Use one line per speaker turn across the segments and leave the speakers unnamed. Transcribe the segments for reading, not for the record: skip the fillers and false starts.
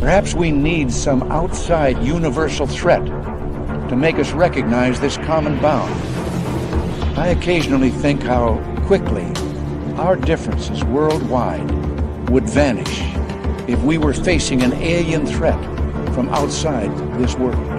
Perhaps we need some outside universal threat to make us recognize this common bound. I occasionally think how quickly our differences worldwide would vanish if we were facing an alien threat from outside this world.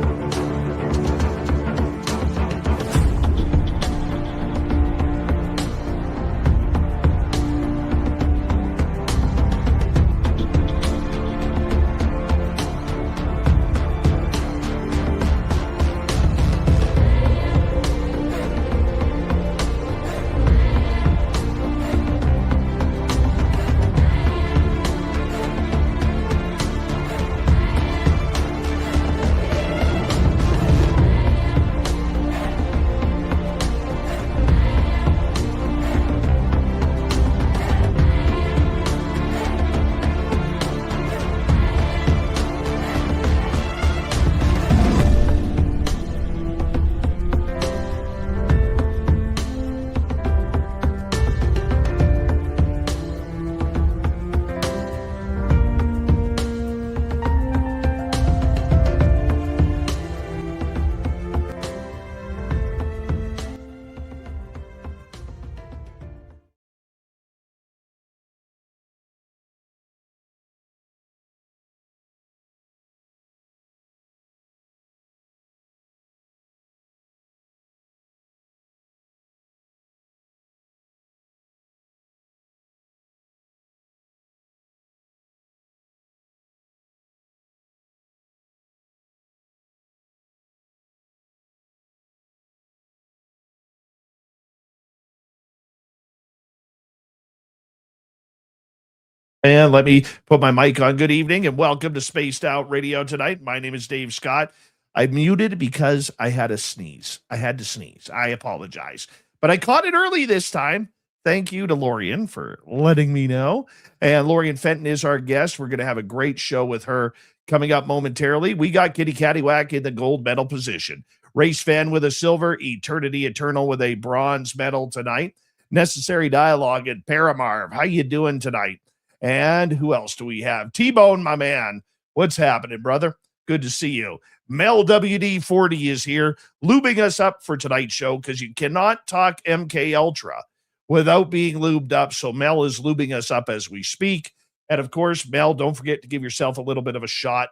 And let me put my mic on. Good evening and welcome to Spaced Out Radio tonight. My name is Dave Scott. I muted because I had a sneeze. I had to sneeze. I apologize. But I caught it early this time. Thank you to Lorien for letting me know. And Lorien Fenton is our guest. We're going to have a great show with her coming up momentarily. We got Kitty Cattywack in the gold medal position. Race Fan with a silver. Eternity Eternal with a bronze medal tonight. Necessary Dialogue at Paramarv. How you doing tonight? And who else do we have? T-Bone, my man. What's happening, brother? Good to see you. Mel WD-40 is here, lubing us up for tonight's show because you cannot talk MK Ultra without being lubed up. So Mel is lubing us up as we speak. And of course, Mel, don't forget to give yourself a little bit of a shot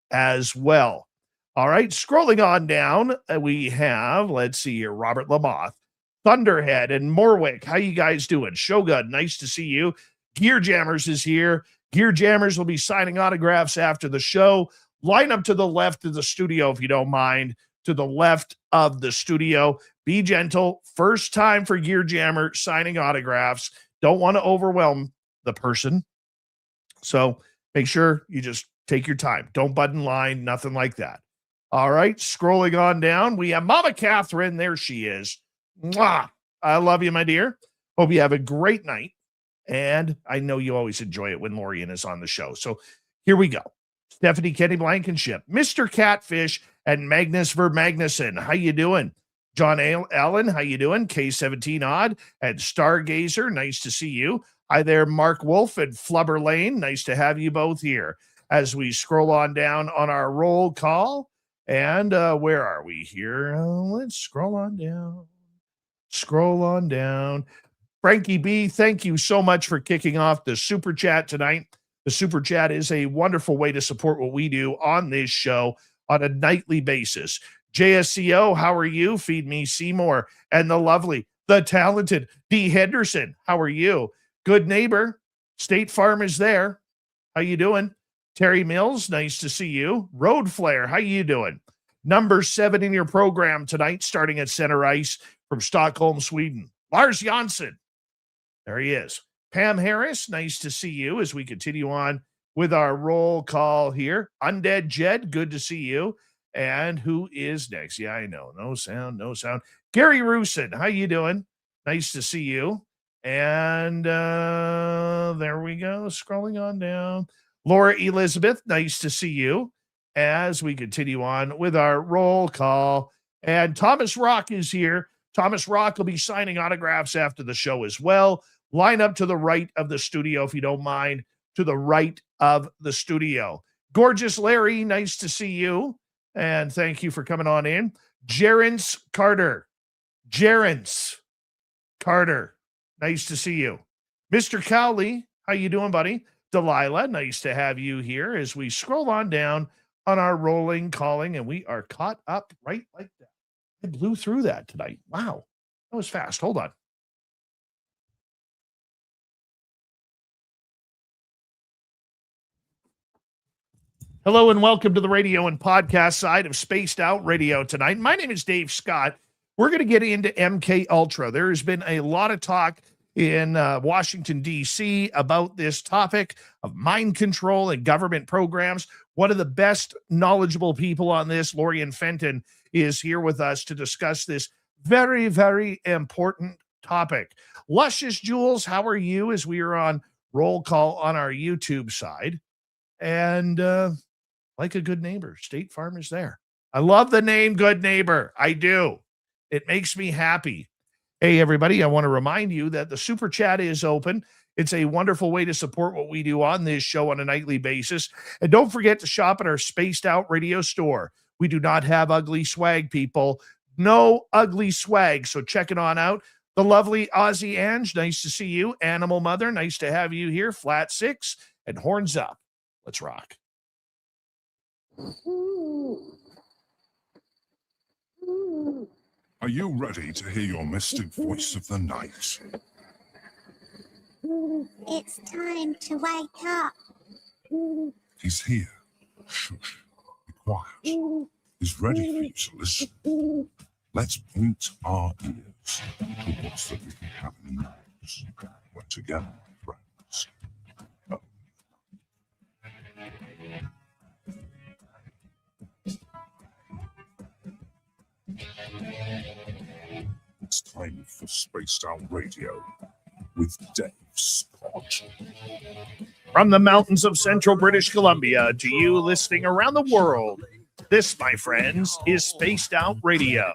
as well. All right, scrolling on down, we have, let's see here, Robert Lamoth, Thunderhead, and Morwick. How you guys doing? Shogun, nice to see you. Gear Jammers is here. Gear Jammers will be signing autographs after the show. Line up to the left of the studio, if you don't mind, to the left of the studio. Be gentle. First time for Gear Jammer signing autographs. Don't want to overwhelm the person. So make sure you just take your time. Don't butt in line, nothing like that. All right, scrolling on down, we have Mama Catherine. There she is. Mwah! I love you, my dear. Hope you have a great night. And I know you always enjoy it when Lorien is on the show. So here we go. Stephanie Kenny Blankenship, Mr. Catfish, and Magnus Vermagnuson. How you doing? John Allen, how you doing? K17 Odd and Stargazer, nice to see you. Hi there, Mark Wolf and Flubber Lane. Nice to have you both here. As we scroll on down on our roll call. And where are we here? Let's scroll on down. Scroll on down. Frankie B, thank you so much for kicking off the Super Chat tonight. The Super Chat is a wonderful way to support what we do on this show on a nightly basis. JSCO, how are you? Feed Me Seymour. And the lovely, the talented D. Henderson, how are you? Good neighbor. State Farm is there. How you doing? Terry Mills, nice to see you. Road Flare, how you doing? Number 7 in your program tonight, starting at center ice from Stockholm, Sweden. Lars Jansson. There he is. Pam Harris, nice to see you as we continue on with our roll call here. Undead Jed, good to see you. And who is next? Yeah, I know. No sound, no sound. Gary Rusin, how you doing? Nice to see you. And there we go. Scrolling on down. Laura Elizabeth, nice to see you as we continue on with our roll call. And Thomas Rock is here. Thomas Rock will be signing autographs after the show as well. Line up to the right of the studio, if you don't mind, to the right of the studio. Gorgeous Larry, nice to see you. And thank you for coming on in. Jerence Carter. Jerence Carter, nice to see you. Mr. Cowley, how you doing, buddy? Delilah, nice to have you here as we scroll on down on our rolling calling, and we are caught up right like that. I blew through that tonight. Wow, that was fast. Hold on. Hello and welcome to the radio and podcast side of Spaced Out Radio tonight. My name is Dave Scott. We're going to get into MK Ultra. There has been a lot of talk in Washington, D.C. about this topic of mind control and government programs. One of the best knowledgeable people on this, Lorien Fenton, is here with us to discuss this very, very important topic. Luscious Jules, how are you as we are on roll call on our YouTube side? And like a good neighbor, State Farm is there. I love the name Good Neighbor. I do. It makes me happy. Hey, everybody, I want to remind you that the Super Chat is open. It's a wonderful way to support what we do on this show on a nightly basis. And don't forget to shop at our Spaced Out Radio store. We do not have ugly swag, people. No ugly swag. So check it on out. The lovely Aussie Ange, nice to see you. Animal Mother, nice to have you here. Flat Six and Horns Up. Let's rock.
Are you ready to hear your mystic voice of the night?
It's time to wake up.
He's here. Shush. Be quiet. He's ready for you to listen. Let's point our ears towards the little cabin knows. We're together, friends. Oh. It's time for Spaced Out Radio with Dave Scott.
From the mountains of central British Columbia to you listening around the world, this, my friends, is Spaced Out Radio.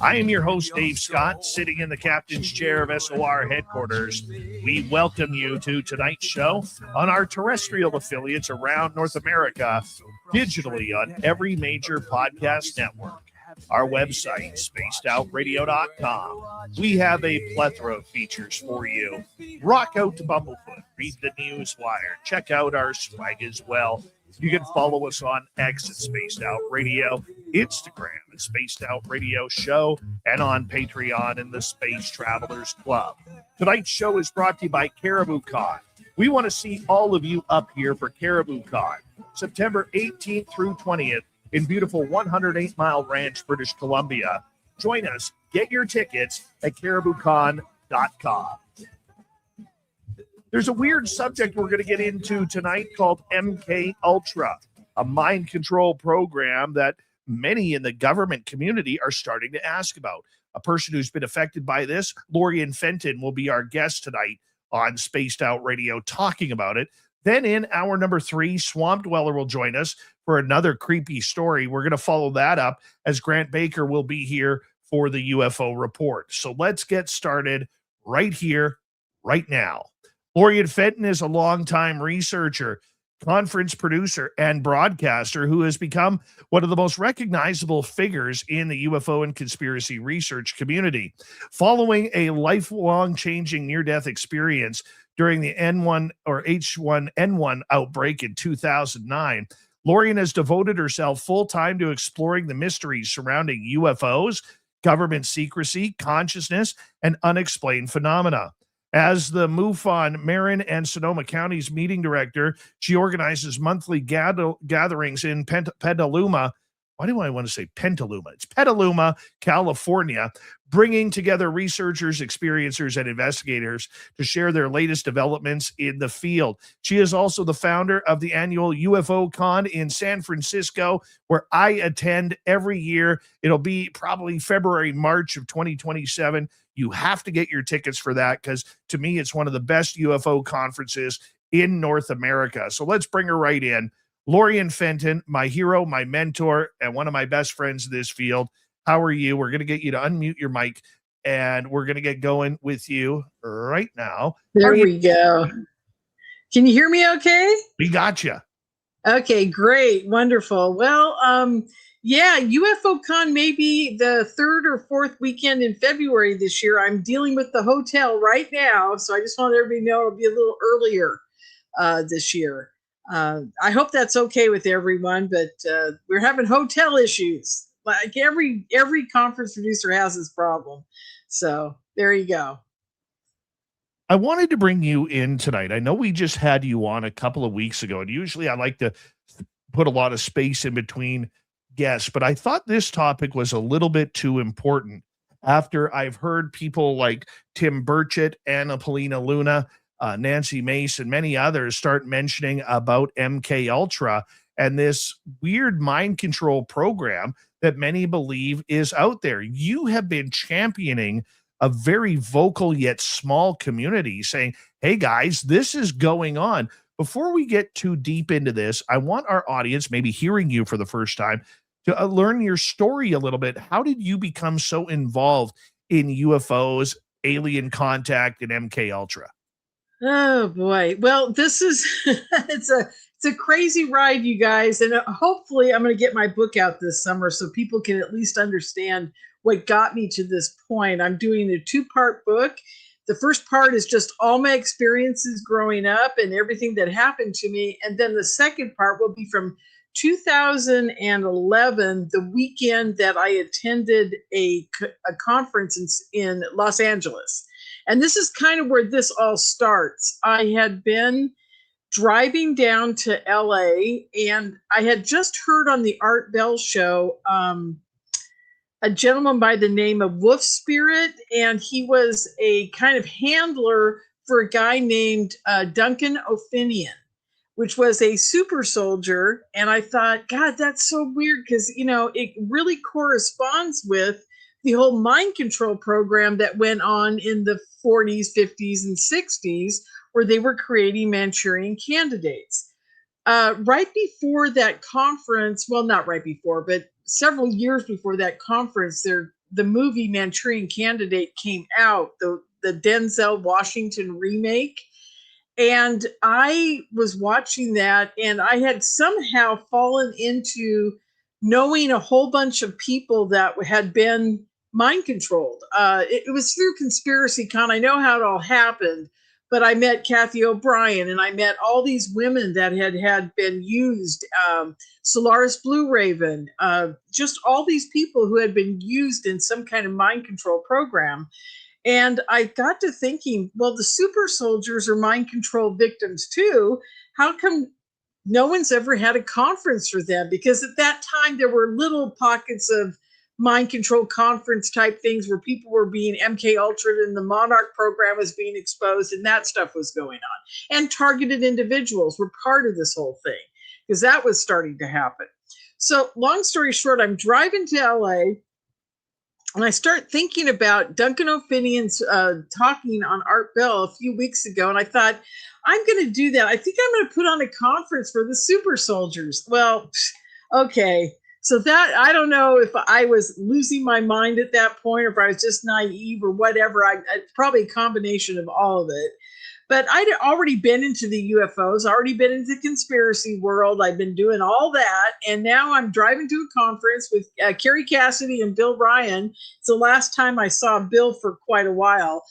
I am your host, Dave Scott, sitting in the captain's chair of SOR headquarters. We welcome you to tonight's show on our terrestrial affiliates around North America, digitally on every major podcast network. Our website, spacedoutradio.com. We have a plethora of features for you. Rock out to Bumblefoot, read the Newswire, check out our swag as well. You can follow us on X at Spaced Out Radio, Instagram at Spaced Out Radio Show, and on Patreon in the Space Travelers Club. Tonight's show is brought to you by Caribou Con. We want to see all of you up here for Caribou Con, September 18th through 20th. In beautiful 108 Mile Ranch, British Columbia. Join us. Get your tickets at cariboucon.com. There's a weird subject we're going to get into tonight called MK Ultra, a mind control program that many in the government community are starting to ask about. A person who's been affected by this, Lorien Fenton, will be our guest tonight on Spaced Out Radio talking about it. Then in hour number 3, Swamp Dweller will join us for another creepy story. We're going to follow that up as Grant Baker will be here for the UFO report. So let's get started right here, right now. Lorien Fenton is a longtime researcher, conference producer, and broadcaster who has become one of the most recognizable figures in the UFO and conspiracy research community. Following a lifelong changing near-death experience during the H1N1 outbreak in 2009, Lorien has devoted herself full-time to exploring the mysteries surrounding UFOs, government secrecy, consciousness, and unexplained phenomena. As the MUFON, Marin, and Sonoma counties meeting director, she organizes monthly gatherings in Petaluma. Why do I want to say Petaluma? It's Petaluma, California, bringing together researchers, experiencers, and investigators to share their latest developments in the field. She is also the founder of the annual UFO CON in San Francisco, where I attend every year. It'll be probably February, March of 2027. You have to get your tickets for that because, to me, it's one of the best UFO conferences in North America. So let's bring her right in. Lorien Fenton, my hero, my mentor, and one of my best friends in this field. How are you? We're going to get you to unmute your mic, and we're going to get going with you right now.
There we go. Can you hear me okay?
We got you.
Okay, great. Wonderful. Well, yeah, UFO Con may be the third or fourth weekend in February this year. I'm dealing with the hotel right now, so I just want everybody to know it'll be a little earlier this year. I hope that's okay with everyone, but we're having hotel issues. Like every conference producer has this problem. So there you go.
I wanted to bring you in tonight. I know we just had you on a couple of weeks ago, and usually I like to put a lot of space in between guests, but I thought this topic was a little bit too important after I've heard people like Tim Burchett, Anna Polina Luna, Nancy Mace, and many others start mentioning about MK Ultra and this weird mind control program that many believe is out there. You have been championing a very vocal yet small community saying, hey guys, this is going on. Before we get too deep into this, I want our audience, maybe hearing you for the first time, to learn your story a little bit. How did you become so involved in UFOs, alien contact, and MK Ultra?
Oh boy. Well, this is it's a crazy ride, you guys, and hopefully I'm going to get my book out this summer so people can at least understand what got me to this point. I'm doing a 2-part book. The first part is just all my experiences growing up and everything that happened to me, and then the second part will be from 2011, the weekend that I attended a conference in Los Angeles. And this is kind of where this all starts. I had been driving down to LA, and I had just heard on the Art Bell show a gentleman by the name of Wolf Spirit, and he was a kind of handler for a guy named Duncan O'Finian, which was a super soldier. And I thought, God, that's so weird because, you know, it really corresponds with the whole mind control program that went on in the 40s, 50s, and 60s, where they were creating Manchurian candidates. Right before that conference, well, not right before, but several years before that conference, the movie Manchurian Candidate came out, the Denzel Washington remake. And I was watching that, and I had somehow fallen into knowing a whole bunch of people that had been mind controlled. It was through Conspiracy Con. I know how it all happened, but I met Kathy O'Brien, and I met all these women that had been used, Solaris Blue Raven, just all these people who had been used in some kind of mind control program. And I got to thinking, well, the super soldiers are mind control victims too. How come no one's ever had a conference for them? Because at that time, there were little pockets of mind control conference type things where people were being MK Ultra and the Monarch program was being exposed, and that stuff was going on. And targeted individuals were part of this whole thing because that was starting to happen. So long story short, I'm driving to LA, and I start thinking about Duncan O'Finian's talking on Art Bell a few weeks ago, and I thought, I'm going to do that. I think I'm going to put on a conference for the super soldiers. Well, okay. So that, I don't know if I was losing my mind at that point or if I was just naive or whatever. Probably a combination of all of it. But I'd already been into the UFOs, already been into the conspiracy world. I've been doing all that. And now I'm driving to a conference with Kerry Cassidy and Bill Ryan. It's the last time I saw Bill for quite a while.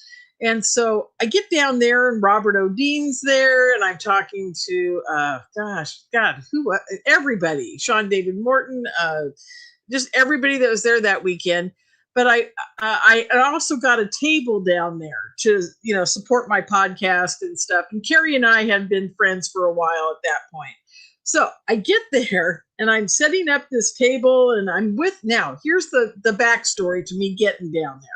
And so I get down there, and Robert O'Dean's there, and I'm talking to, everybody, Sean David Morton, just everybody that was there that weekend. But I also got a table down there to, support my podcast and stuff. And Carrie and I had been friends for a while at that point. So I get there, and I'm setting up this table, and now here's the backstory to me getting down there.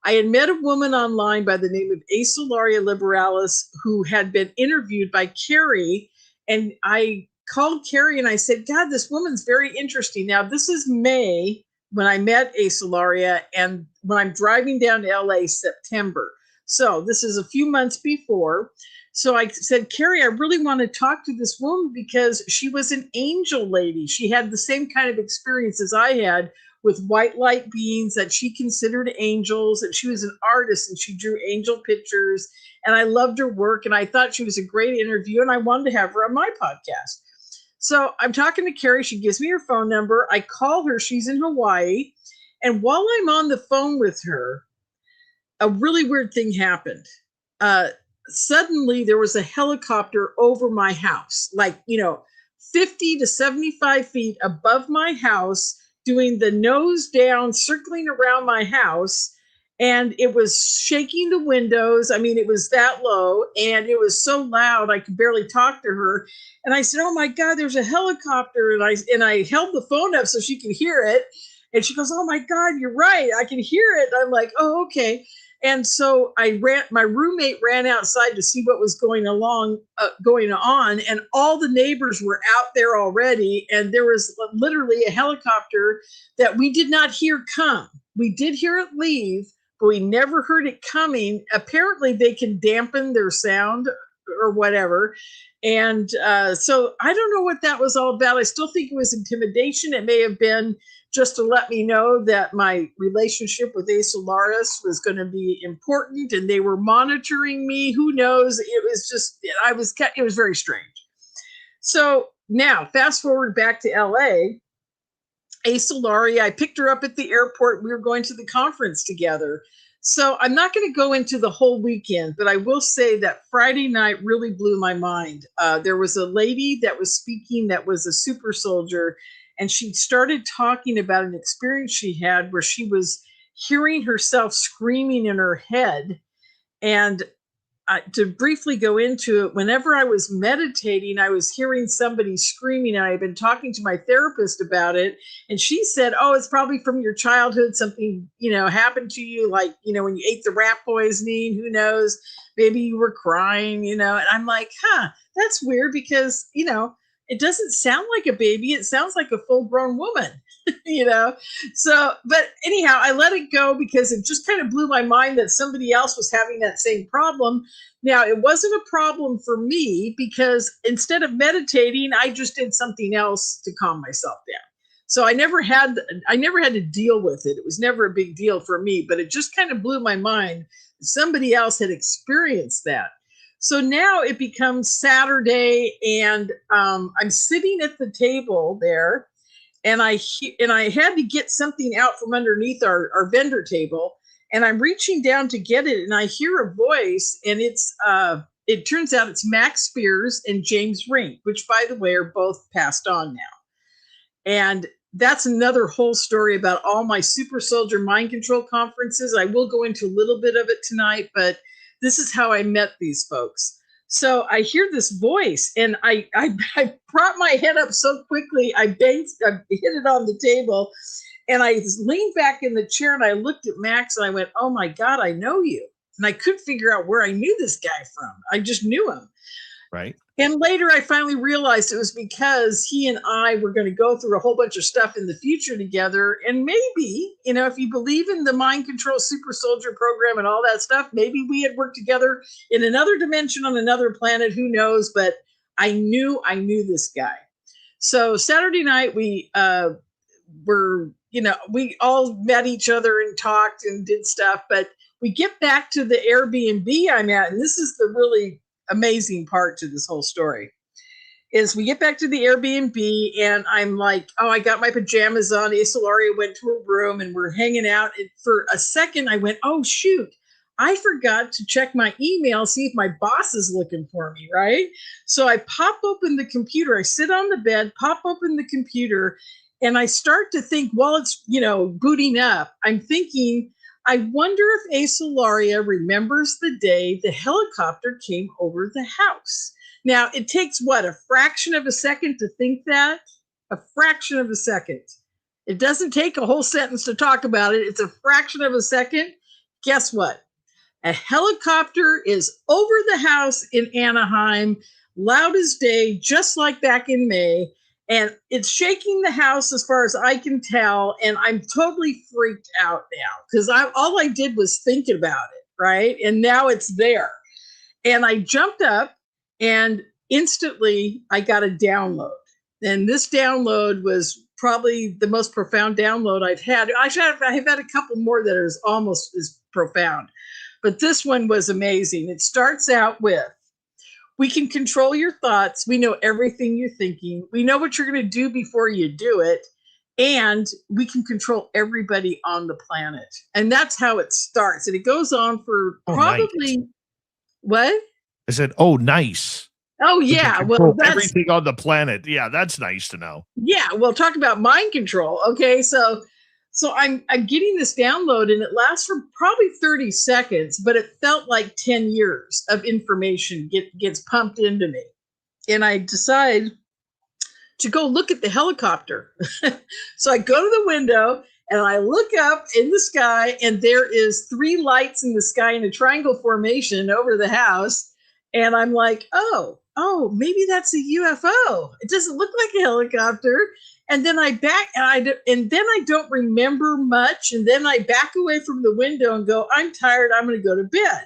I had met a woman online by the name of Asolaria Liberalis who had been interviewed by Carrie, and I called Carrie and I said, God, this woman's very interesting. Now, this is May when I met Asolaria, and when I'm driving down to LA, September. So this is a few months before. So I said, Carrie, I really want to talk to this woman because she was an angel lady. She had the same kind of experience as I had with white light beings that she considered angels, and she was an artist and she drew angel pictures, and I loved her work, and I thought she was a great interview, and I wanted to have her on my podcast. So I'm talking to Carrie. She gives me her phone number. I call her. She's in Hawaii. And while I'm on the phone with her, a really weird thing happened. Suddenly, there was a helicopter over my house, like, 50 to 75 feet above my house, doing the nose down, circling around my house. And it was shaking the windows. I mean, it was that low, and it was so loud I could barely talk to her. And I said, "Oh my God, there's a helicopter!" And I held the phone up so she could hear it. And she goes, "Oh my God, you're right. I can hear it." I'm like, "Oh, okay." And so my roommate ran outside to see what was going on, and all the neighbors were out there already. And there was literally a helicopter that we did not hear come. We did hear it leave, but we never heard it coming. Apparently they can dampen their sound or whatever. And so I don't know what that was all about. I still think it was intimidation. It may have been just to let me know that my relationship with Solaris was going to be important, and they were monitoring me. Who knows? It was very strange. So now, fast forward back to LA. Solari, I picked her up at the airport. We were going to the conference together. So I'm not going to go into the whole weekend, but I will say that Friday night really blew my mind. There was a lady that was speaking that was a super soldier, and she started talking about an experience she had where she was hearing herself screaming in her head. And to briefly go into it, whenever I was meditating, I was hearing somebody screaming, and I had been talking to my therapist about it. And she said, "Oh, it's probably from your childhood. Something, happened to you, like, when you ate the rat poisoning, who knows, maybe you were crying, And I'm like, that's weird because, it doesn't sound like a baby. It sounds like a full grown woman, So, but anyhow, I let it go because it just kind of blew my mind that somebody else was having that same problem. Now, it wasn't a problem for me because instead of meditating, I just did something else to calm myself down. So I never had to deal with it. It was never a big deal for me, but it just kind of blew my mind. Somebody else had experienced that. So now it becomes Saturday, and I'm sitting at the table there, and I had to get something out from underneath our vendor table, and I'm reaching down to get it, and I hear a voice, and it turns out it's Max Spears and James Rink, which, by the way, are both passed on now. And that's another whole story about all my super soldier mind control conferences. I will go into a little bit of it tonight, but this is how I met these folks. So I hear this voice, and I brought my head up so quickly, I hit it on the table, and I leaned back in the chair, and I looked at Max, and I went, "Oh my God, I know you." And I couldn't figure out where I knew this guy from. I just knew him.
Right.
And later I finally realized it was because he and I were going to go through a whole bunch of stuff in the future together. And maybe, if you believe in the mind control super soldier program and all that stuff, maybe we had worked together in another dimension on another planet. Who knows? But I knew this guy. So Saturday night we we all met each other and talked and did stuff. But we get back to the Airbnb I'm at, and this is the really amazing part to this whole story, is we get back to the Airbnb, and I'm like, oh, I got my pajamas on. Solaria went to her room, and we're hanging out. And for a second, I went, oh, shoot, I forgot to check my email, see if my boss is looking for me, right? So I pop open the computer. I sit on the bed, pop open the computer, and I start to think while it's, booting up, I'm thinking, I wonder if Solaria remembers the day the helicopter came over the house. Now, it takes, a fraction of a second to think that? A fraction of a second. It doesn't take a whole sentence to talk about it. It's a fraction of a second. Guess what? A helicopter is over the house in Anaheim, loud as day, just like back in May. And it's shaking the house as far as I can tell. And I'm totally freaked out now because all I did was think about it, right? And now it's there. And I jumped up, and instantly I got a download. And this download was probably the most profound download I've had. I've had a couple more that are almost as profound. But this one was amazing. It starts out with, We can control your thoughts. We know everything you're thinking. We know what you're going to do before you do it. And we can control everybody on the planet. And that's how it starts. And it goes on for probably,
nice.
What?
I said, oh, nice.
Oh,
We can
yeah. Well,
control
that's
everything on the planet. Yeah, that's nice to know.
yeah. Well, talk about mind control. Okay, so I'm getting this download, and it lasts for probably 30 seconds, but it felt like 10 years of information gets pumped into me, and I decide to go look at the helicopter. So I go to the window and I look up in the sky, and there is 3 lights in the sky in a triangle formation over the house. And I'm like, oh, maybe that's a UFO. It doesn't look like a helicopter. And then I back, and then I don't remember much. And then I back away from the window and go, I'm tired. I'm going to go to bed.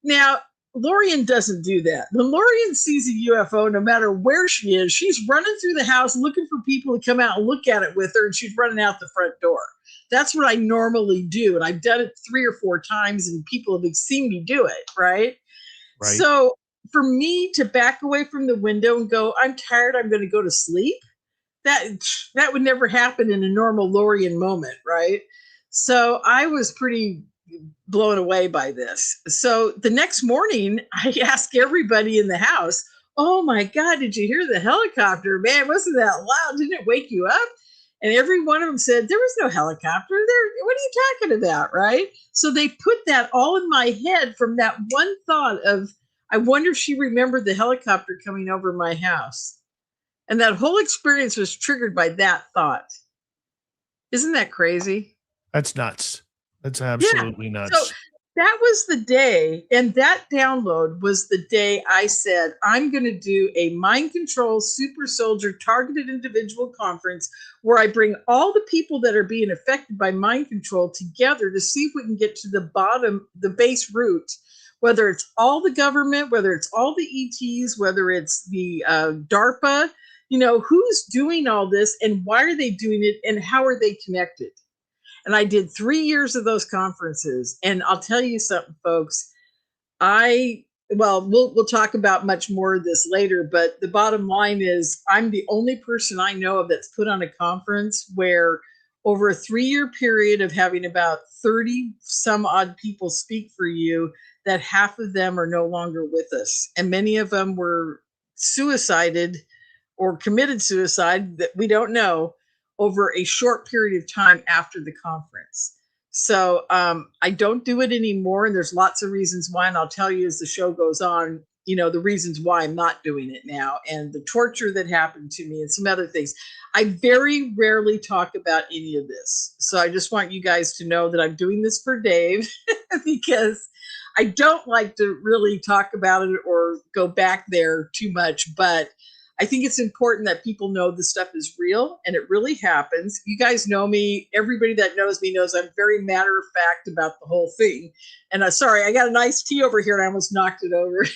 Now, Lorien doesn't do that. When Lorien sees a UFO, no matter where she is, she's running through the house looking for people to come out and look at it with her, and she's running out the front door. That's what I normally do. And I've done it 3 or 4 times, and people have seen me do it, right?
Right.
So for me to back away from the window and go, I'm tired, I'm going to go to sleep, that would never happen in a normal Lorien moment, right? So I was pretty blown away by this. So the next morning, I asked everybody in the house, oh my God, did you hear the helicopter? Man, wasn't that loud? Didn't it wake you up? And every one of them said, there was no helicopter there. What are you talking about, right? So they put that all in my head from that one thought of, I wonder if she remembered the helicopter coming over my house. And that whole experience was triggered by that thought. Isn't that crazy?
That's nuts. That's absolutely nuts.
So that was the day, and that download was the day I said, I'm going to do a mind control super soldier targeted individual conference where I bring all the people that are being affected by mind control together to see if we can get to the bottom, the base root, whether it's all the government, whether it's all the ETs, whether it's the DARPA, who's doing all this and why are they doing it and how are they connected? And I did 3 years of those conferences. And I'll tell you something, folks. We'll talk about much more of this later, but the bottom line is I'm the only person I know of that's put on a conference where over a 3-year period of having about 30 some odd people speak for you, that half of them are no longer with us. And many of them were suicided or committed suicide that we don't know over a short period of time after the conference. So I don't do it anymore. And there's lots of reasons why. And I'll tell you as the show goes on, the reasons why I'm not doing it now and the torture that happened to me and some other things. I very rarely talk about any of this. So I just want you guys to know that I'm doing this for Dave because I don't like to really talk about it or go back there too much, but I think it's important that people know this stuff is real and it really happens. You guys know me. Everybody that knows me knows I'm very matter of fact about the whole thing. And sorry, I got a nice tea over here and I almost knocked it over.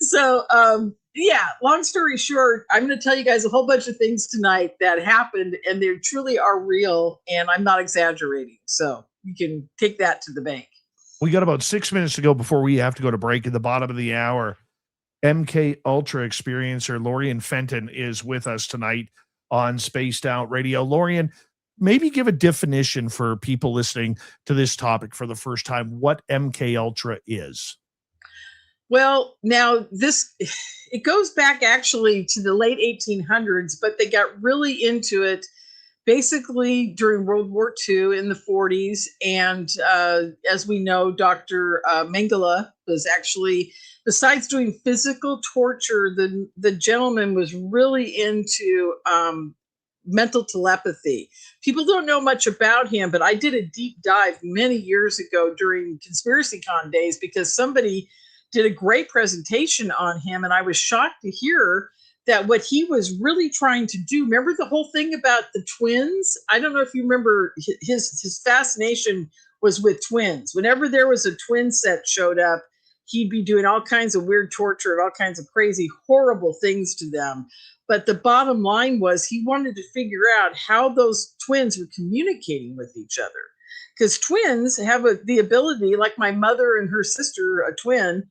So, long story short, I'm going to tell you guys a whole bunch of things tonight that happened and they truly are real and I'm not exaggerating. So you can take that to the bank.
We got about 6 minutes to go before we have to go to break at the bottom of the hour. MK Ultra experiencer Lorien Fenton is with us tonight on Spaced Out Radio. Lorien, maybe give a definition for people listening to this topic for the first time, what MK Ultra is.
Well, now it goes back actually to the late 1800s, but they got really into it basically during World War II in the 40s. And as we know, Dr. Mengele was actually, besides doing physical torture, the gentleman was really into mental telepathy. People don't know much about him, but I did a deep dive many years ago during Conspiracy Con days because somebody did a great presentation on him. And I was shocked to hear that what he was really trying to do, remember the whole thing about the twins? I don't know if you remember his fascination was with twins. Whenever there was a twin set showed up, he'd be doing all kinds of weird torture and all kinds of crazy, horrible things to them. But the bottom line was he wanted to figure out how those twins were communicating with each other. Because twins have the ability, like my mother and her sister, a twin,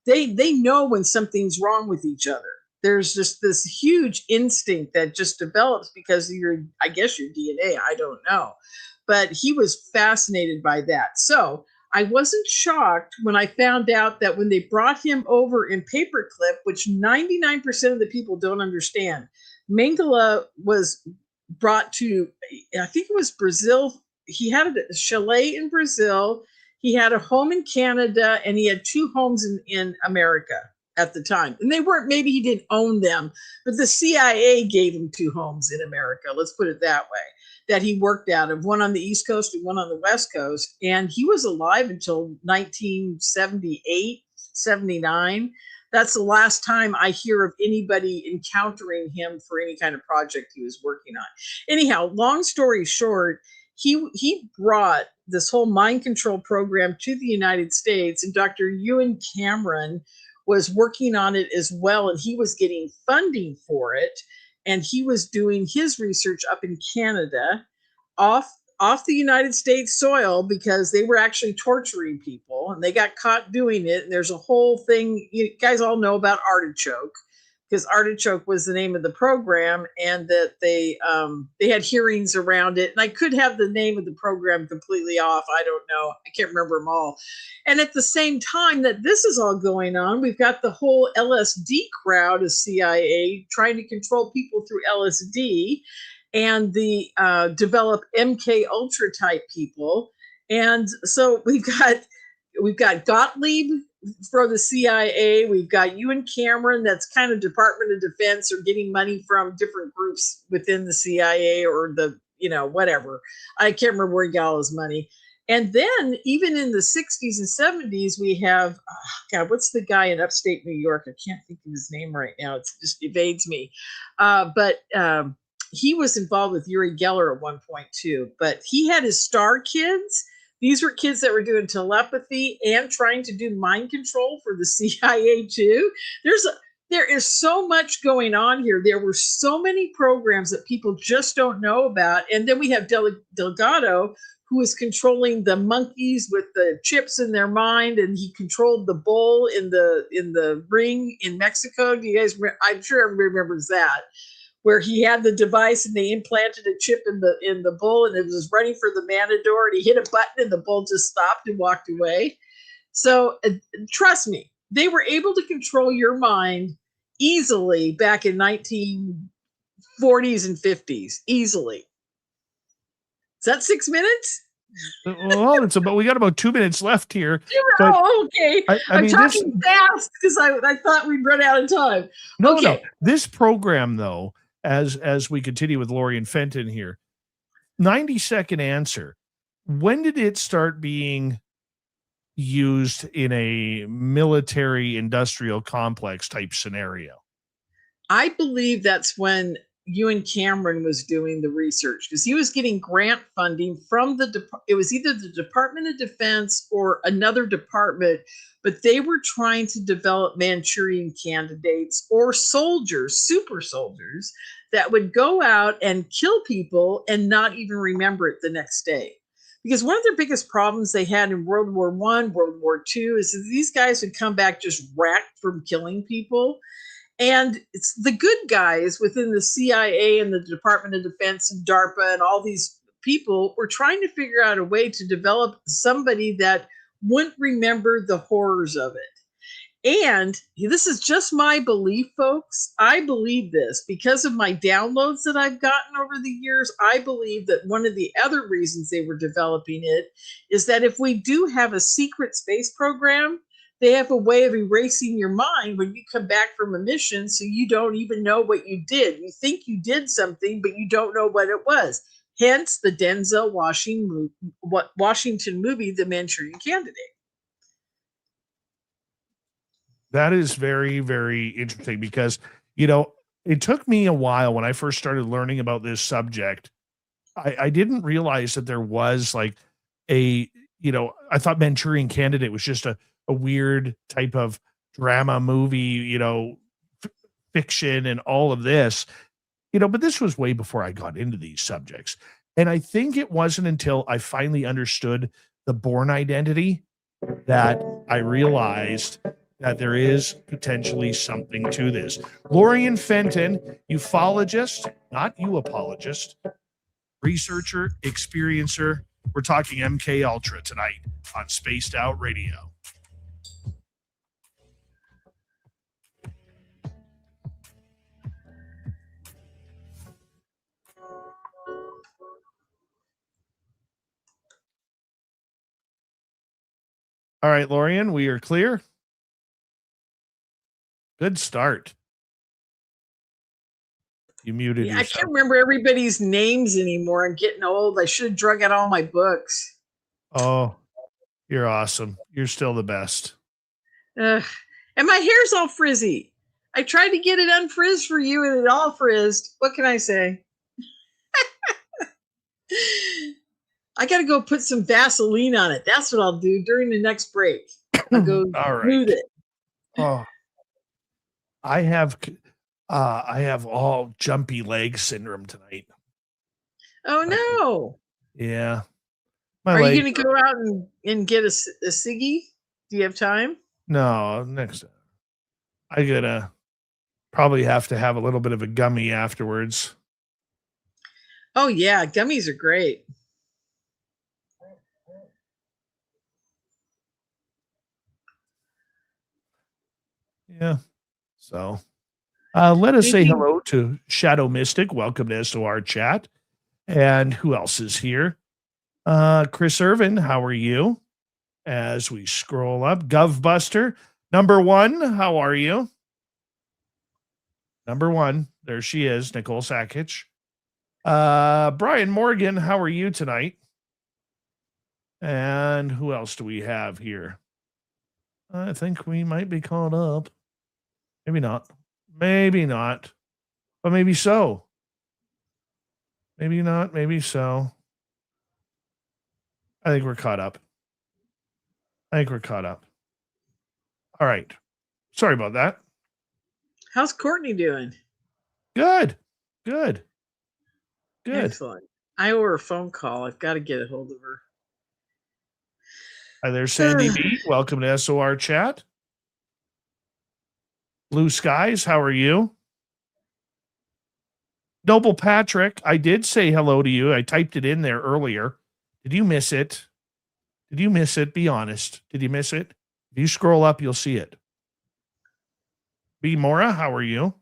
they know when something's wrong with each other. There's just this huge instinct that just develops because of your, I guess, your DNA. I don't know. But he was fascinated by that. So I wasn't shocked when I found out that when they brought him over in paperclip, which 99% of the people don't understand, Mengele was brought to, I think it was Brazil. He had a chalet in Brazil. He had a home in Canada, and he had 2 homes in America at the time. And they weren't, maybe he didn't own them, but the CIA gave him 2 homes in America. Let's put it that way, that he worked out of, one on the East Coast and one on the West Coast. And he was alive until 1978, 79. That's the last time I hear of anybody encountering him for any kind of project he was working on. Anyhow, long story short, he brought this whole mind control program to the United States, and Dr. Ewan Cameron was working on it as well, and he was getting funding for it, and he was doing his research up in Canada off the United States soil, because they were actually torturing people, and they got caught doing it. And there's a whole thing, you guys all know about Artichoke, because Artichoke was the name of the program, and that they had hearings around it. And I could have the name of the program completely off. I don't know. I can't remember them all. And at the same time that this is all going on, we've got the whole LSD crowd of CIA trying to control people through LSD, and the develop MK Ultra type people. And so we've got Gottlieb for the CIA. We've got Ewan Cameron, that's kind of Department of Defense, or getting money from different groups within the CIA, or the, whatever. I can't remember where he got all his money. And then even in the 60s and 70s, we have, God, what's the guy in upstate New York? I can't think of his name right now. It just evades me. But he was involved with Uri Geller at one point too. But he had his star kids. These were kids that were doing telepathy and trying to do mind control for the CIA too. There is so much going on here. There were so many programs that people just don't know about. And then we have Delgado, who was controlling the monkeys with the chips in their mind, and he controlled the bull in the ring in Mexico. Do you guys? I'm sure everybody remembers that, where he had the device and they implanted a chip in the bull, and it was running for the matador, and he hit a button and the bull just stopped and walked away. So trust me, they were able to control your mind easily back in 1940s and 50s, easily. Is that 6 minutes?
Well, we got about 2 minutes left here.
Oh, okay. I'm
mean,
talking fast because I thought we'd run out of time.
No. This program, though, as we continue with Lorien Fenton here, 90-second answer. When did it start being used in a military industrial complex type scenario?
I believe that's when Ewan Cameron was doing the research, because he was getting grant funding from it was either the Department of Defense or another department, but they were trying to develop Manchurian candidates or soldiers, super soldiers, that would go out and kill people and not even remember it the next day. Because one of their biggest problems they had in World War I, World War II, is that these guys would come back just racked from killing people. And it's the good guys within the CIA and the Department of Defense and DARPA and all these people were trying to figure out a way to develop somebody that wouldn't remember the horrors of it. And this is just my belief, folks. I believe this because of my downloads that I've gotten over the years. I believe that one of the other reasons they were developing it is that if we do have a secret space program, they have a way of erasing your mind when you come back from a mission, so you don't even know what you did. You think you did something, but you don't know what it was. Hence the Denzel Washington movie, The Manchurian Candidate.
That is very, very interesting, because, it took me a while when I first started learning about this subject. I didn't realize that there was like I thought Manchurian Candidate was just a weird type of drama movie, fiction and all of this, but this was way before I got into these subjects. And I think it wasn't until I finally understood the Bourne identity that I realized that there is potentially something to this. Lorien Fenton, ufologist, not you apologist, researcher, experiencer. We're talking MK Ultra tonight on Spaced Out Radio. All right, Lorien, we are clear. Good start. You muted
Yeah, I
yourself.
can't remember everybody's names anymore. I'm getting old. I should have drug out all my books.
Oh, you're awesome. You're still the best.
Ugh. And my hair's all frizzy. I tried to get it unfrizzed for you and it all frizzed. What can I say? I got to go put some Vaseline on it. That's what I'll do during the next break. I'll go
All right.
smooth it.
Oh, I have all jumpy leg syndrome tonight.
Oh no!
Yeah,
Are you going to go out and get a ciggy? Do you have time?
No, next time. I gotta probably have to have a little bit of a gummy afterwards.
Oh yeah, gummies are great.
Yeah. So let us say hello to Shadow Mystic. Welcome to SOR chat. And who else is here? Chris Irvin, how are you? As we scroll up, Govbuster, number one, how are you? Number one, there she is, Nicole Sakich. Brian Morgan, how are you tonight? And who else do we have here? I think we might be caught up. Maybe not. Maybe not. But maybe so. Maybe not. Maybe so. I think we're caught up. All right. Sorry about that.
How's Courtney doing?
Good.
Excellent. I owe her a phone call. I've got to get a hold of her.
Hi there, Sandy B. Welcome to SOR chat. Blue Skies, how are you? Noble Patrick, I did say hello to you. I typed it in there earlier. Did you miss it? Be honest. Did you miss it? If you scroll up, you'll see it. B. Mora, how are you?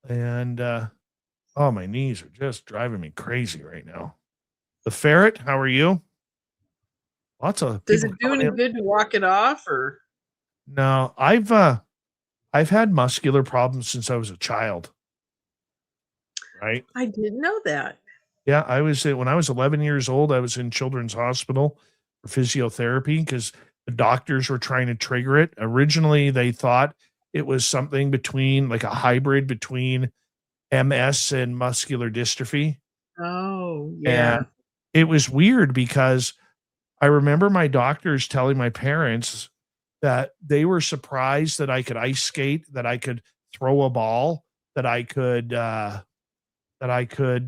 And, oh, my knees are just driving me crazy right now. The Ferret, how are you? Lots of
Does
people
it do any good to walk it off, or?
No, I've had muscular problems since I was a child. Right?
I didn't know that.
Yeah, when I was 11 years old, I was in Children's Hospital for physiotherapy because the doctors were trying to trigger it. Originally, they thought it was something between like a hybrid between MS and muscular dystrophy.
Oh, yeah.
And it was weird because I remember my doctors telling my parents that they were surprised that I could ice skate, that I could throw a ball, that I could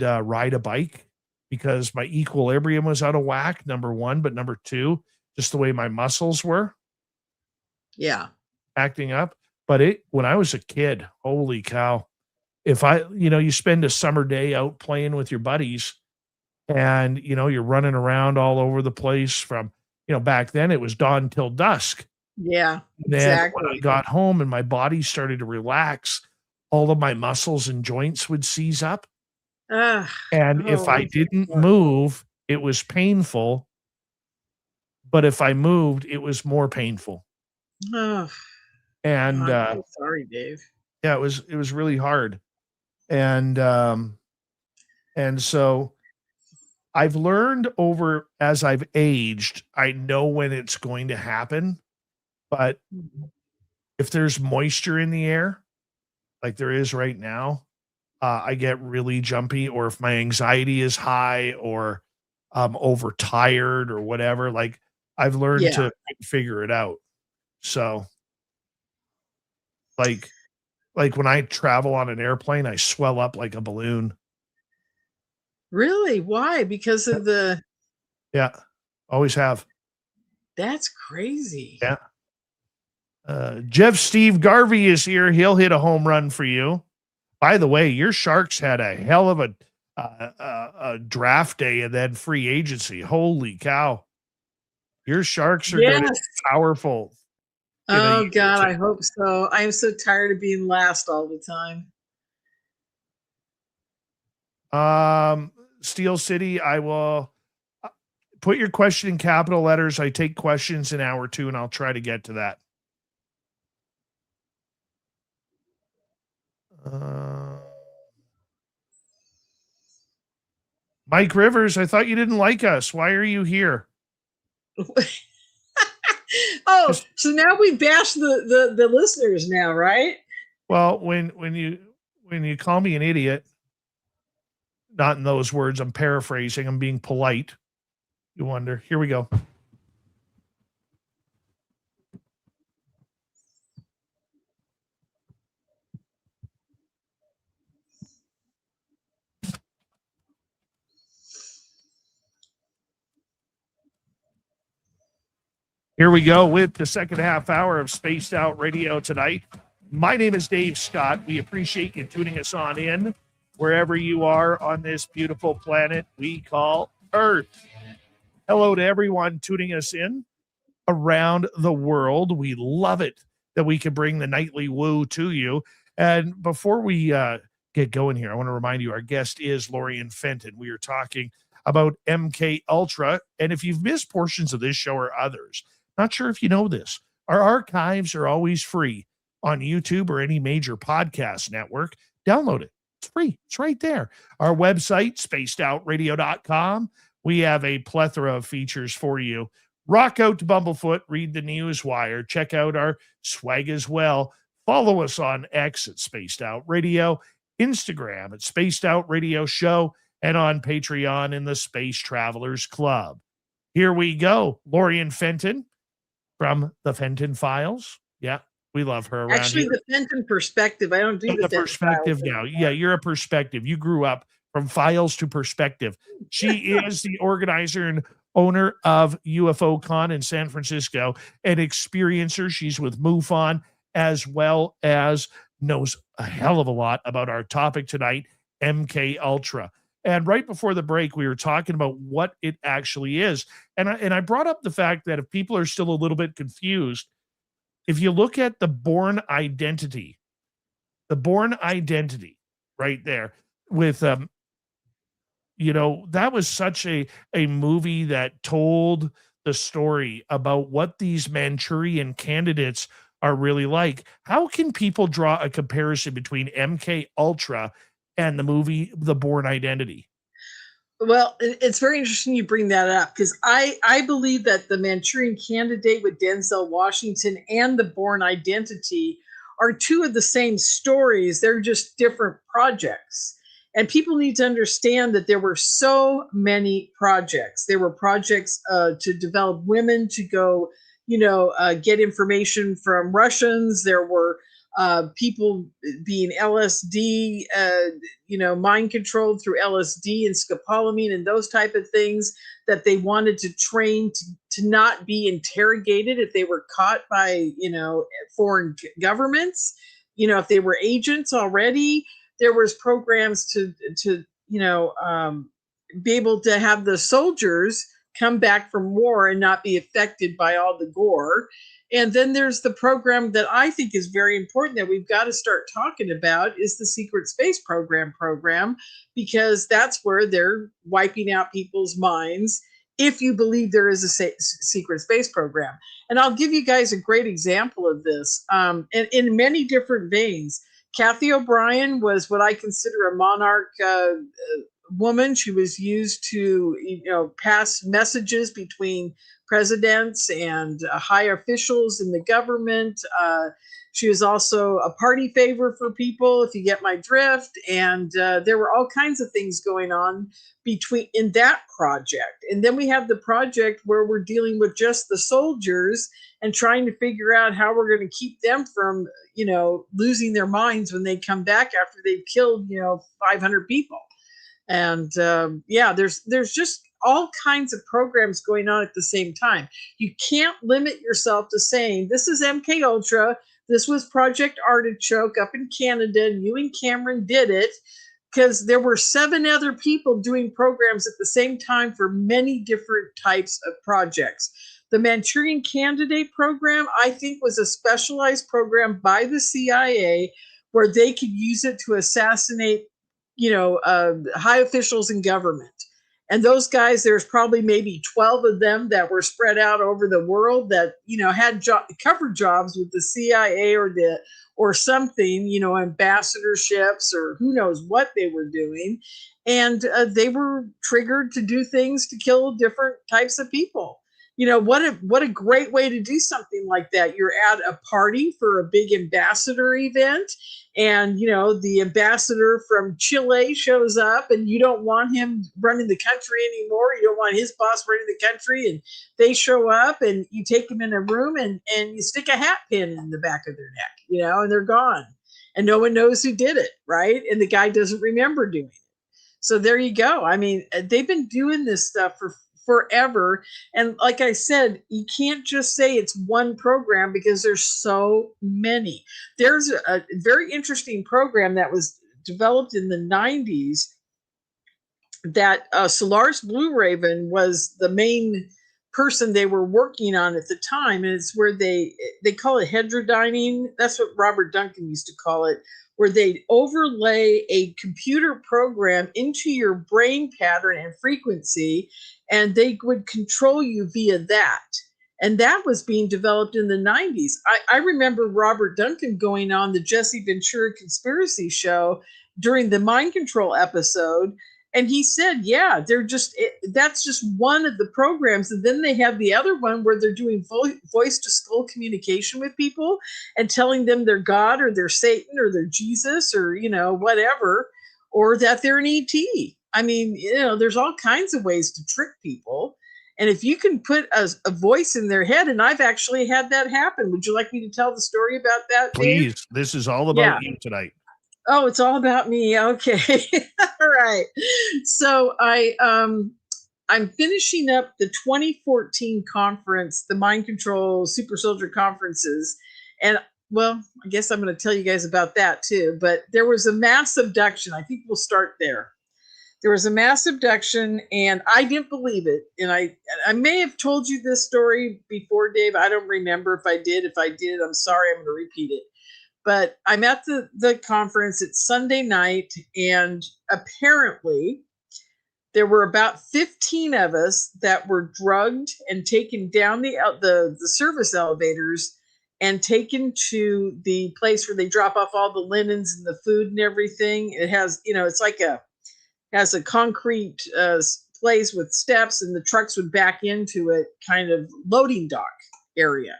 ride a bike because my equilibrium was out of whack, number one, but number two, just the way my muscles were.
Yeah.
Acting up. But when I was a kid, holy cow, if you spend a summer day out playing with your buddies and, you're running around all over the place from, back then it was dawn till dusk.
Yeah,
Then when I got home and my body started to relax, all of my muscles and joints would seize up. And if I didn't move, it was painful. But if I moved, it was more painful.
Oh,
and
I'm so sorry, Dave.
Yeah, it was really hard. And so I've learned as I've aged, I know when it's going to happen. But if there's moisture in the air, like there is right now, I get really jumpy, or if my anxiety is high, or I'm overtired or whatever, like I've learned to figure it out. So like when I travel on an airplane, I swell up like a balloon.
Really? Why? Because of
Yeah. Always have.
That's crazy.
Yeah. Jeff Steve Garvey is here. He'll hit a home run for you. By the way, your Sharks had a hell of a draft day and then free agency. Holy cow. Your Sharks are going to be powerful.
Oh, God, I hope so. I am so tired of being last all the time.
Steel City, I will put your question in capital letters. I take questions in hour 2, and I'll try to get to that. Mike Rivers, I thought you didn't like us. Why are you here?
Oh, so now we bash the listeners now, right?
Well, when you call me an idiot, not in those words, I'm paraphrasing, I'm being polite. You wonder. Here we go. Here we go with the second half hour of Spaced Out Radio tonight. My name is Dave Scott. We appreciate you tuning us on in wherever you are on this beautiful planet we call Earth. Hello to everyone tuning us in around the world. We love it that we can bring the nightly woo to you. And before we get going here, I want to remind you our guest is Lorien Fenton. We are talking about MK Ultra. And if you've missed portions of this show or others, not sure if you know this, our archives are always free on YouTube or any major podcast network. Download it. It's free. It's right there. Our website, spacedoutradio.com. We have a plethora of features for you. Rock out to Bumblefoot, read the news wire, check out our swag as well. Follow us on X at Spaced Out Radio, Instagram at Spaced Out Radio Show, and on Patreon in the Space Travelers Club. Here we go. Lorien Fenton from the Fenton Files. Yeah, we love her around
Actually,
here.
the Fenton perspective. I don't do
The perspective now. Yeah, you're a perspective. You grew up from files to perspective. She is the organizer and owner of UFO CON in San Francisco, an experiencer. She's with MUFON, as well as knows a hell of a lot about our topic tonight, MK Ultra. And right before the break, we were talking about what it actually is. And I brought up the fact that if people are still a little bit confused, if you look at the Bourne Identity right there with, that was such a movie that told the story about what these Manchurian candidates are really like. How can people draw a comparison between MK Ultra and the movie The Bourne Identity?
Well, it's very interesting you bring that up, because I believe that the Manchurian Candidate with Denzel Washington and the Bourne Identity are two of the same stories. They're just different projects. And people need to understand that there were so many projects. There were projects to develop women to go, get information from Russians. There were people being LSD, mind controlled through LSD and scopolamine and those type of things that they wanted to train to not be interrogated if they were caught by, foreign governments, if they were agents already. There was programs to be able to have the soldiers come back from war and not be affected by all the gore. And then there's the program that I think is very important that we've got to start talking about is the Secret Space Program, because that's where they're wiping out people's minds if you believe there is a secret space program. And I'll give you guys a great example of this, and in many different veins. Kathy O'Brien was what I consider a monarch woman. She was used to, pass messages between presidents and high officials in the government. She was also a party favor for people, if you get my drift. And there were all kinds of things going on in that project. And then we have the project where we're dealing with just the soldiers and trying to figure out how we're going to keep them from, losing their minds when they come back after they've killed, 500 people. And there's just all kinds of programs going on at the same time. You can't limit yourself to saying, this is MK Ultra, this was Project Artichoke up in Canada, and you and Cameron did it, because there were 7 other people doing programs at the same time for many different types of projects. The Manchurian Candidate program, I think, was a specialized program by the CIA where they could use it to assassinate, high officials in government. And those guys, there's probably maybe 12 of them that were spread out over the world that, had cover jobs with the CIA or something, ambassadorships or who knows what they were doing. And they were triggered to do things to kill different types of people. What a great way to do something like that. You're at a party for a big ambassador event, and the ambassador from Chile shows up, and you don't want him running the country anymore. You don't want his boss running the country, and they show up, and you take them in a room, and you stick a hat pin in the back of their neck, and they're gone, and no one knows who did it, right? And the guy doesn't remember doing it. So there you go. I mean, they've been doing this stuff for forever. And like I said, you can't just say it's one program because there's so many. There's a very interesting program that was developed in the 90s that Solaris Blue Raven was the main person they were working on at the time. And it's where they call it heterodyning. That's what Robert Duncan used to call it, where they'd overlay a computer program into your brain pattern and frequency, and they would control you via that. And that was being developed in the 90s. I remember Robert Duncan going on the Jesse Ventura Conspiracy Show during the mind control episode, and he said, yeah, that's just one of the programs. And then they have the other one where they're doing voice to skull communication with people and telling them they're God or they're Satan or they're Jesus or, whatever, or that they're an ET. I mean, there's all kinds of ways to trick people. And if you can put a voice in their head, and I've actually had that happen. Would you like me to tell the story about that, Dave?
Please. This is all about you tonight.
Oh, it's all about me. Okay. All right. So I'm finishing up the 2014 conference, the Mind Control Super Soldier conferences. And well, I guess I'm going to tell you guys about that too. But there was a mass abduction. I think we'll start there. There was a mass abduction, and I didn't believe it. And I may have told you this story before, Dave. I don't remember if I did. If I did, I'm sorry. I'm going to repeat it. But I'm at the conference. It's Sunday night, and apparently there were about 15 of us that were drugged and taken down the service elevators and taken to the place where they drop off all the linens and the food and everything. It has, it's like has a concrete place with steps, and the trucks would back into it, kind of loading dock area.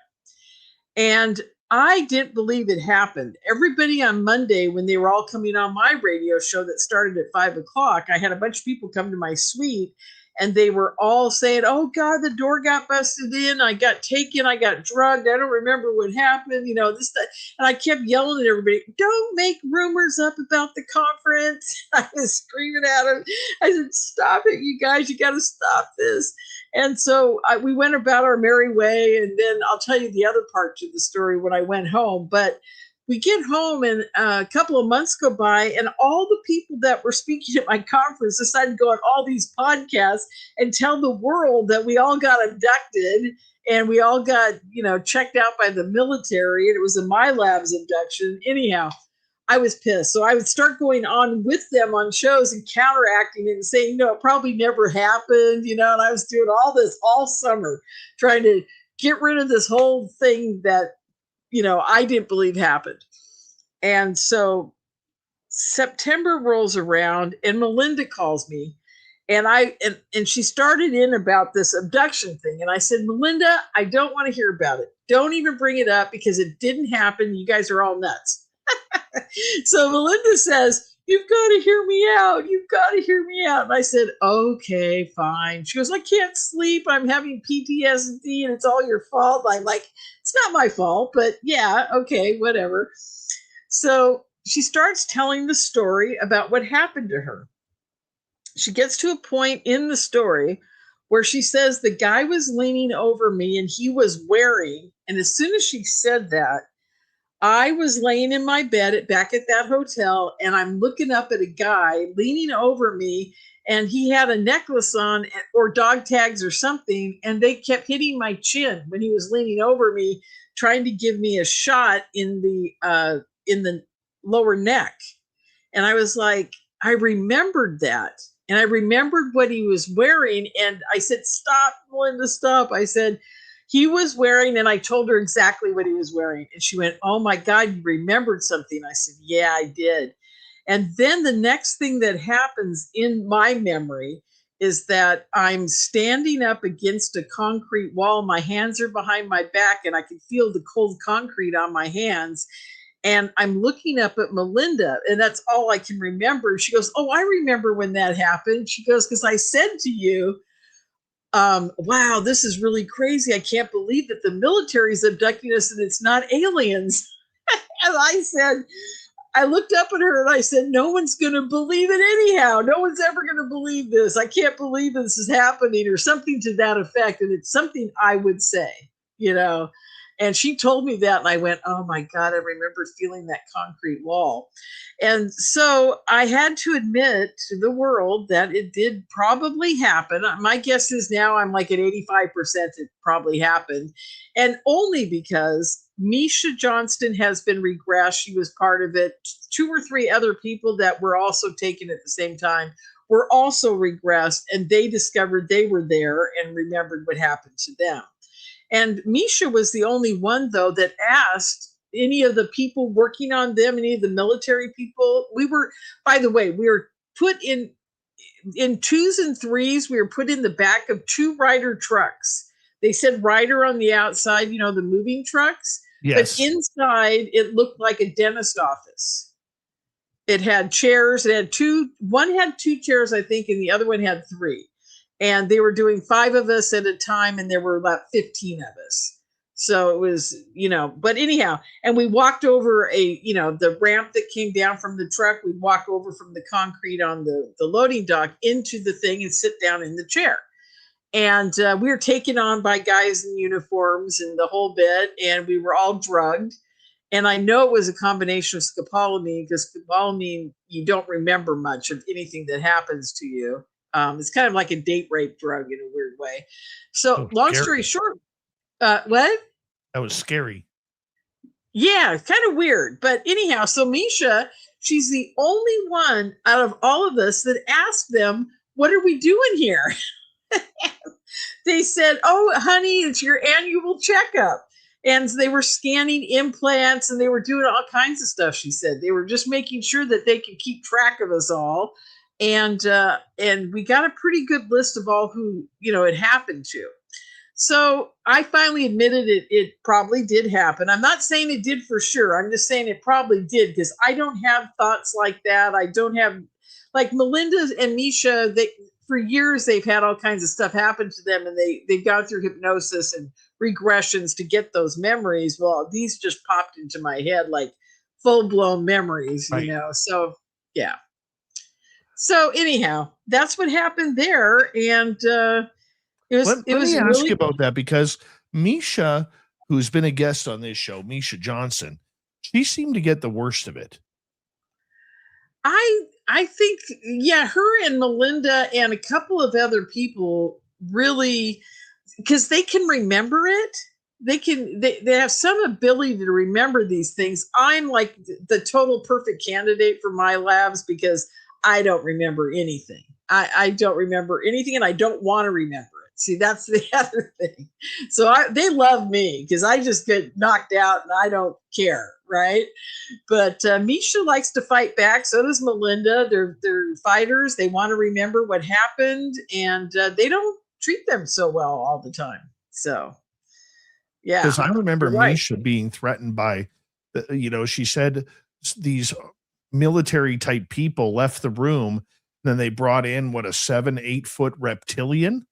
And I didn't believe it happened. Everybody on Monday, when they were all coming on my radio show that started at 5 o'clock, I had a bunch of people come to my suite, and they were all saying, oh God, the door got busted in. I got taken. I got drugged. I don't remember what happened. This, that. And I kept yelling at everybody, don't make rumors up about the conference. I was screaming at them. I said, stop it, you guys. You got to stop this. And so we went about our merry way. And then I'll tell you the other part to the story when I went home. But we get home, and a couple of months go by, and all the people that were speaking at my conference decided to go on all these podcasts and tell the world that we all got abducted and we all got, checked out by the military, and it was a My Labs abduction. Anyhow, I was pissed. So I would start going on with them on shows and counteracting it and saying, it probably never happened, and I was doing all this all summer, trying to get rid of this whole thing that, I didn't believe happened. And so September rolls around, and Melinda calls me, and she started in about this abduction thing. And I said, Melinda, I don't want to hear about it. Don't even bring it up, because it didn't happen. You guys are all nuts. So Melinda says, you've got to hear me out. You've got to hear me out. And I said, okay, fine. She goes, I can't sleep. I'm having PTSD, and it's all your fault. I'm like, it's not my fault, but yeah, okay, whatever. So she starts telling the story about what happened to her. She gets to a point in the story where she says the guy was leaning over me and he was wearing, and as soon as she said that, I was laying in my bed back at that hotel, and I'm looking up at a guy leaning over me, and he had a necklace on or dog tags or something, and they kept hitting my chin when he was leaning over me, trying to give me a shot in the lower neck. And I was like, I remembered that. And I remembered what he was wearing. And I said, stop, Melinda, stop. I said, he was wearing, and I told her exactly what he was wearing. And she went, oh my God, you remembered something. I said, yeah, I did. And then the next thing that happens in my memory is that I'm standing up against a concrete wall. My hands are behind my back, and I can feel the cold concrete on my hands. And I'm looking up at Melinda, and that's all I can remember. She goes, oh, I remember when that happened. She goes, because I said to you, wow, this is really crazy. I can't believe that the military is abducting us and it's not aliens. And I said, I looked up at her and I said, no one's going to believe it anyhow. No one's ever going to believe this. I can't believe this is happening, or something to that effect. And it's something I would say, you know. And she told me that, and I went, oh my God, I remember feeling that concrete wall. And so I had to admit to the world that it did probably happen. My guess is now I'm like at 85% it probably happened. And only because Misha Johnston has been regressed. She was part of it. 2 or 3 other people that were also taken at the same time were also regressed, and they discovered they were there and remembered what happened to them. And Misha was the only one, though, that asked any of the people working on them, any of the military people. We were, by the way, we were put in 2s and 3s. We were put in the back of 2 Ryder trucks. They said Ryder on the outside, you know, the moving trucks.
Yes.
But inside, it looked like a dentist office. It had chairs. It had one had 2 chairs, I think, and the other one had 3. And they were doing 5 of us at a time, and there were about 15 of us. So it was, you know, but anyhow, and we walked over the ramp that came down from the truck. We'd walk over from the concrete on the loading dock into the thing and sit down in the chair. And we were taken on by guys in uniforms and the whole bit, and we were all drugged. And I know it was a combination of scopolamine, because scopolamine, you don't remember much of anything that happens to you. It's kind of like a date rape drug in a weird way. So long story short, what?
That was scary.
Yeah, kind of weird. But anyhow, so Misha, she's the only one out of all of us that asked them, what are we doing here? They said, oh, honey, it's your annual checkup. And they were scanning implants, and they were doing all kinds of stuff, she said. They were just making sure that they could keep track of us all. And we got a pretty good list of all who, you know, it happened to. So I finally admitted it probably did happen. I'm not saying it did for sure. I'm just saying it probably did, because I don't have thoughts like that. I don't have, like Melinda and Misha, for years they've had all kinds of stuff happen to them, and they've gone through hypnosis and regressions to get those memories. Well, these just popped into my head like full-blown memories, right. You know. So yeah. So anyhow, that's what happened there, and it was.
Let me ask you about that, because Misha, who's been a guest on this show, Misha Johnson, she seemed to get the worst of it.
I think, yeah, her and Melinda and a couple of other people really, because they can remember it. They have some ability to remember these things. I'm like the total perfect candidate for my labs, because I don't remember anything. I don't remember anything, and I don't want to remember it. See, that's the other thing. So they love me, because I just get knocked out and I don't care, right? But Misha likes to fight back. So does Melinda. They're fighters. They want to remember what happened, and they don't treat them so well all the time. So, yeah.
Because I remember Misha being threatened by, she said these military type people left the room, then they brought in a 7-8 foot reptilian.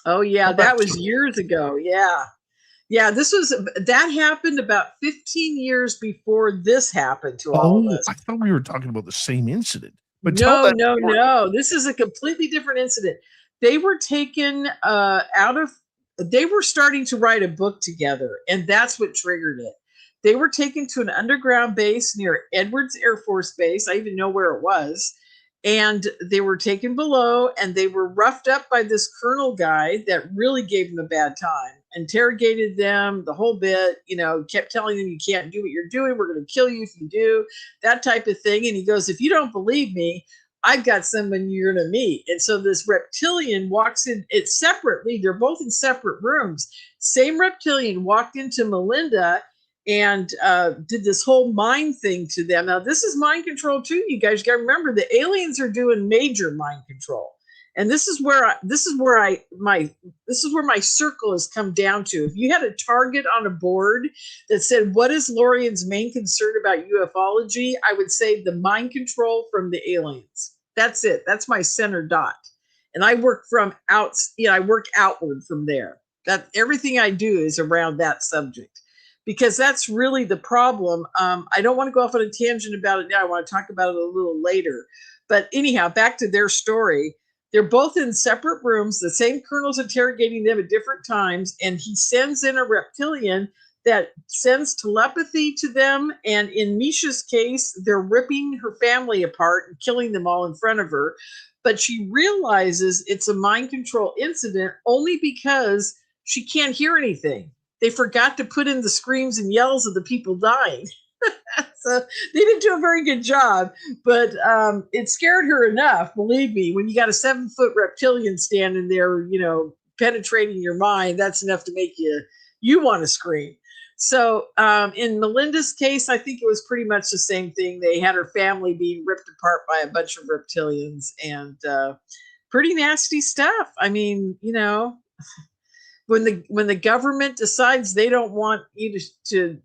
Oh yeah, that was years ago. Yeah, that happened about 15 years before this happened to all of us.
I thought we were talking about the same incident. But
no, this is a completely different incident. they were taken they were starting to write a book together, and that's what triggered it. They were taken to an underground base near Edwards Air Force Base. I even know where it was. And they were taken below, and they were roughed up by this colonel guy that really gave them a bad time, interrogated them the whole bit, kept telling them, you can't do what you're doing. We're going to kill you if you do, that type of thing. And he goes, if you don't believe me, I've got someone you're going to meet. And so this reptilian walks in it separately. They're both in separate rooms. Same reptilian walked into Melinda and did this whole mind thing to them. Now, this is mind control too. You guys got to remember, the aliens are doing major mind control, and this is where my circle has come down to. If you had a target on a board that said, "What is Lorien's main concern about ufology?" I would say the mind control from the aliens. That's it. That's my center dot, and I work I work outward from there. That everything I do is around that subject, because that's really the problem. I don't want to go off on a tangent about it now. I want to talk about it a little later. But anyhow, back to their story. They're both in separate rooms. The same colonel's interrogating them at different times, and he sends in a reptilian that sends telepathy to them. And in Misha's case, they're ripping her family apart and killing them all in front of her. But she realizes it's a mind control incident only because she can't hear anything. They forgot to put in the screams and yells of the people dying. So they didn't do a very good job, but it scared her enough. Believe me, when you got a 7-foot reptilian standing there, penetrating your mind, that's enough to make you want to scream. So in Melinda's case, I think it was pretty much the same thing. They had her family being ripped apart by a bunch of reptilians, and pretty nasty stuff. I mean, when the government decides they don't want you to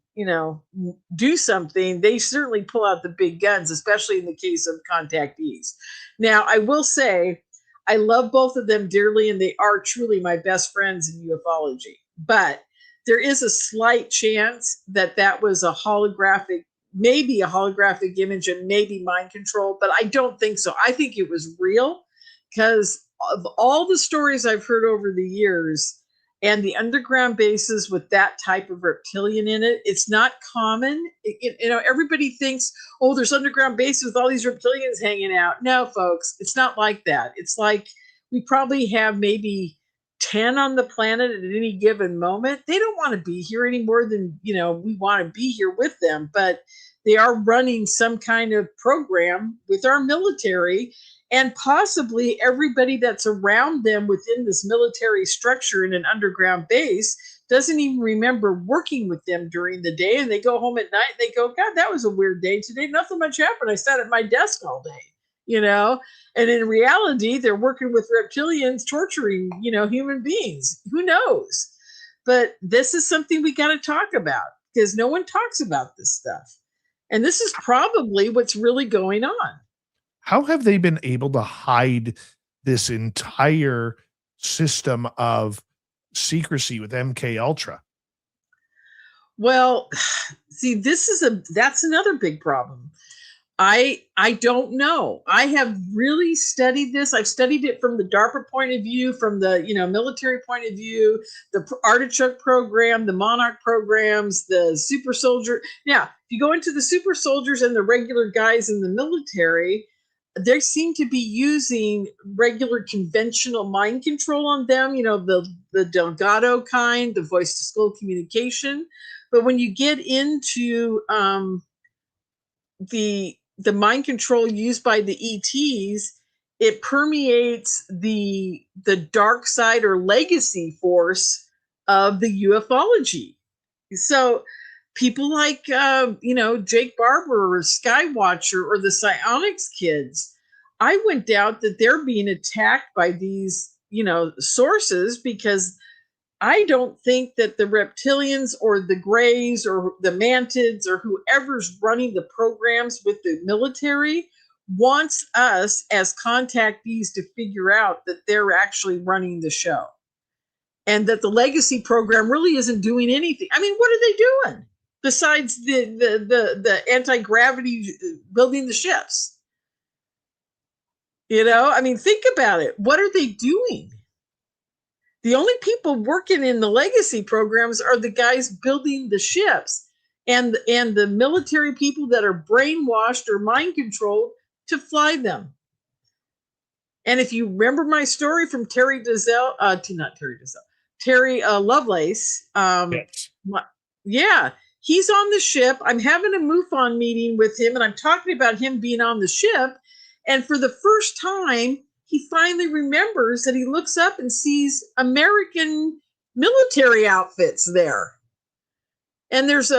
do something, they certainly pull out the big guns, especially in the case of contactees. Now, I will say, I love both of them dearly, and they are truly my best friends in ufology. But there is a slight chance that was maybe a holographic image and maybe mind control, but I don't think so. I think it was real, because of all the stories I've heard over the years, and the underground bases with that type of reptilian in it, it's not common. Everybody thinks, oh, there's underground bases with all these reptilians hanging out. No, folks, it's not like that. It's like we probably have maybe 10 on the planet at any given moment. They don't want to be here any more than, we want to be here with them, but they are running some kind of program with our military. And possibly everybody that's around them within this military structure in an underground base doesn't even remember working with them during the day. And they go home at night and they go, God, that was a weird day today. Nothing much happened. I sat at my desk all day, And in reality, they're working with reptilians, torturing, human beings. Who knows? But this is something we got to talk about, because no one talks about this stuff. And this is probably what's really going on.
How have they been able to hide this entire system of secrecy with MK Ultra?
Well, see, that's another big problem. I don't know. I have really studied this. I've studied it from the DARPA point of view, from the military point of view, the Artichoke program, the Monarch programs, the super soldier. Now, if you go into the super soldiers and the regular guys in the military, they seem to be using regular conventional mind control on them, the Delgado kind, the voice to skull communication. But when you get into the mind control used by the ETs, it permeates the dark side or legacy force of the ufology. So people like, Jake Barber or Skywatcher or the Psionics kids, I would doubt that they're being attacked by these, sources, because I don't think that the reptilians or the Greys or the Mantids or whoever's running the programs with the military wants us as contactees to figure out that they're actually running the show, and that the legacy program really isn't doing anything. I mean, what are they doing besides the anti-gravity building the ships? I mean, think about it. What are they doing? The only people working in the legacy programs are the guys building the ships and the military people that are brainwashed or mind controlled to fly them. And if you remember my story from Terry Lovelace,
Yes.
yeah, he's on the ship. I'm having a MUFON meeting with him, and I'm talking about him being on the ship. And for the first time, he finally remembers that he looks up and sees American military outfits there. And there's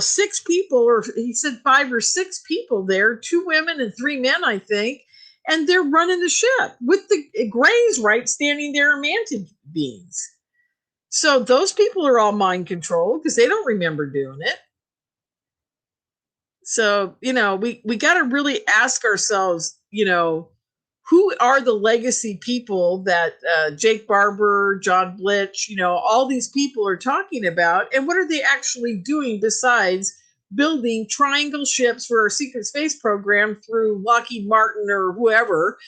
six people, or he said 5 or 6 people there, 2 women and 3 men, I think. And they're running the ship with the Greys, right, standing there, mantis beings. So those people are all mind controlled because they don't remember doing it. So, we got to really ask ourselves, who are the legacy people that Jake Barber, John Blitch, all these people are talking about, and what are they actually doing besides building triangle ships for our secret space program through Lockheed Martin or whoever,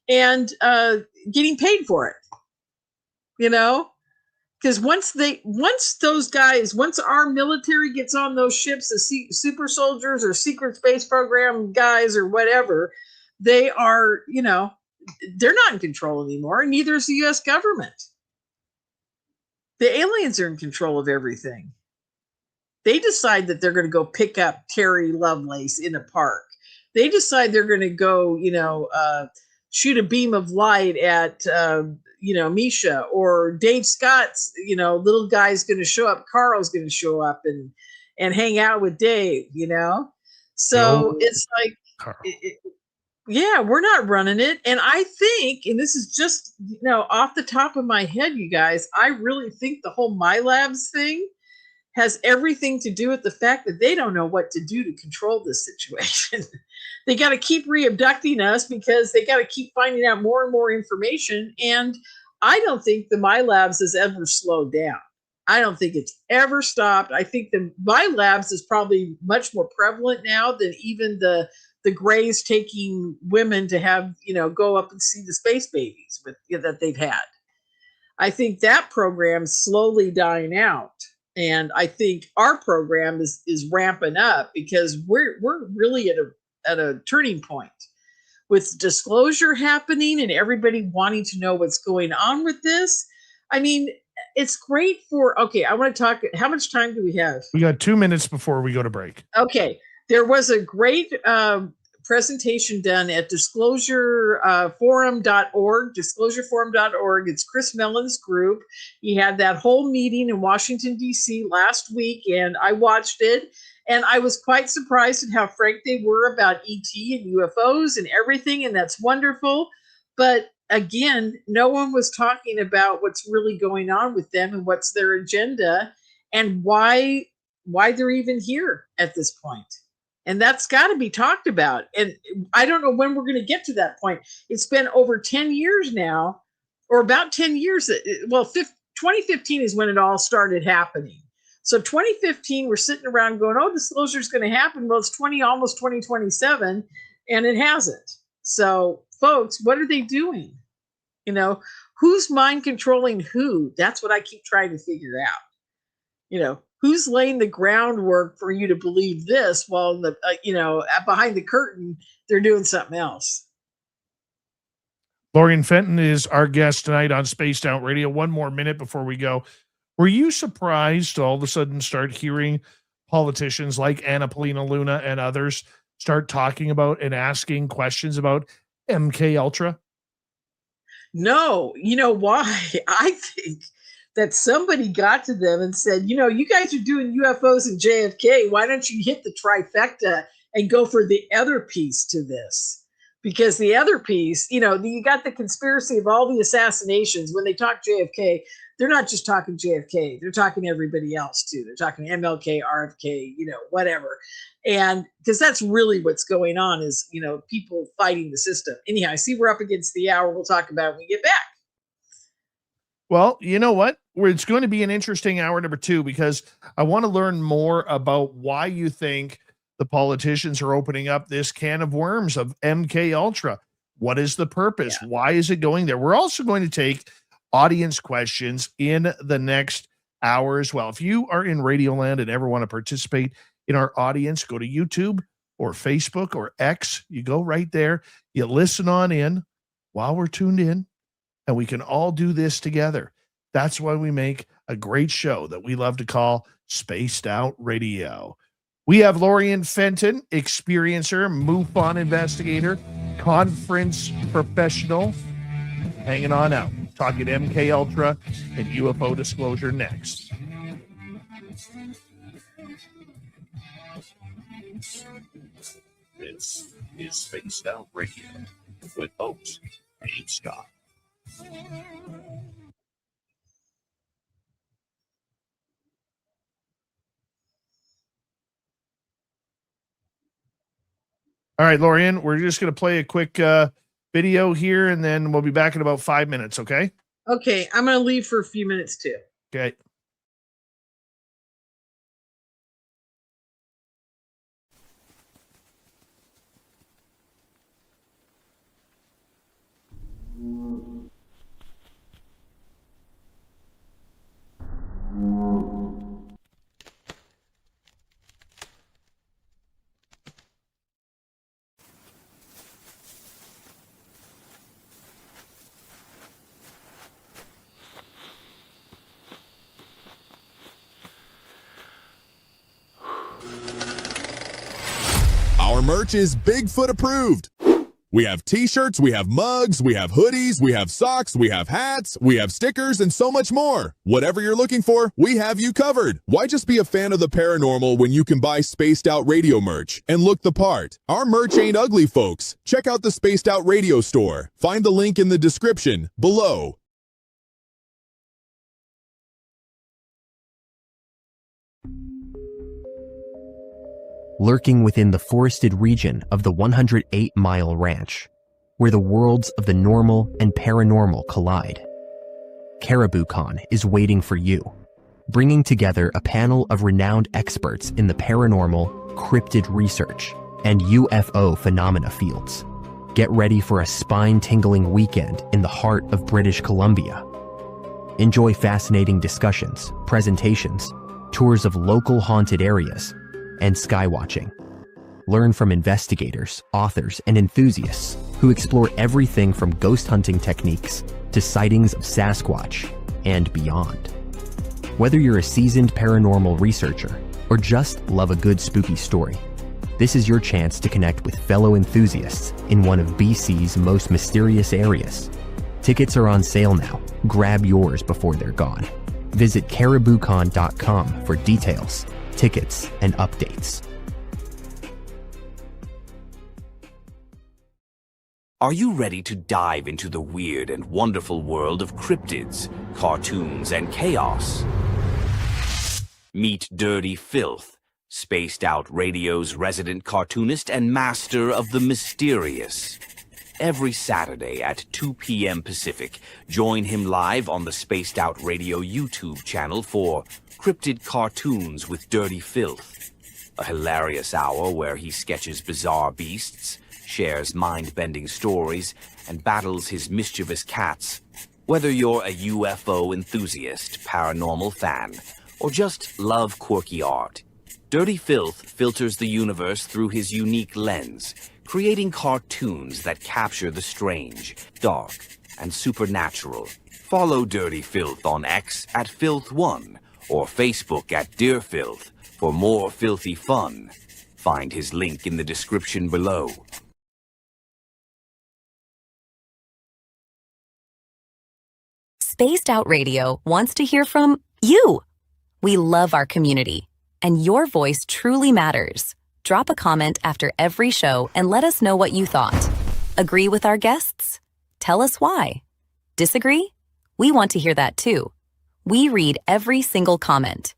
and getting paid for it? Because once our military gets on those ships, the super soldiers or secret space program guys or whatever, they are, they're not in control anymore. And neither is the U.S. government. The aliens are in control of everything. They decide that they're going to go pick up Terry Lovelace in a park. They decide they're going to go, shoot a beam of light at, Misha, or Dave Scott's, little guy's going to show up. Carl's going to show up and hang out with Dave, So it's like, yeah, we're not running it. And I think, and this is just, off the top of my head, you guys, I really think the whole My Labs thing has everything to do with the fact that they don't know what to do to control this situation. They got to keep re-abducting us because they got to keep finding out more and more information. And I don't think the My Labs has ever slowed down. I don't think it's ever stopped. I think the My Labs is probably much more prevalent now than even the Greys taking women to have, go up and see the space babies that they've had. I think that program's slowly dying out. And I think our program is ramping up because we're really at a turning point with disclosure happening and everybody wanting to know what's going on with this. I mean, it's great I want to talk. How much time do we have?
We got 2 minutes before we go to break.
Okay. There was a great presentation done at disclosureforum.org, disclosureforum.org. It's Chris Mellon's group. He had that whole meeting in Washington, D.C. last week, and I watched it. And I was quite surprised at how frank they were about ET and UFOs and everything, and that's wonderful. But again, no one was talking about what's really going on with them and what's their agenda and why they're even here at this point. And that's got to be talked about. And I don't know when we're going to get to that point. It's been over 10 years now, or about 10 years. Well, 2015 is when it all started happening. So 2015, we're sitting around going, oh, disclosure is going to happen. Well, it's almost 2027, and it hasn't. So, folks, what are they doing? Who's mind controlling who? That's what I keep trying to figure out. Who's laying the groundwork for you to believe this while behind the curtain, they're doing something else.
Lorien Fenton is our guest tonight on Spaced Out Radio. One more minute before we go. Were you surprised to all of a sudden start hearing politicians like Anna Paulina Luna and others start talking about and asking questions about MK Ultra?
No, you know why? I think that somebody got to them and said, you guys are doing UFOs and JFK. Why don't you hit the trifecta and go for the other piece to this? Because the other piece, you got the conspiracy of all the assassinations. When they talk JFK, they're not just talking JFK. They're talking everybody else too. They're talking MLK, RFK, whatever. And because that's really what's going on is, people fighting the system. Anyhow, I see we're up against the hour. We'll talk about it when we get back.
Well, you know what? It's going to be an interesting hour number 2 because I want to learn more about why you think the politicians are opening up this can of worms of MK Ultra. What is the purpose?
Yeah.
Why is it going there? We're also going to take audience questions in the next hour as well. If you are in Radioland and ever want to participate in our audience, go to YouTube or Facebook or X. You go right there. You listen on in while we're tuned in, and we can all do this together. That's why we make a great show that we love to call Spaced Out Radio. We have Lorien Fenton, experiencer, MUFON investigator, conference professional, hanging on out. Talking MK Ultra and UFO disclosure next. This is Spaced Out Radio with host Dave Scott. All right, Lorien, we're just going to play a quick video here, and then we'll be back in about 5 minutes, okay?
Okay, I'm going to leave for a few minutes too.
Okay.
Our merch is Bigfoot approved. We have t-shirts, we have mugs, we have hoodies, we have socks, we have hats, we have stickers, and so much more. Whatever you're looking for, we have you covered. Why just be a fan of the paranormal when you can buy Spaced Out Radio merch and look the part? Our merch ain't ugly, folks. Check out the Spaced Out Radio store. Find the link in the description below.
Lurking within the forested region of the 108-mile ranch, where the worlds of the normal and paranormal collide. Caribou Con is waiting for you, bringing together a panel of renowned experts in the paranormal, cryptid research, and UFO phenomena fields. Get ready for a spine-tingling weekend in the heart of British Columbia. Enjoy fascinating discussions, presentations, tours of local haunted areas, and skywatching. Learn from investigators, authors, and enthusiasts who explore everything from ghost hunting techniques to sightings of Sasquatch and beyond. Whether you're a seasoned paranormal researcher or just love a good spooky story, this is your chance to connect with fellow enthusiasts in one of BC's most mysterious areas. Tickets are on sale now. Grab yours before they're gone. Visit cariboucon.com for details, tickets, and updates.
Are you ready to dive into the weird and wonderful world of cryptids, cartoons, and chaos? Meet Dirty Filth, Spaced Out Radio's resident cartoonist and master of the mysterious. Every Saturday at 2 p.m. Pacific, join him live on the Spaced Out Radio YouTube channel for Cryptid Cartoons with Dirty Filth, a hilarious hour where he sketches bizarre beasts, shares mind-bending stories, and battles his mischievous cats. Whether you're a UFO enthusiast, paranormal fan, or just love quirky art, Dirty Filth filters the universe through his unique lens, creating cartoons that capture the strange, dark, and supernatural. Follow Dirty Filth on X at Filth1 or Facebook at Dear Filth for more filthy fun. Find his link in the description below.
Spaced Out Radio wants to hear from you. We love our community, and your voice truly matters. Drop a comment after every show and let us know what you thought. Agree with our guests? Tell us why. Disagree? We want to hear that too. We read every single comment.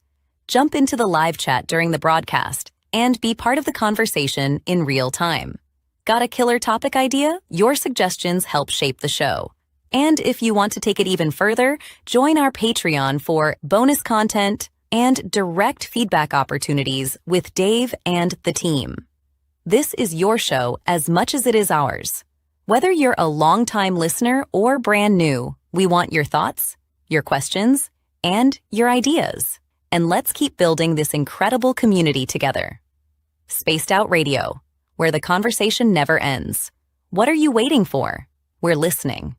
Jump into the live chat during the broadcast and be part of the conversation in real time. Got a killer topic idea? Your suggestions help shape the show. And if you want to take it even further, join our Patreon for bonus content and direct feedback opportunities with Dave and the team. This is your show as much as it is ours. Whether you're a longtime listener or brand new, we want your thoughts, your questions, and your ideas. And let's keep building this incredible community together. Spaced Out Radio, where the conversation never ends. What are you waiting for? We're listening.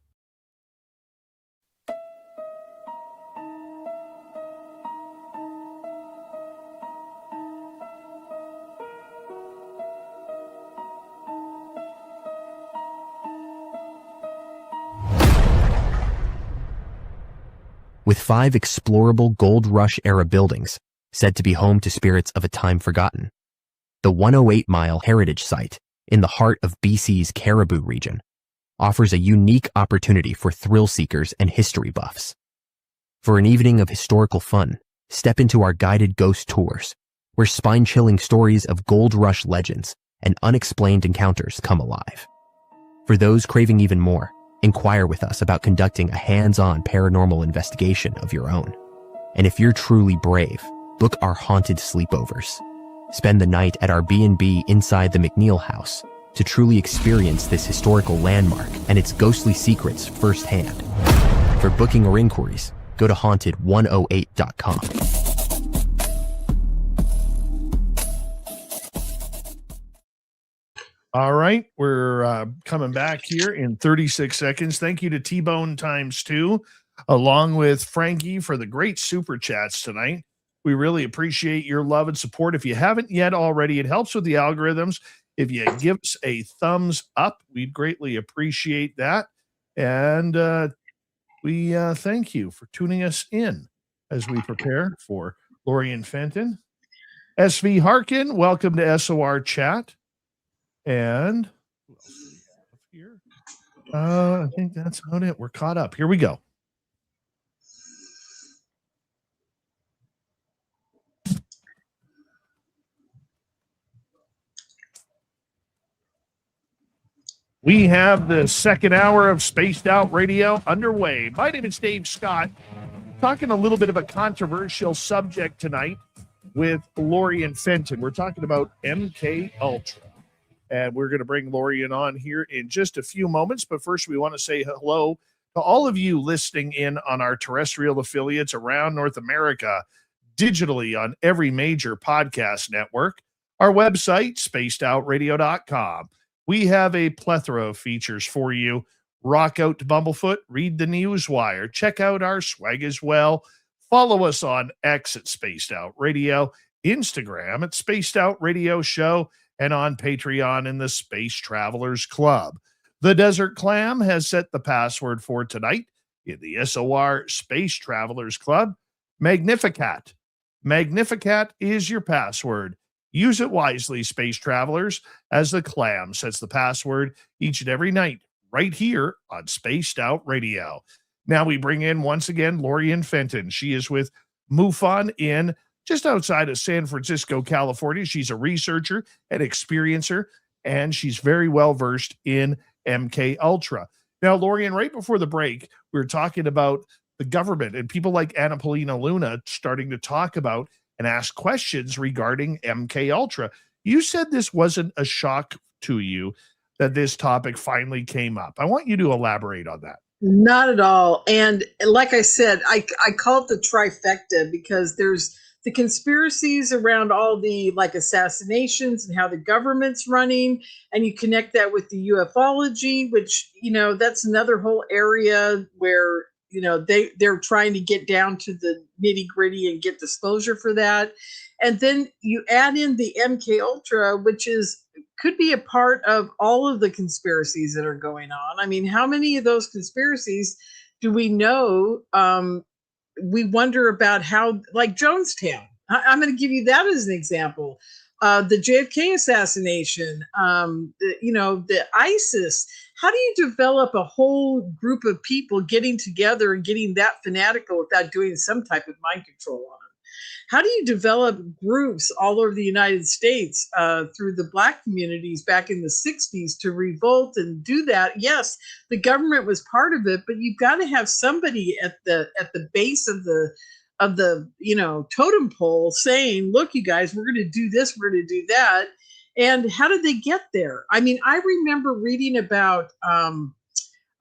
With 5 explorable Gold Rush-era buildings said to be home to spirits of a time forgotten, the 108-mile heritage site in the heart of BC's Caribou region offers a unique opportunity for thrill seekers and history buffs. For an evening of historical fun, step into our guided ghost tours, where spine-chilling stories of Gold Rush legends and unexplained encounters come alive. For those craving even more, inquire with us about conducting a hands-on paranormal investigation of your own. And if you're truly brave, book our haunted sleepovers. Spend the night at our B&B inside the McNeil House to truly experience this historical landmark and its ghostly secrets firsthand. For booking or inquiries, go to haunted108.com.
All right, we're coming back here in 36 seconds. Thank you to T-Bone ×2, along with Frankie for the great super chats tonight. We really appreciate your love and support. If you haven't yet already, it helps with the algorithms. If you give us a thumbs up, we'd greatly appreciate that. And we thank you for tuning us in as we prepare for Lorien Fenton. SV Harkin, welcome to SOR Chat. And who else do we have here? I think that's about it. We're caught up. Here we go. We have the second hour of Spaced Out Radio underway. My name is Dave Scott. Talking a little bit of a controversial subject tonight with Lorien Fenton. We're talking about MK Ultra. And we're going to bring Lorien on here in just a few moments. But first, we want to say hello to all of you listening in on our terrestrial affiliates around North America, digitally on every major podcast network. Our website, spacedoutradio.com. We have a plethora of features for you. Rock out to Bumblefoot, read the Newswire, check out our swag as well. Follow us on X at Spaced Out Radio, Instagram at Spaced Out Radio Show, and on Patreon in the Space Travelers Club. The Desert Clam has set the password for tonight in the SOR Space Travelers Club. Magnificat. Magnificat is your password. Use it wisely, Space Travelers, as the Clam sets the password each and every night right here on Spaced Out Radio. Now we bring in, once again, Lorien Fenton. She is with MUFON in just outside of San Francisco, California. She's a researcher and experiencer, and she's very well versed in MK Ultra. Now, Lorien, right before the break, we were talking about the government and people like Anna Paulina Luna starting to talk about and ask questions regarding MK Ultra. You said this wasn't a shock to you that this topic finally came up. I want you to elaborate on that.
Not at all. And like I said, I call it the trifecta because there's the conspiracies around all the like assassinations and how the government's running, and you connect that with the ufology, which, you know, that's another whole area where, you know, they're trying to get down to the nitty gritty and get disclosure for that. And then you add in the MK Ultra, which could be a part of all of the conspiracies that are going on. I mean, how many of those conspiracies do we know? We wonder about how, like Jonestown. I'm going to give you that as an example. The JFK assassination, the ISIS. How do you develop a whole group of people getting together and getting that fanatical without doing some type of mind control on them? How do you develop groups all over the United States through the Black communities back in the 60s to revolt and do that? Yes, the government was part of it, but you've got to have somebody at the base of the totem pole saying, look, you guys, we're going to do this, we're going to do that. And how did they get there? I mean, I remember reading about,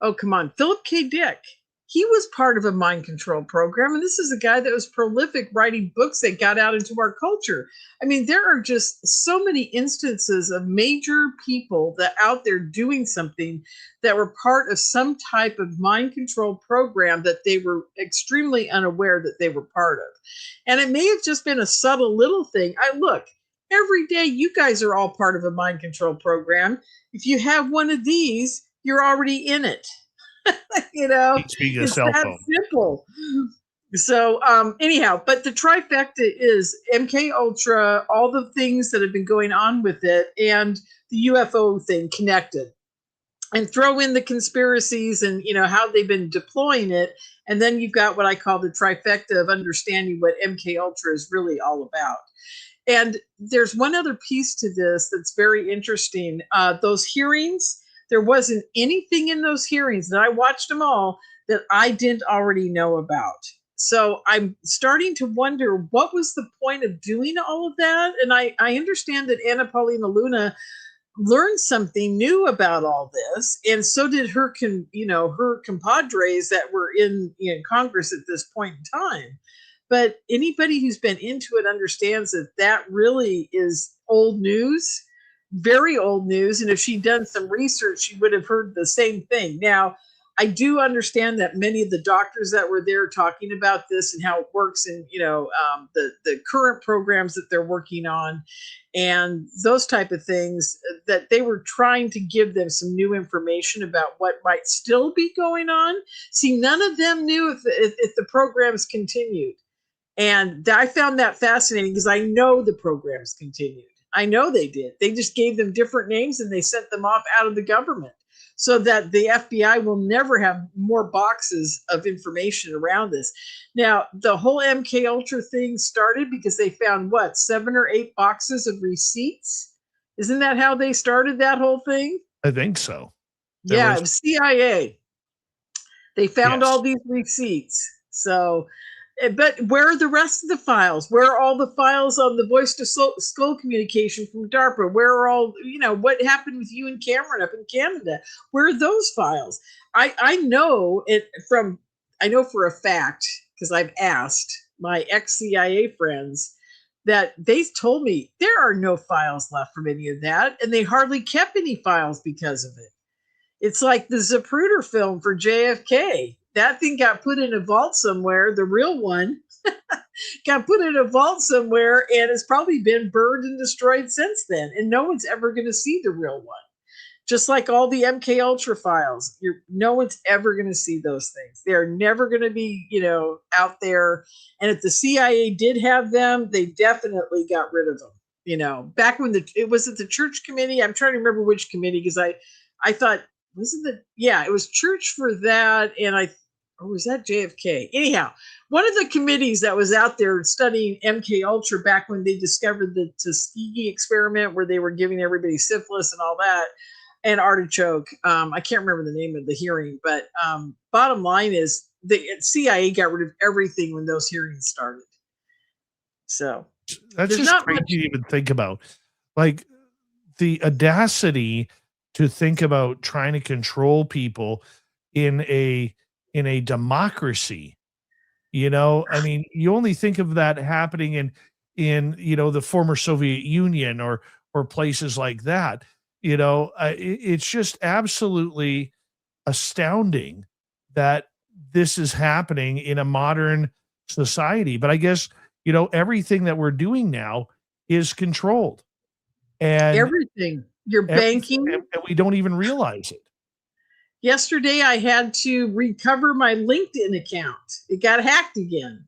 Philip K. Dick. He was part of a mind control program. And this is a guy that was prolific writing books that got out into our culture. I mean, there are just so many instances of major people that out there doing something that were part of some type of mind control program that they were extremely unaware that they were part of. And it may have just been a subtle little thing. Look, every day you guys are all part of a mind control program. If you have one of these, you're already in it.
Speaking of
It's
cell
that
phone.
simple. So anyhow, but the trifecta is MK Ultra, all the things that have been going on with it, and the UFO thing connected. And throw in the conspiracies and how they've been deploying it, and then you've got what I call the trifecta of understanding what MK Ultra is really all about. And there's one other piece to this that's very interesting. Those hearings. There wasn't anything in those hearings, and I watched them all, that I didn't already know about. So I'm starting to wonder, what was the point of doing all of that? And I understand that Anna Paulina Luna learned something new about all this, and so did her compadres that were in Congress at this point in time. But anybody who's been into it understands that that really is old news. Very old news. And if she'd done some research, she would have heard the same thing. Now, I do understand that many of the doctors that were there talking about this and how it works and, the current programs that they're working on and those type of things, that they were trying to give them some new information about what might still be going on. See, none of them knew if the programs continued. And I found that fascinating because I know the programs continued. I know they did. They just gave them different names and they sent them off out of the government so that the FBI will never have more boxes of information around this. Now, the whole MK Ultra thing started because they found 7 or 8 boxes of receipts. Isn't that how they started that whole thing?
I think so.
It was CIA. They found
Yes.
all these receipts. So, but where are the rest of the files? Where are all the files on the voice to skull communication from DARPA? Where are all, what happened with you and Cameron up in Canada? Where are those files? I know for a fact, because I've asked my ex-CIA friends, that they told me there are no files left from any of that, and they hardly kept any files because of it. It's like the Zapruder film for JFK. That thing got put in a vault somewhere, the real one got put in a vault somewhere, and it's probably been burned and destroyed since then. And no one's ever going to see the real one. Just like all the MK Ultra files, no one's ever going to see those things. They're never going to be, out there. And if the CIA did have them, they definitely got rid of them. Back when it was at the Church Committee. I'm trying to remember which committee, because I thought, it was Church for that, and or was that JFK? Anyhow, one of the committees that was out there studying MK Ultra back when they discovered the Tuskegee experiment, where they were giving everybody syphilis and all that, and artichoke. I can't remember the name of the hearing, but bottom line is the CIA got rid of everything when those hearings started. So
that's just crazy to even think about. Like, the audacity to think about trying to control people in a democracy. I mean, you only think of that happening in the former Soviet Union or places like that. It's just absolutely astounding that this is happening in a modern society. But I guess, everything that we're doing now is controlled. And
everything. Your banking.
And we don't even realize it.
Yesterday, I had to recover my LinkedIn account. It got hacked again.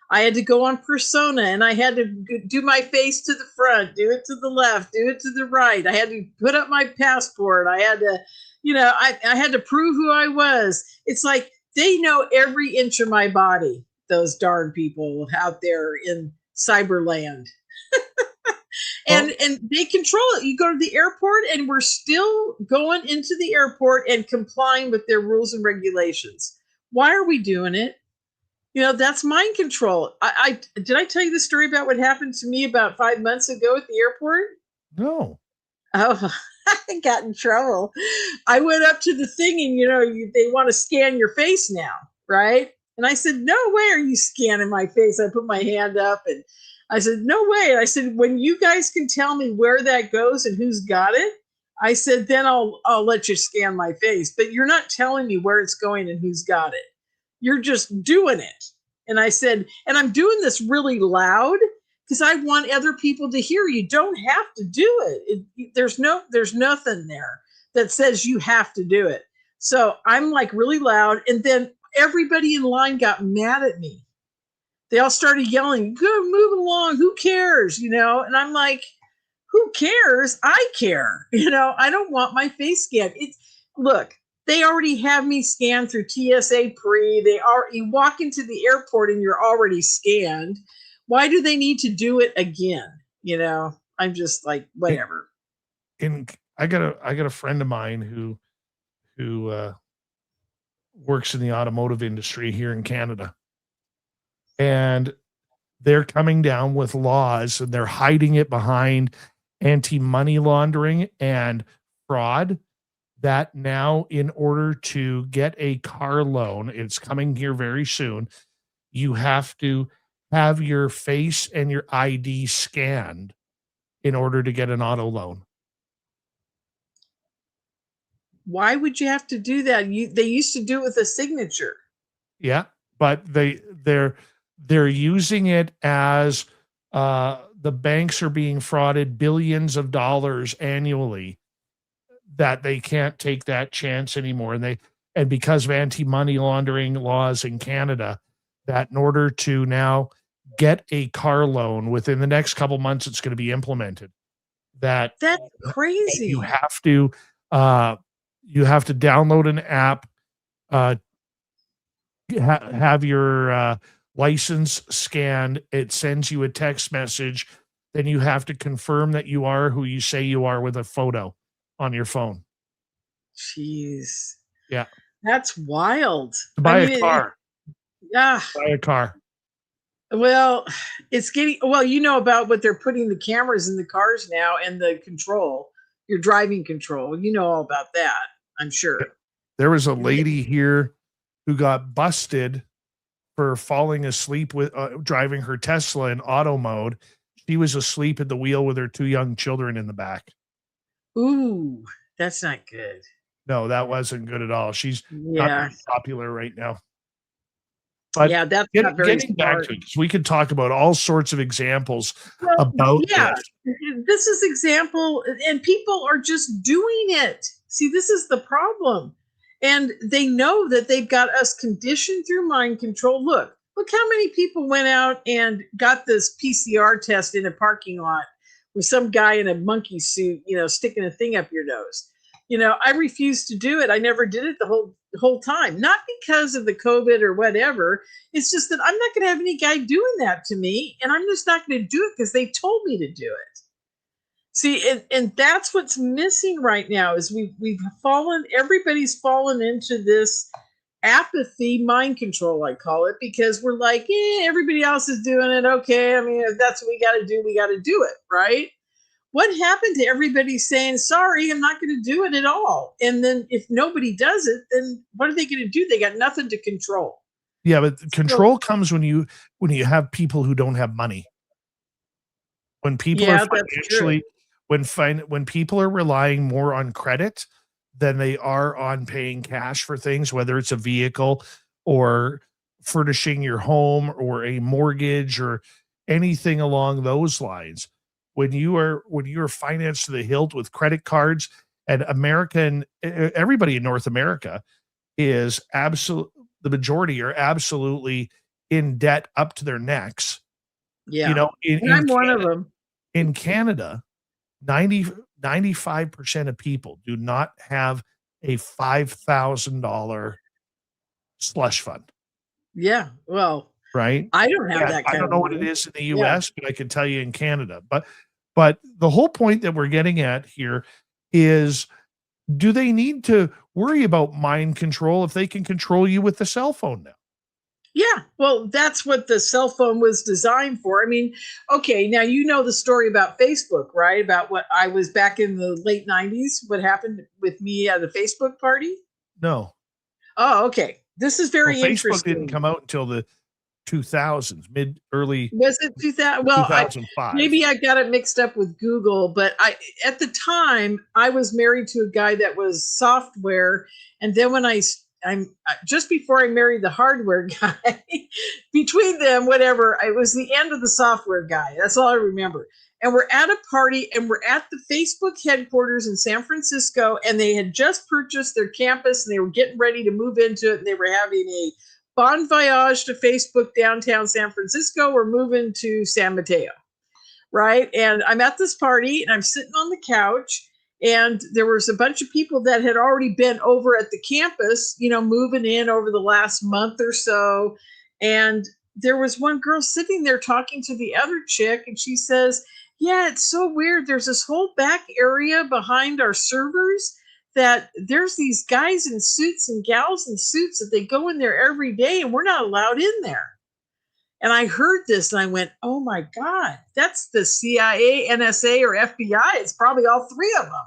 I had to go on Persona, and I had to do my face to the front, do it to the left, do it to the right. I had to put up my passport. I had to, I had to prove who I was. It's like they know every inch of my body, those darn people out there in cyberland. And they control it. You go to the airport, and we're still going into the airport and complying with their rules and regulations. Why are we doing it? That's mind control. Did I tell you the story about what happened to me about 5 months ago at the airport?
No.
Oh, I got in trouble. I went up to the thing and, they want to scan your face now, right? And I said, no way are you scanning my face. I put my hand up and I said, no way. And I said, when you guys can tell me where that goes and who's got it, I said, then I'll let you scan my face. But you're not telling me where it's going and who's got it. You're just doing it. And I said, and I'm doing this really loud because I want other people to hear. You don't have to do it. There's nothing there that says you have to do it. So I'm like really loud. And then everybody in line got mad at me. They all started yelling, "Good, move along. Who cares?" And I'm like, who cares? I care. I don't want my face scanned. Look, they already have me scanned through TSA pre. You walk into the airport and you're already scanned. Why do they need to do it again? I'm just like, whatever.
And I got a friend of mine who works in the automotive industry here in Canada. And they're coming down with laws and they're hiding it behind anti-money laundering and fraud, that now in order to get a car loan, it's coming here very soon, you have to have your face and your ID scanned in order to get an auto loan.
Why would you have to do that? They used to do it with a signature.
Yeah, but they're using it as the banks are being frauded billions of dollars annually, that they can't take that chance anymore. And because of anti-money laundering laws in Canada, that in order to now get a car loan within the next couple months, it's going to be implemented. That's
crazy.
You have to download an app, have your license scanned. It sends you a text message. Then you have to confirm that you are who you say you are with a photo on your phone.
Jeez.
Yeah.
That's wild.
Buy a car.
Yeah.
Buy a car.
Well, it's getting, about what they're putting the cameras in the cars now and the control, your driving control. You know all about that, I'm sure.
There was a lady here who got busted for falling asleep with driving her Tesla in auto mode. She was asleep at the wheel with her 2 young children in the back.
Ooh, that's not good.
No, that wasn't good at all. She's not very popular right now. But
yeah, that's not very
getting back to it, because we could talk about all sorts of examples about this.
This is example, and people are just doing it. See, this is the problem. And they know that they've got us conditioned through mind control. Look how many people went out and got this PCR test in a parking lot with some guy in a monkey suit, sticking a thing up your nose. I refused to do it. I never did it the whole time. Not because of the COVID or whatever. It's just that I'm not going to have any guy doing that to me. And I'm just not going to do it because they told me to do it. See, and that's what's missing right now is everybody's fallen into this apathy mind control, I call it, because we're like, everybody else is doing it. Okay. I mean, if that's what we got to do, we got to do it. Right. What happened to everybody saying, sorry, I'm not going to do it at all? And then if nobody does it, then what are they going to do? They got nothing to control.
Yeah, but control comes when you have people who don't have money. When people are financially, when people are relying more on credit than they are on paying cash for things, whether it's a vehicle or furnishing your home or a mortgage or anything along those lines. When you are financed to the hilt with credit cards, and everybody in North America is the majority are absolutely in debt up to their necks.
Yeah. I'm one of them.
In Canada, 95% of people do not have a $5,000 slush fund.
Yeah. Well,
right.
I don't have that.
I don't know what it is in the US, but I can tell you in Canada. But the whole point that we're getting at here is, do they need to worry about mind control if they can control you with the cell phone now?
Yeah, well, that's what the cell phone was designed for. I mean, okay, now you know the story about Facebook, right? About what I was back in the late 90s, what happened with me at a Facebook party?
No.
Oh, okay. This is
Well,
very
Facebook didn't
interesting.
come out until the 2000s, early
Was it 2000? Well,
2005.
maybe I got it mixed up with Google, but at the time I was married to a guy that was software, and then when I'm just before I married the hardware guy, between them, whatever, it was the end of the software guy. That's all I remember. And we're at a party, and we're at the Facebook headquarters in San Francisco, and they had just purchased their campus, and they were getting ready to move into it, and they were having a bon voyage to Facebook downtown San Francisco. We're moving to San Mateo, right? And I'm at this party, and I'm sitting on the couch, and there was a bunch of people that had already been over at the campus, you know, moving in over the last month or so. And there was one girl sitting there talking to the other chick, and she says, yeah, it's so weird. There's this whole back area behind our servers that there's these guys in suits and gals in suits that they go in there every day, and we're not allowed in there. And I heard this and I went, oh my God, that's the CIA, NSA, or FBI. It's probably all three of them.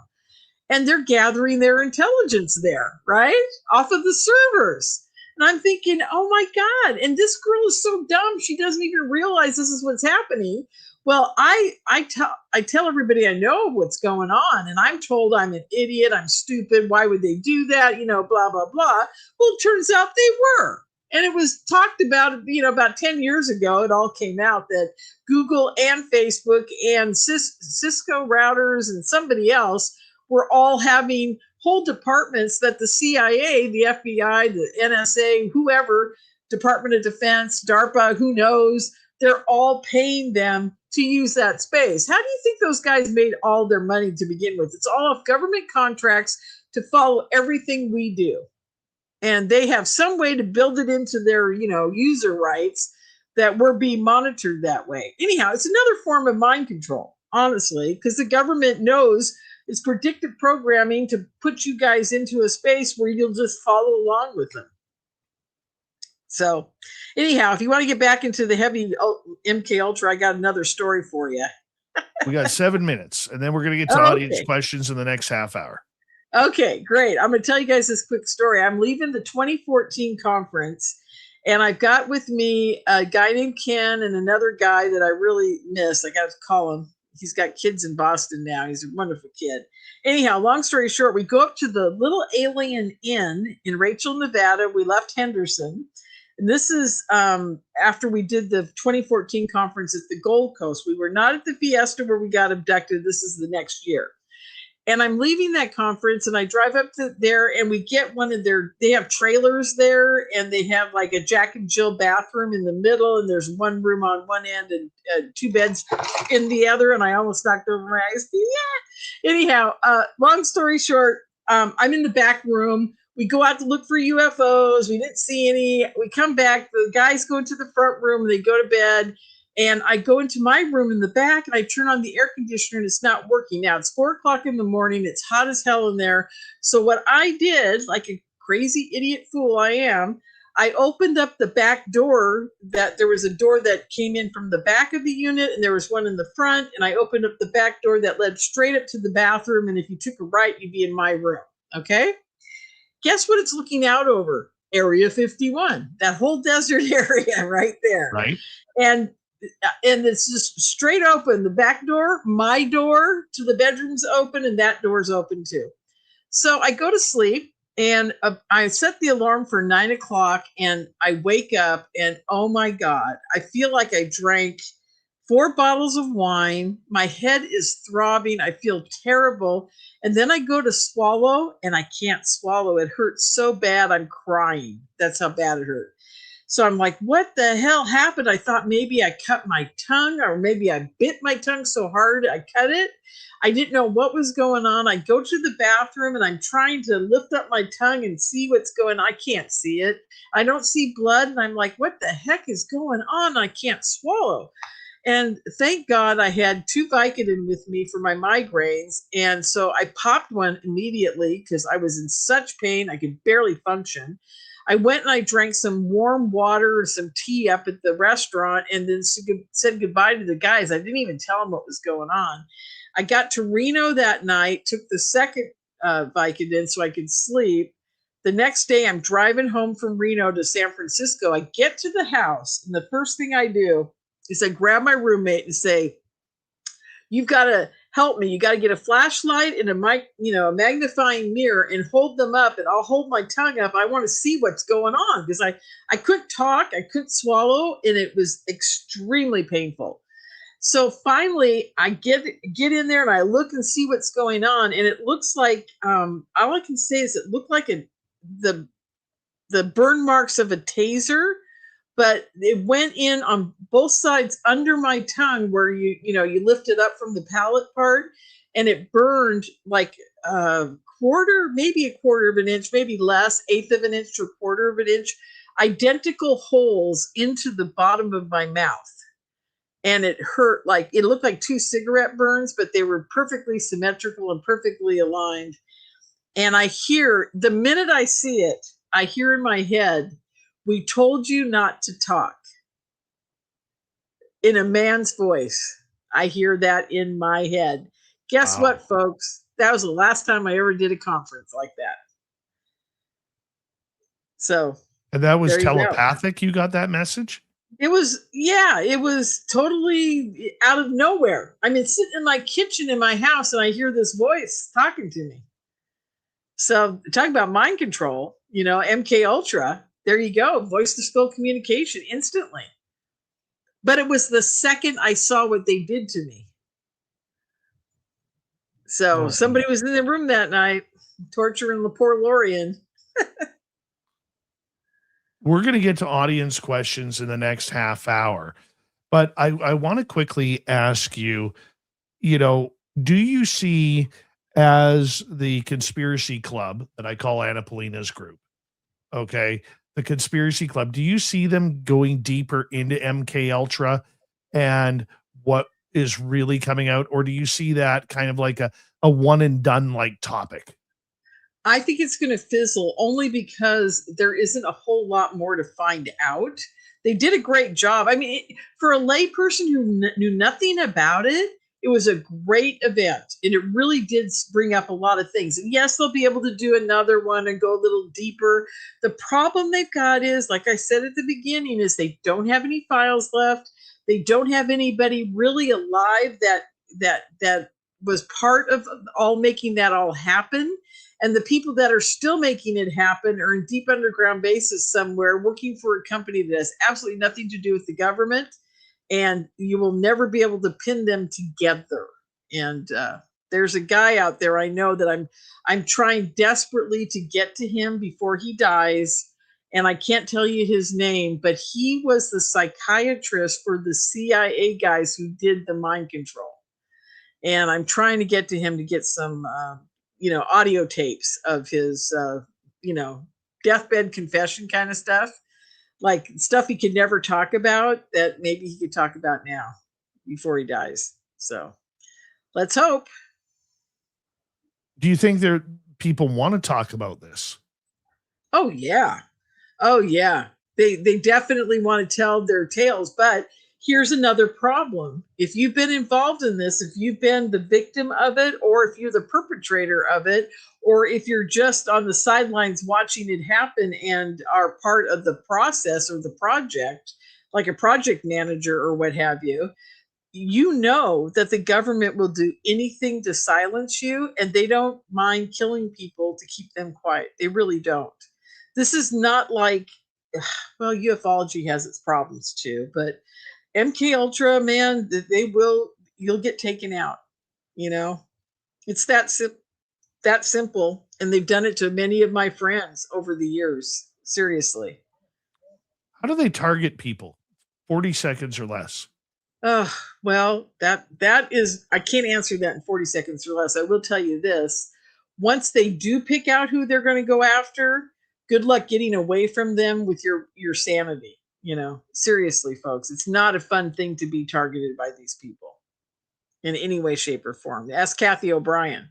And they're gathering their intelligence there, right? Off of the servers. And I'm thinking, oh my God. And this girl is so dumb. She doesn't even realize this is what's happening. Well, I tell everybody I know what's going on, and I'm told I'm an idiot. I'm stupid. Why would they do that? You know, blah, blah, blah. Well, it turns out they were. And it was talked about, you know, about 10 years ago, it all came out that Google and Facebook and Cisco routers and somebody else were all having whole departments that the CIA, the FBI, the NSA, whoever, Department of Defense, DARPA, who knows, they're all paying them to use that space. How do you think those guys made all their money to begin with? It's all off government contracts to follow everything we do. And they have some way to build it into their, you know, user rights that we're being monitored that way. Anyhow, it's another form of mind control, honestly, because the government knows it's predictive programming to put you guys into a space where you'll just follow along with them. So anyhow, if you want to get back into the heavy MK Ultra, I got another story for you.
We got 7 minutes, and then we're going to get to audience questions in the next half hour.
Okay, great. I'm going to tell you guys this quick story. I'm leaving the 2014 conference, and I've got with me a guy named Ken and another guy that I really miss. I got to call him. He's got kids in Boston now. He's a wonderful kid. Anyhow, long story short, we go up to the Little Alien Inn in Rachel, Nevada. We left Henderson. And this is after we did the 2014 conference at the Gold Coast. We were not at the Fiesta where we got abducted. This is the next year. And I'm leaving that conference, and I drive up to there, and we get one of they have trailers there, and they have like a Jack and Jill bathroom in the middle, and there's one room on one end and two beds in the other, and I almost knocked over my eyes. Yeah. Anyhow, long story short, I'm in the back room. We go out to look for UFOs. We didn't see any. We come back. The guys go into the front room. They go to bed. And I go into my room in the back, and I turn on the air conditioner, and it's not working. Now, it's 4 o'clock in the morning. It's hot as hell in there. So what I did, like a crazy idiot fool I am, I opened up the back door. That there was a door that came in from the back of the unit, and there was one in the front. And I opened up the back door that led straight up to the bathroom. And if you took a right, you'd be in my room. Okay? Guess what it's looking out over? Area 51. That whole desert area right there.
Right.
And it's just straight open. The back door, my door to the bedroom's open, and that door's open too. So I go to sleep, and I set the alarm for 9 o'clock, and I wake up, and oh my God, I feel like I drank 4 bottles of wine. My head is throbbing. I feel terrible. And then I go to swallow, and I can't swallow. It hurts so bad, I'm crying. That's how bad it hurt. So I'm like, what the hell happened? I thought maybe I cut my tongue, or maybe I bit my tongue so hard I cut it. I didn't know what was going on. I go to the bathroom, and I'm trying to lift up my tongue and see what's going on. I can't see it. I don't see blood. And I'm like, what the heck is going on? I can't swallow. And thank God I had 2 Vicodin with me for my migraines. And so I popped one immediately because I was in such pain. I could barely function. I went and I drank some warm water or some tea up at the restaurant and then said goodbye to the guys. I didn't even tell them what was going on. I got to Reno that night, took the second Vicodin so I could sleep. The next day, I'm driving home from Reno to San Francisco. I get to the house, and the first thing I do is I grab my roommate and say, "You've got to help me. You got to get a flashlight and a magnifying mirror and hold them up, and I'll hold my tongue up. I want to see what's going on," because I couldn't talk, I couldn't swallow, and it was extremely painful. So finally, I get in there and I look and see what's going on, and it looks like all I can say is it looked like the burn marks of a taser, but it went in on both sides under my tongue where you lift it up from the palate part, and it burned like maybe a quarter of an inch, maybe less, eighth of an inch to a quarter of an inch, identical holes into the bottom of my mouth. And it hurt, like it looked like two cigarette burns, but they were perfectly symmetrical and perfectly aligned. And I hear, the minute I see it, I hear in my head, "We told you not to talk." In a man's voice. I hear that in my head. Guess what, folks? That was the last time I ever did a conference like that. So.
And that was
there
telepathic? You got that message?
It was totally out of nowhere. I mean, sitting in my kitchen in my house and I hear this voice talking to me. So talk about mind control, MK Ultra. There you go. Voice to spill communication instantly. But it was the second I saw what they did to me. So somebody was in the room that night torturing the poor Lorien.
We're going to get to audience questions in the next half hour, but I want to quickly ask you, do you see as the conspiracy club that I call Anna Polina's group? Okay. The conspiracy club, do you see them going deeper into MK Ultra and what is really coming out? Or do you see that kind of like a one and done like topic?
I think it's going to fizzle only because there isn't a whole lot more to find out. They did a great job. I mean, for a layperson who knew nothing about it, it was a great event. And it really did bring up a lot of things. And yes, they'll be able to do another one and go a little deeper. The problem they've got is, like I said at the beginning, is they don't have any files left. They don't have anybody really alive that was part of all making that all happen. And the people that are still making it happen are in deep underground bases somewhere working for a company that has absolutely nothing to do with the government. And you will never be able to pin them together. And there's a guy out there I know that I'm trying desperately to get to him before he dies. And I can't tell you his name, but he was the psychiatrist for the CIA guys who did the mind control. And I'm trying to get to him to get some audio tapes of his, deathbed confession kind of stuff, like stuff he could never talk about that maybe he could talk about now before he dies. So let's hope.
Do you think people want to talk about this?
Oh, yeah. Oh, yeah. They definitely want to tell their tales, but here's another problem. If you've been involved in this, if you've been the victim of it, or if you're the perpetrator of it, or if you're just on the sidelines watching it happen and are part of the process or the project, like a project manager or what have you, you know that the government will do anything to silence you, and they don't mind killing people to keep them quiet. They really don't. This is not like, well, ufology has its problems too, but MK Ultra, man, you'll get taken out. It's that simple. And they've done it to many of my friends over the years. Seriously.
How do they target people? 40 seconds or less.
Well, that is, I can't answer that in 40 seconds or less. I will tell you this. Once they do pick out who they're going to go after, good luck getting away from them with your sanity. Seriously, folks, it's not a fun thing to be targeted by these people in any way, shape, or form. Ask Kathy O'Brien.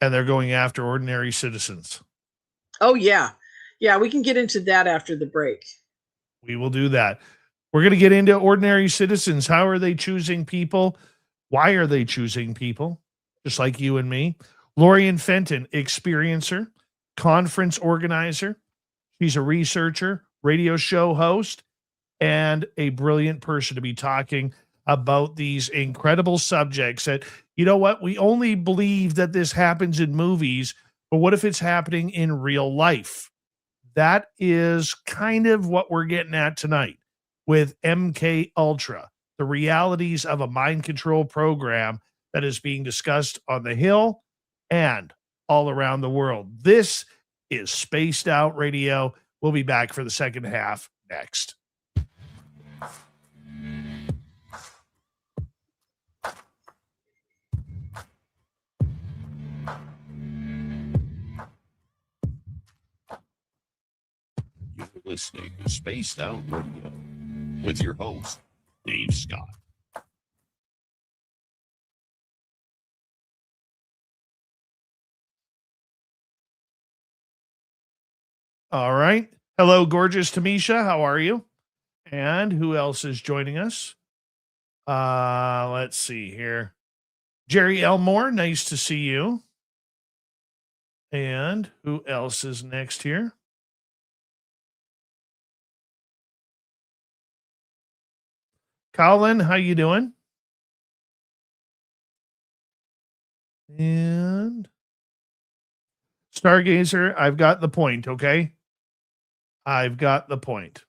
And they're going after ordinary citizens.
Oh, yeah. Yeah, we can get into that after the break.
We will do that. We're going to get into ordinary citizens. How are they choosing people? Why are they choosing people? Just like you and me. Lorien Fenton, experiencer, conference organizer. She's a researcher, radio show host, and a brilliant person to be talking about these incredible subjects that, you know what, we only believe that this happens in movies, but what if it's happening in real life? That is kind of what we're getting at tonight with MK Ultra, the realities of a mind control program that is being discussed on the Hill and all around the world. This is Spaced Out Radio. We'll be back for the second half next.
You're listening to Spaced Out Radio with your host, Dave Scott.
All right. Hello, gorgeous Tamisha. How are you? And who else is joining us? Let's see here. Jerry Elmore, nice to see you. And who else is next here? Colin, how you doing? And Stargazer, I've got the point, okay? I've got the point.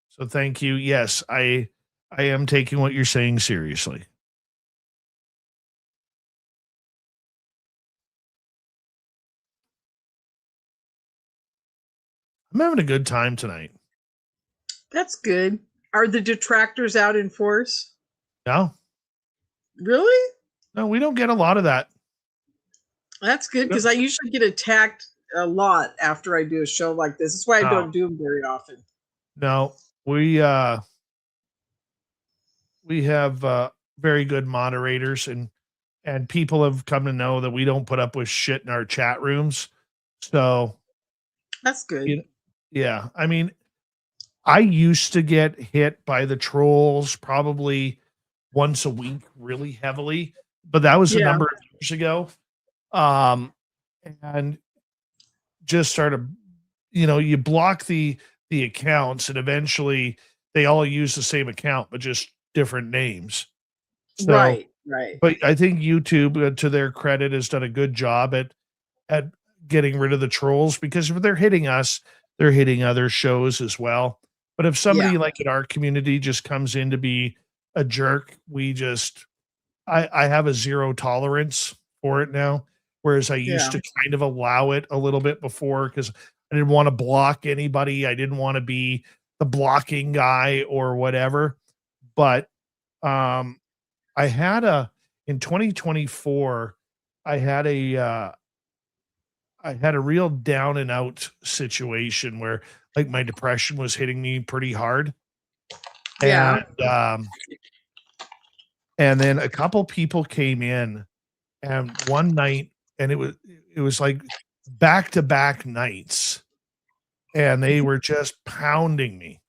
So thank you. Yes, I am taking what you're saying seriously. I'm having a good time tonight.
That's good. Are the detractors out in force?
No.
Really?
No, we don't get a lot of that.
That's good because I usually get attacked a lot after I do a show like this. That's why I don't do them very often.
No, we have very good moderators and people have come to know that we don't put up with shit in our chat rooms. So
that's good.
Yeah. I mean, I used to get hit by the trolls probably once a week really heavily, but that was a number of years ago. And just started, you block the accounts and eventually they all use the same account, but just different names. So,
right.
But I think YouTube, to their credit, has done a good job at getting rid of the trolls because if they're hitting us, they're hitting other shows as well. But if somebody like in our community just comes in to be a jerk, I have a zero tolerance for it now. Whereas I used to kind of allow it a little bit before because I didn't want to block anybody. I didn't want to be the blocking guy or whatever. But I had in 2024, I had a real down and out situation where like my depression was hitting me pretty hard.
Yeah.
And then a couple people came in and one night, and it was like back-to-back nights, and they were just pounding me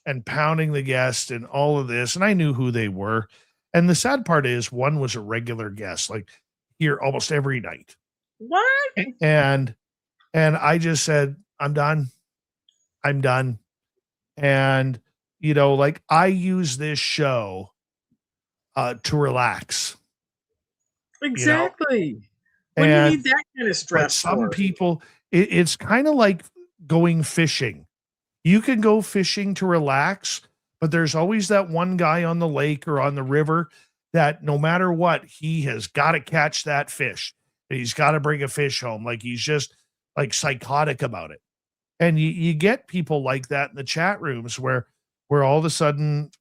and pounding the guest and all of this, and I knew who they were. And the sad part is one was a regular guest, like here almost every night.
What?
And I just said, I'm done. And like I use this show to relax.
Exactly. When you need that kind of stress.
But some people, it's kind of like going fishing. You can go fishing to relax, but there's always that one guy on the lake or on the river that no matter what, he has got to catch that fish. And he's got to bring a fish home. Like he's just like psychotic about it. And you get people like that in the chat rooms where all of a sudden,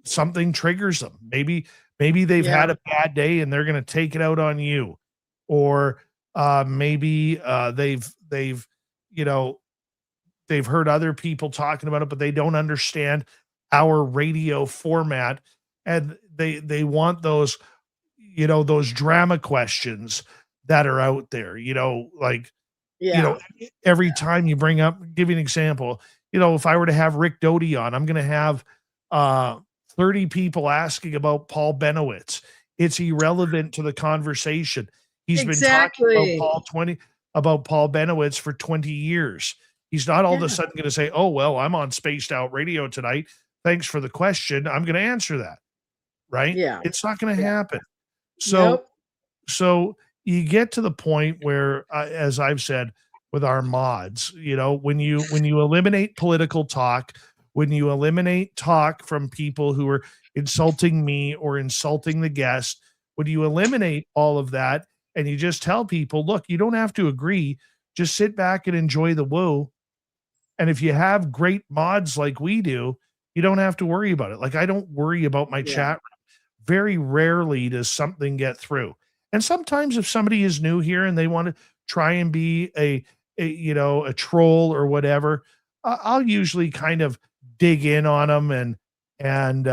something triggers them. Maybe they've had a bad day and they're going to take it out on you, or maybe they've heard other people talking about it, but they don't understand our radio format, and they want those drama questions that are out there. Like You know, every time you bring up, give you an example, you know, if I were to have Rick Doty on, I'm going to have 30 people asking about Paul Benowitz. It's irrelevant to the conversation. He's been talking about Paul Benowitz for 20 years. He's not all of a sudden going to say, oh, well, I'm on Spaced Out Radio tonight. Thanks for the question. I'm going to answer that. Right?
Yeah.
It's not going to happen. So, so you get to the point where, as I've said with our mods, you know, when you eliminate political talk, when you eliminate talk from people who are insulting me or insulting the guest, when you eliminate all of that and you just tell people, look, you don't have to agree, just sit back and enjoy the woo. And if you have great mods like we do, you don't have to worry about it. Like, I don't worry about my chat room. Very rarely does something get through. And sometimes if somebody is new here and they want to try and be a you know, a troll or whatever, I'll usually kind of dig in on them and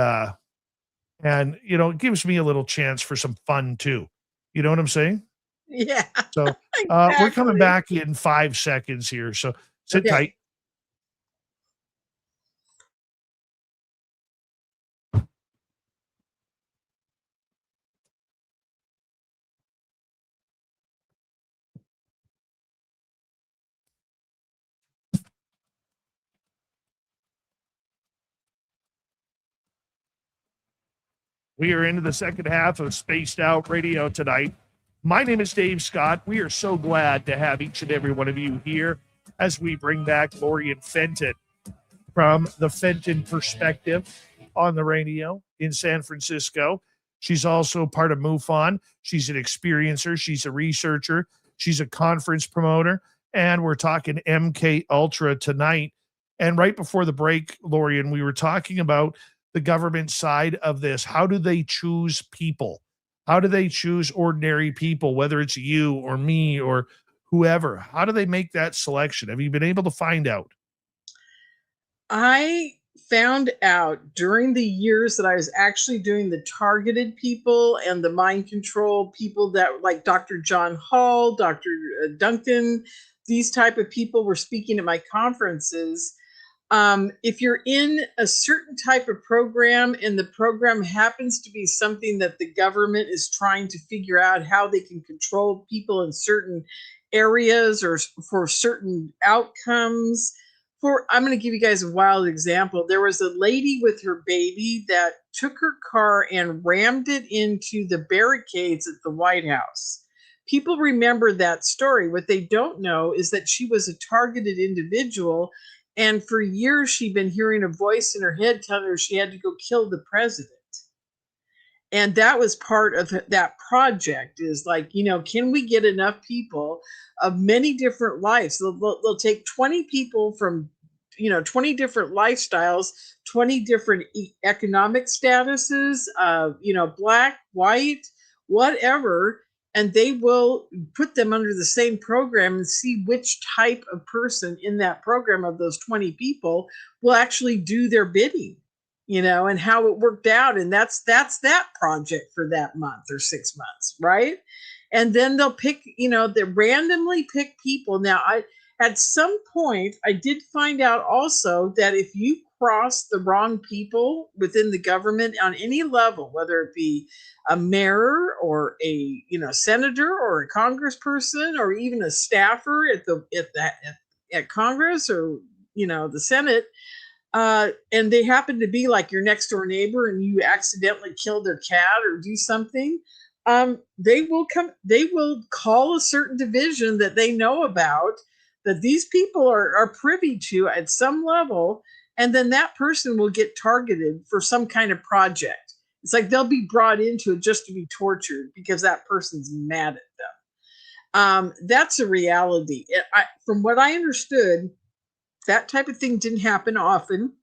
you know, it gives me a little chance for some fun too. You know what I'm saying?
Yeah.
So we're coming back in 5 seconds here. So sit tight. We are into the second half of Spaced Out Radio tonight. My name is Dave Scott. We are so glad to have each and every one of you here as we bring back Lorien Fenton from the Fenton Perspective on the radio in San Francisco. She's also part of MUFON. She's an experiencer. She's a researcher. She's a conference promoter. And we're talking MK Ultra tonight. And right before the break, Lorien, we were talking about the government side of this. How do they choose people? How do they choose ordinary people, whether it's you or me or whoever? How do they make that selection? Have you been able to find out?
I found out during the years that I was actually doing the targeted people and the mind control people, that like Dr. John Hall, Dr. Duncan, these type of people were speaking at my conferences. If you're in a certain type of program and the program happens to be something that the government is trying to figure out how they can control people in certain areas or for certain outcomes. I'm going to give you guys a wild example. There was a lady with her baby that took her car and rammed it into the barricades at the White House. People remember that story. What they don't know is that she was a targeted individual. And for years, she'd been hearing a voice in her head telling her she had to go kill the president. And that was part of that project, is like, you know, can we get enough people of many different lives? They'll take 20 people from, you know, 20 different lifestyles, 20 different economic statuses, you know, black, white, whatever, and they will put them under the same program and see which type of person in that program of those 20 people will actually do their bidding, you know, and how it worked out. And that's that project for that month or 6 months, right? And then they'll pick, you know, they randomly pick people. Now, at some point, I did find out also that if you cross the wrong people within the government on any level, whether it be a mayor or a, you know, senator or a congressperson or even a staffer at Congress or, you know, the Senate, and they happen to be like your next door neighbor and you accidentally kill their cat or do something, they will call a certain division that they know about, that these people are privy to at some level, and then that person will get targeted for some kind of project. It's like they'll be brought into it just to be tortured because that person's mad at them. That's a reality. From what I understood, that type of thing didn't happen often.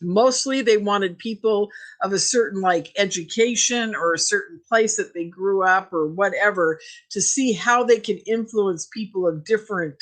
Mostly they wanted people of a certain like education or a certain place that they grew up or whatever to see how they can influence people of different,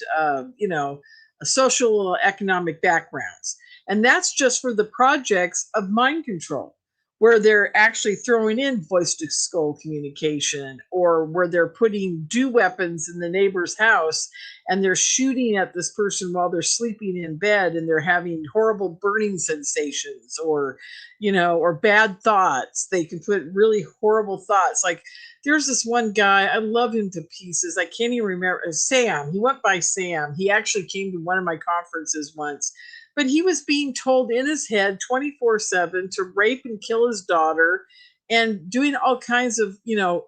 you know, social economic backgrounds. And that's just for the projects of mind control, where they're actually throwing in voice to skull communication, or where they're putting dew weapons in the neighbor's house and they're shooting at this person while they're sleeping in bed, and they're having horrible burning sensations, or, or bad thoughts. They can put really horrible thoughts. Like, there's this one guy, I love him to pieces. I can't even remember. Sam. He went by Sam. He actually came to one of my conferences once, but he was being told in his head 24/7 to rape and kill his daughter, and doing all kinds of, to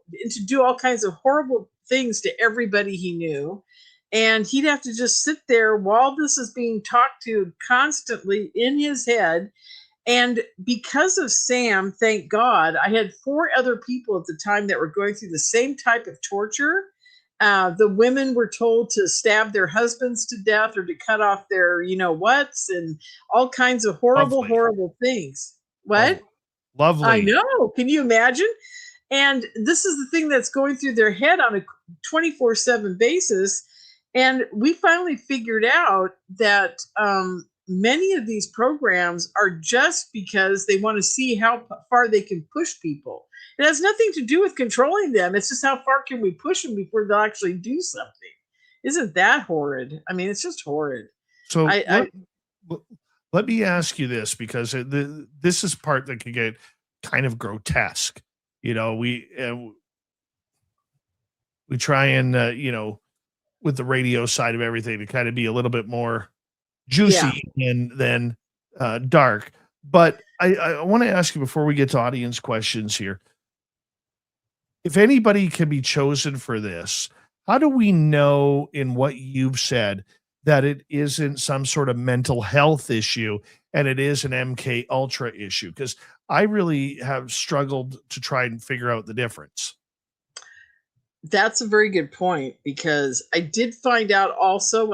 do all kinds of horrible things to everybody he knew. And he'd have to just sit there while this is being talked to constantly in his head. And because of Sam, thank God, I had 4 other people at the time that were going through the same type of torture. The women were told to stab their husbands to death, or to cut off their, whats, and all kinds of horrible,
Lovely.
horrible things. What?
Lovely.
I know. Can you imagine? And this is the thing that's going through their head on a 24/7 basis. And we finally figured out that many of these programs are just because they want to see how far they can push people. It has nothing to do with controlling them. It's just how far can we push them before they'll actually do something. Isn't that horrid? I mean, it's just horrid.
So let me ask you this, because this is part that can get kind of grotesque. We try and, with the radio side of everything, to kind of be a little bit more juicy than dark. But I want to ask you, before we get to audience questions here, if anybody can be chosen for this, how do we know, in what you've said, that it isn't some sort of mental health issue and it is an MK Ultra issue? Because I really have struggled to try and figure out the difference.
That's a very good point, because I did find out also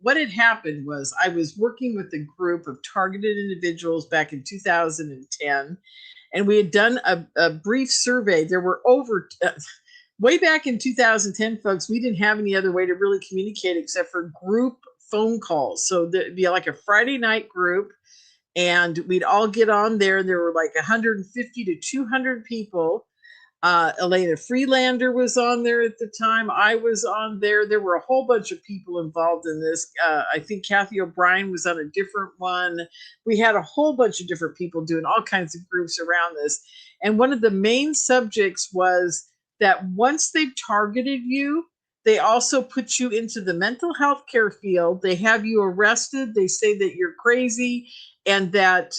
what had happened was I was working with a group of targeted individuals back in 2010, and we had done a brief survey. There were over way back in 2010, folks, we didn't have any other way to really communicate except for group phone calls. So there'd be like a Friday night group, and we'd all get on there. There were like 150 to 200 people. Elena Freelander was on there at the time. I was on there. There were a whole bunch of people involved in this. I think Kathy O'Brien was on a different one. We had a whole bunch of different people doing all kinds of groups around this. And one of the main subjects was that once they've targeted you, they also put you into the mental health care field. They have you arrested. They say that you're crazy, and that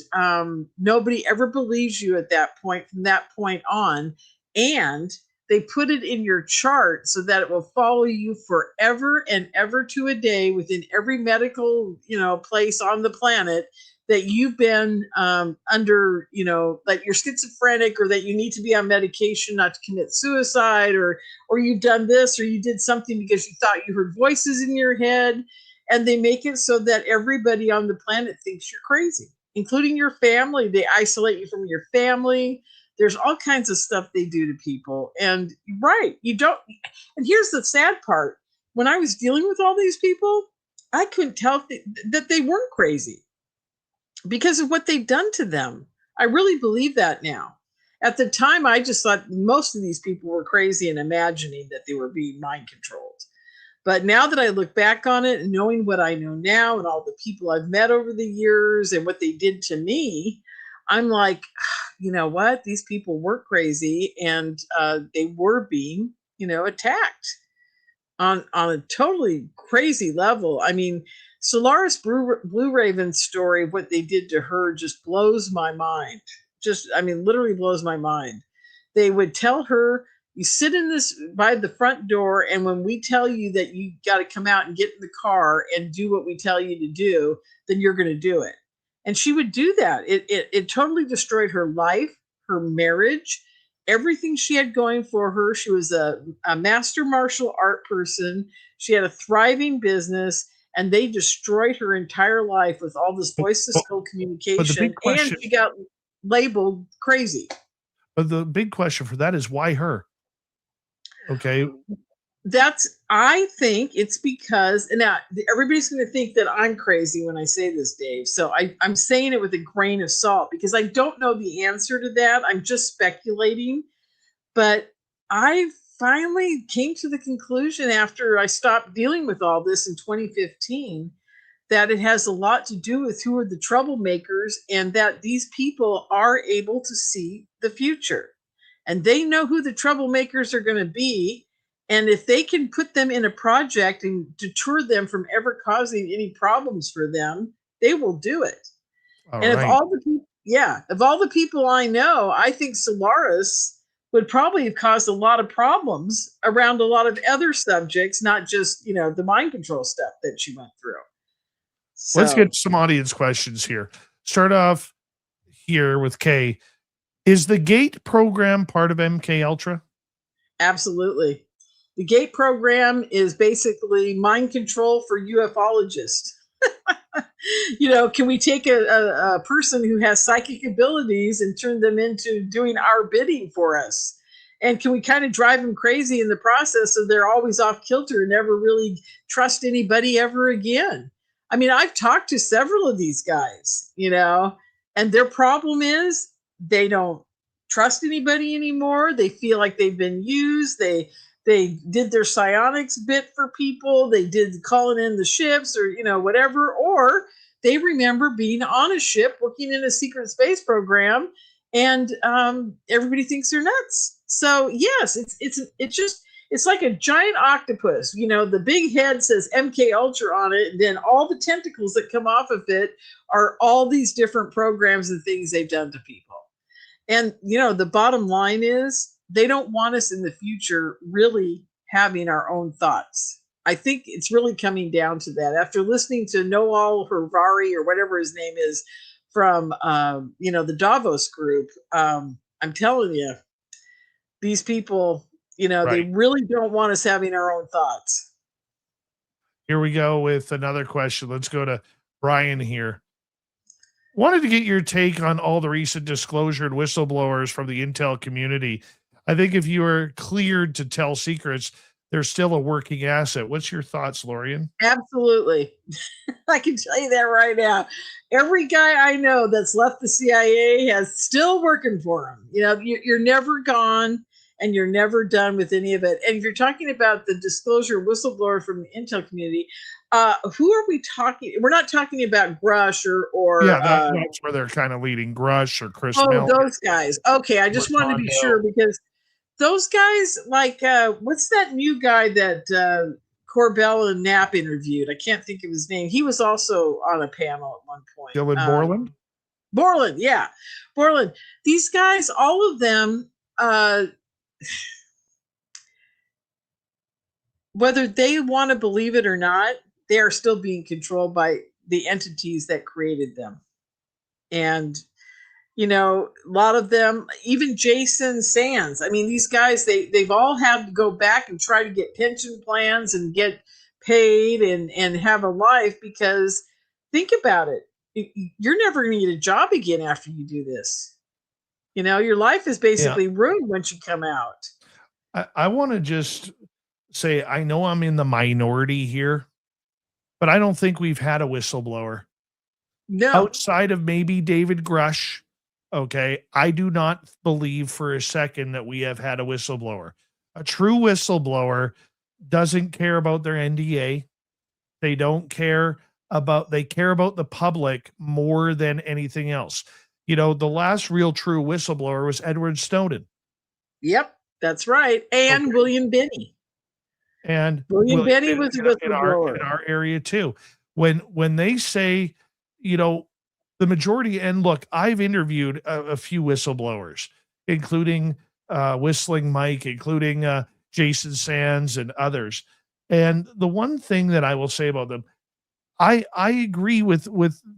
nobody ever believes you at that point, from that point on. And they put it in your chart so that it will follow you forever and ever to a day, within every medical, place on the planet, that you've been under, that you're schizophrenic, or that you need to be on medication not to commit suicide, or you've done this, or you did something because you thought you heard voices in your head. And they make it so that everybody on the planet thinks you're crazy, including your family. They isolate you from your family. There's all kinds of stuff they do to people. And you don't. And here's the sad part. When I was dealing with all these people, I couldn't tell that they weren't crazy because of what they've done to them. I really believe that now. At the time, I just thought most of these people were crazy and imagining that they were being mind controlled. But now that I look back on it, and knowing what I know now, and all the people I've met over the years and what they did to me, I'm like, you know what? These people were crazy, and they were being, attacked on a totally crazy level. I mean, Solaris Blue Raven's story, what they did to her, just blows my mind. Literally blows my mind. They would tell her, you sit in this by the front door, and when we tell you that you got to come out and get in the car and do what we tell you to do, then you're going to do it. And she would do that. It totally destroyed her life, her marriage, everything she had going for her. She was a master martial art person. She had a thriving business, and they destroyed her entire life with all this voice-to-skull communication. And she got labeled crazy.
But the big question for that is, why her? Okay.
I think it's because, and now everybody's going to think that I'm crazy when I say this, Dave. So I'm saying it with a grain of salt, because I don't know the answer to that. I'm just speculating. But I finally came to the conclusion after I stopped dealing with all this in 2015 that it has a lot to do with who are the troublemakers and that these people are able to see the future. And they know who the troublemakers are going to be. And if they can put them in a project and deter them from ever causing any problems for them, they will do it.
All
and
right.
if all the people I know, I think Solaris would probably have caused a lot of problems around a lot of other subjects, not just, the mind control stuff that she went through. So,
Let's get some audience questions here. Start off here with Kay. Is the GATE program part of MK Ultra?
absolutely. The GATE program is basically mind control for ufologists. Can we take a person who has psychic abilities and turn them into doing our bidding for us? And can we kind of drive them crazy in the process so they're always off kilter and never really trust anybody ever again? I mean, I've talked to several of these guys, and their problem is they don't trust anybody anymore. They feel like they've been used. They did their psionics bit for people. They did calling in the ships or, whatever. Or they remember being on a ship working in a secret space program and everybody thinks they're nuts. So yes, it's like a giant octopus. The big head says MK Ultra on it, and then all the tentacles that come off of it are all these different programs and things they've done to people. And the bottom line is they don't want us in the future really having our own thoughts. I think it's really coming down to that. After listening to Noel Harari or whatever his name is from the Davos group, I'm telling you, these people, they really don't want us having our own thoughts.
Here we go with another question. Let's go to Brian here. Wanted to get your take on all the recent disclosure and whistleblowers from the intel community. I think if you are cleared to tell secrets, there's still a working asset. What's your thoughts, Lorien?
Absolutely. I can tell you that right now. Every guy I know that's left the CIA has still working for them. You're never gone and you're never done with any of it. And if you're talking about the disclosure whistleblower from the intel community, who are we talking? We're not talking about Grush or
that's where they're kind of leading. Grush or Chris.
Those guys. Okay, I just wanted to be sure because those guys, like, what's that new guy that Corbell and Knapp interviewed? I can't think of his name. He was also on a panel at one point.
Dylan Borland?
Borland, yeah. Borland. These guys, all of them, whether they want to believe it or not, they are still being controlled by the entities that created them. And a lot of them, even Jason Sands. I mean, these guys, they've all had to go back and try to get pension plans and get paid and have a life because think about it. You're never going to get a job again after you do this. Your life is basically ruined once you come out.
I want to just say, I know I'm in the minority here, but I don't think we've had a whistleblower.
No.
Outside of maybe David Grush. Okay, I do not believe for a second that we have had a whistleblower. A true whistleblower doesn't care about their NDA. They care about the public more than anything else. The last real true whistleblower was Edward Snowden.
Yep, that's right. And William Binney.
And
William Binney was a whistleblower
in our area too. When they say, the majority, and look, I've interviewed a few whistleblowers, including Whistling Mike, including Jason Sands and others. And the one thing that I will say about them, I agree with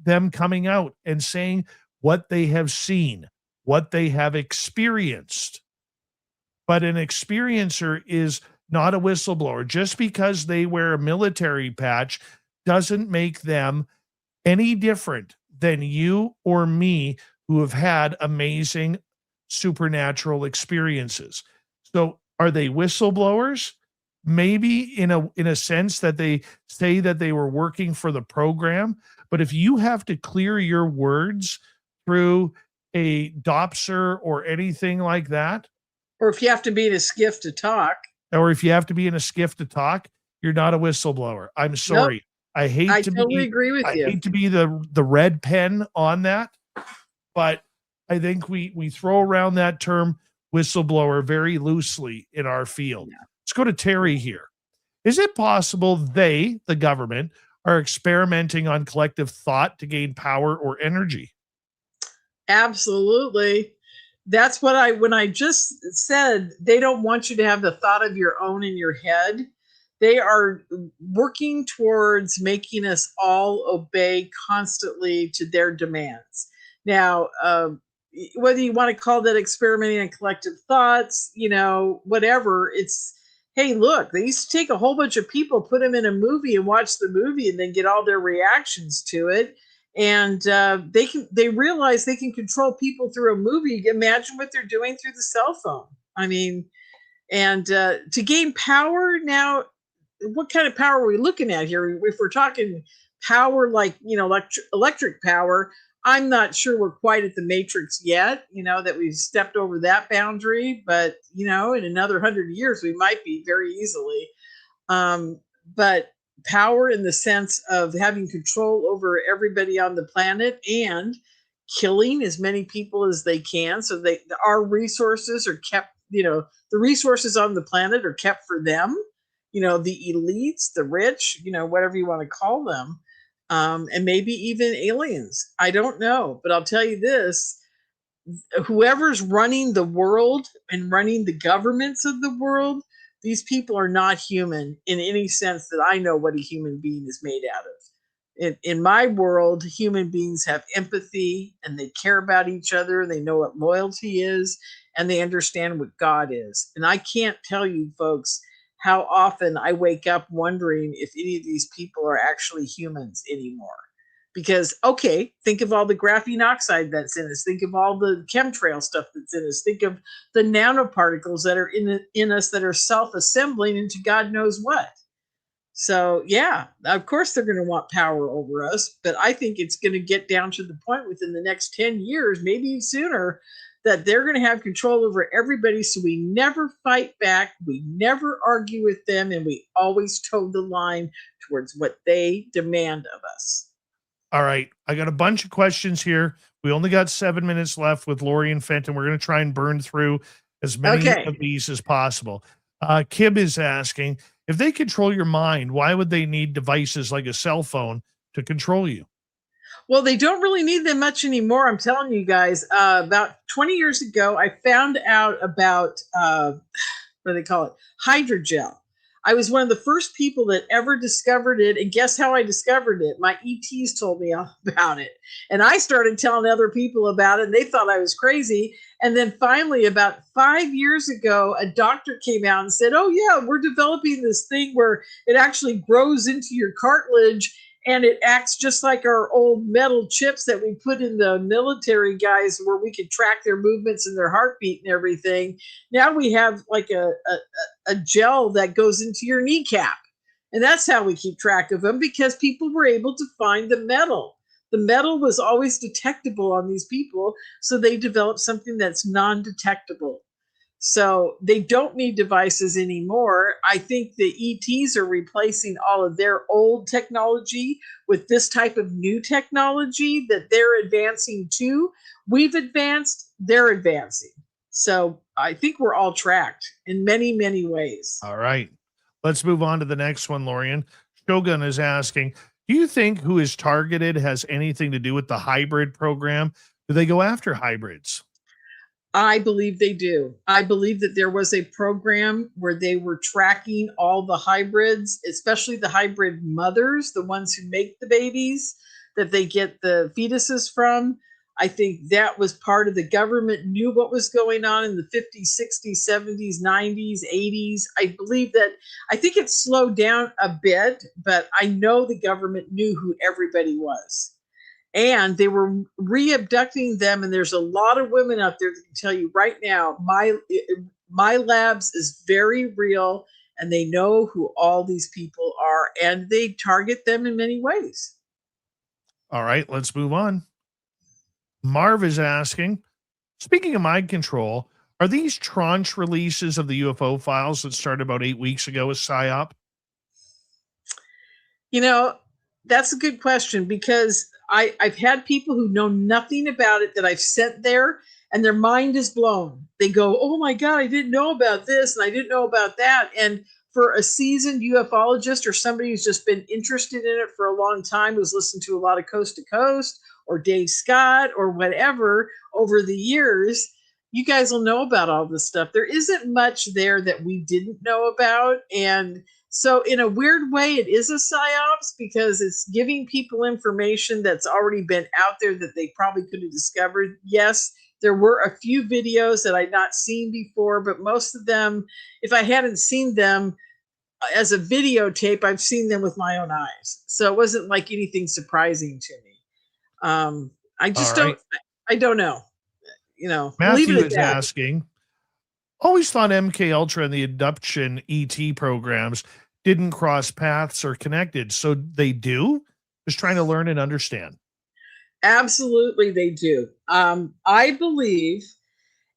them coming out and saying what they have seen, what they have experienced. But an experiencer is not a whistleblower. Just because they wear a military patch doesn't make them any different than you or me who have had amazing supernatural experiences. So are they whistleblowers? Maybe in a sense that they say that they were working for the program, but if you have to clear your words through a doxer or anything like that,
or if you have to be in a skiff to talk,
or if you have to be in a skiff to talk, you're not a whistleblower. I'm sorry.
Nope.
I hate
I
to
totally
be
agree with
I
you.
hate to be the red pen on that, but I think we throw around that term whistleblower very loosely in our field.
Yeah.
Let's go to Terry here. Is it possible they, the government, are experimenting on collective thought to gain power or energy?
Absolutely. That's what when I just said they don't want you to have the thought of your own in your head. They are working towards making us all obey constantly to their demands. Now, whether you want to call that experimenting on collective thoughts, whatever, it's, hey, look, they used to take a whole bunch of people, put them in a movie and watch the movie and then get all their reactions to it. And they realize they can control people through a movie. Imagine what they're doing through the cell phone. I mean, and to gain power now, what kind of power are we looking at here? If we're talking power like, electric power, I'm not sure we're quite at the Matrix yet, that we've stepped over that boundary. But, in another 100 years, we might be very easily. But power in the sense of having control over everybody on the planet and killing as many people as they can. So our resources are kept, the resources on the planet are kept for them, the elites, the rich, whatever you want to call them. And maybe even aliens. I don't know, but I'll tell you this, whoever's running the world and running the governments of the world, these people are not human in any sense that I know what a human being is made out of. In my world, human beings have empathy and they care about each other. They know what loyalty is and they understand what God is. And I can't tell you folks how often I wake up wondering if any of these people are actually humans anymore. Because, okay, think of all the graphene oxide that's in us. Think of all the chemtrail stuff that's in us. Think of the nanoparticles that are in us that are self-assembling into God knows what. So, yeah, of course they're going to want power over us. But I think it's going to get down to the point within the next 10 years, maybe sooner, that they're going to have control over everybody. So we never fight back. We never argue with them. And we always toe the line towards what they demand of us.
All right. I got a bunch of questions here. We only got 7 minutes left with Lorien Fenton. We're going to try and burn through as many of these as possible. Kim is asking, if they control your mind, why would they need devices like a cell phone to control you?
Well, they don't really need them much anymore. I'm telling you guys, about 20 years ago, I found out about, what do they call it? Hydrogel. I was one of the first people that ever discovered it. And guess how I discovered it? My ETs told me all about it. And I started telling other people about it. And they thought I was crazy. And then finally, about 5 years ago, a doctor came out and said, oh, yeah, we're developing this thing where it actually grows into your cartilage. And it acts just like our old metal chips that we put in the military guys where we could track their movements and their heartbeat and everything. Now we have like a gel that goes into your kneecap. And that's how we keep track of them, because people were able to find the metal. The metal was always detectable on these people. So they developed something that's non-detectable. So they don't need devices anymore. I think the ETs are replacing all of their old technology with this type of new technology that they're advancing to. We've advanced, they're advancing. So I think we're all tracked in many, many ways.
All right. Let's move on to the next one, Lorien. Shogun is asking, do you think who is targeted has anything to do with the hybrid program? Do they go after hybrids?
I believe they do. I believe that there was a program where they were tracking all the hybrids, especially the hybrid mothers, the ones who make the babies that they get the fetuses from. I think that was part of the government knew what was going on in the 50s, 60s, 70s, 90s, 80s. I think it slowed down a bit, but I know the government knew who everybody was. And they were re-abducting them. And there's a lot of women out there that can tell you right now, my labs is very real and they know who all these people are and they target them in many ways.
All right, let's move on. Marv is asking, speaking of mind control, Are these tranche releases of the UFO files that started about 8 weeks ago a PSYOP?
You know, that's a good question, because I've had people who know nothing about it that I've sent there, and their mind is blown. They go, "Oh my God, I didn't know about this, and I didn't know about that." And for a seasoned ufologist or somebody who's just been interested in it for a long time, who's listened to a lot of Coast to Coast or Dave Scott or whatever over the years, you guys will know about all this stuff. There isn't much there that we didn't know about. And so in a weird way, it is a psyops, because it's giving people information that's already been out there that they probably could have discovered. Yes, there were a few videos that I'd not seen before, but most of them, if I hadn't seen them as a videotape, I've seen them with my own eyes. So it wasn't like anything surprising to me. I just
All right.
I don't know. You know, leave
Matthew
it at
is
that.
asking, always thought MK Ultra and the abduction ET programs didn't cross paths or connected. So they do? Just trying to learn and understand.
Absolutely, they do. I believe,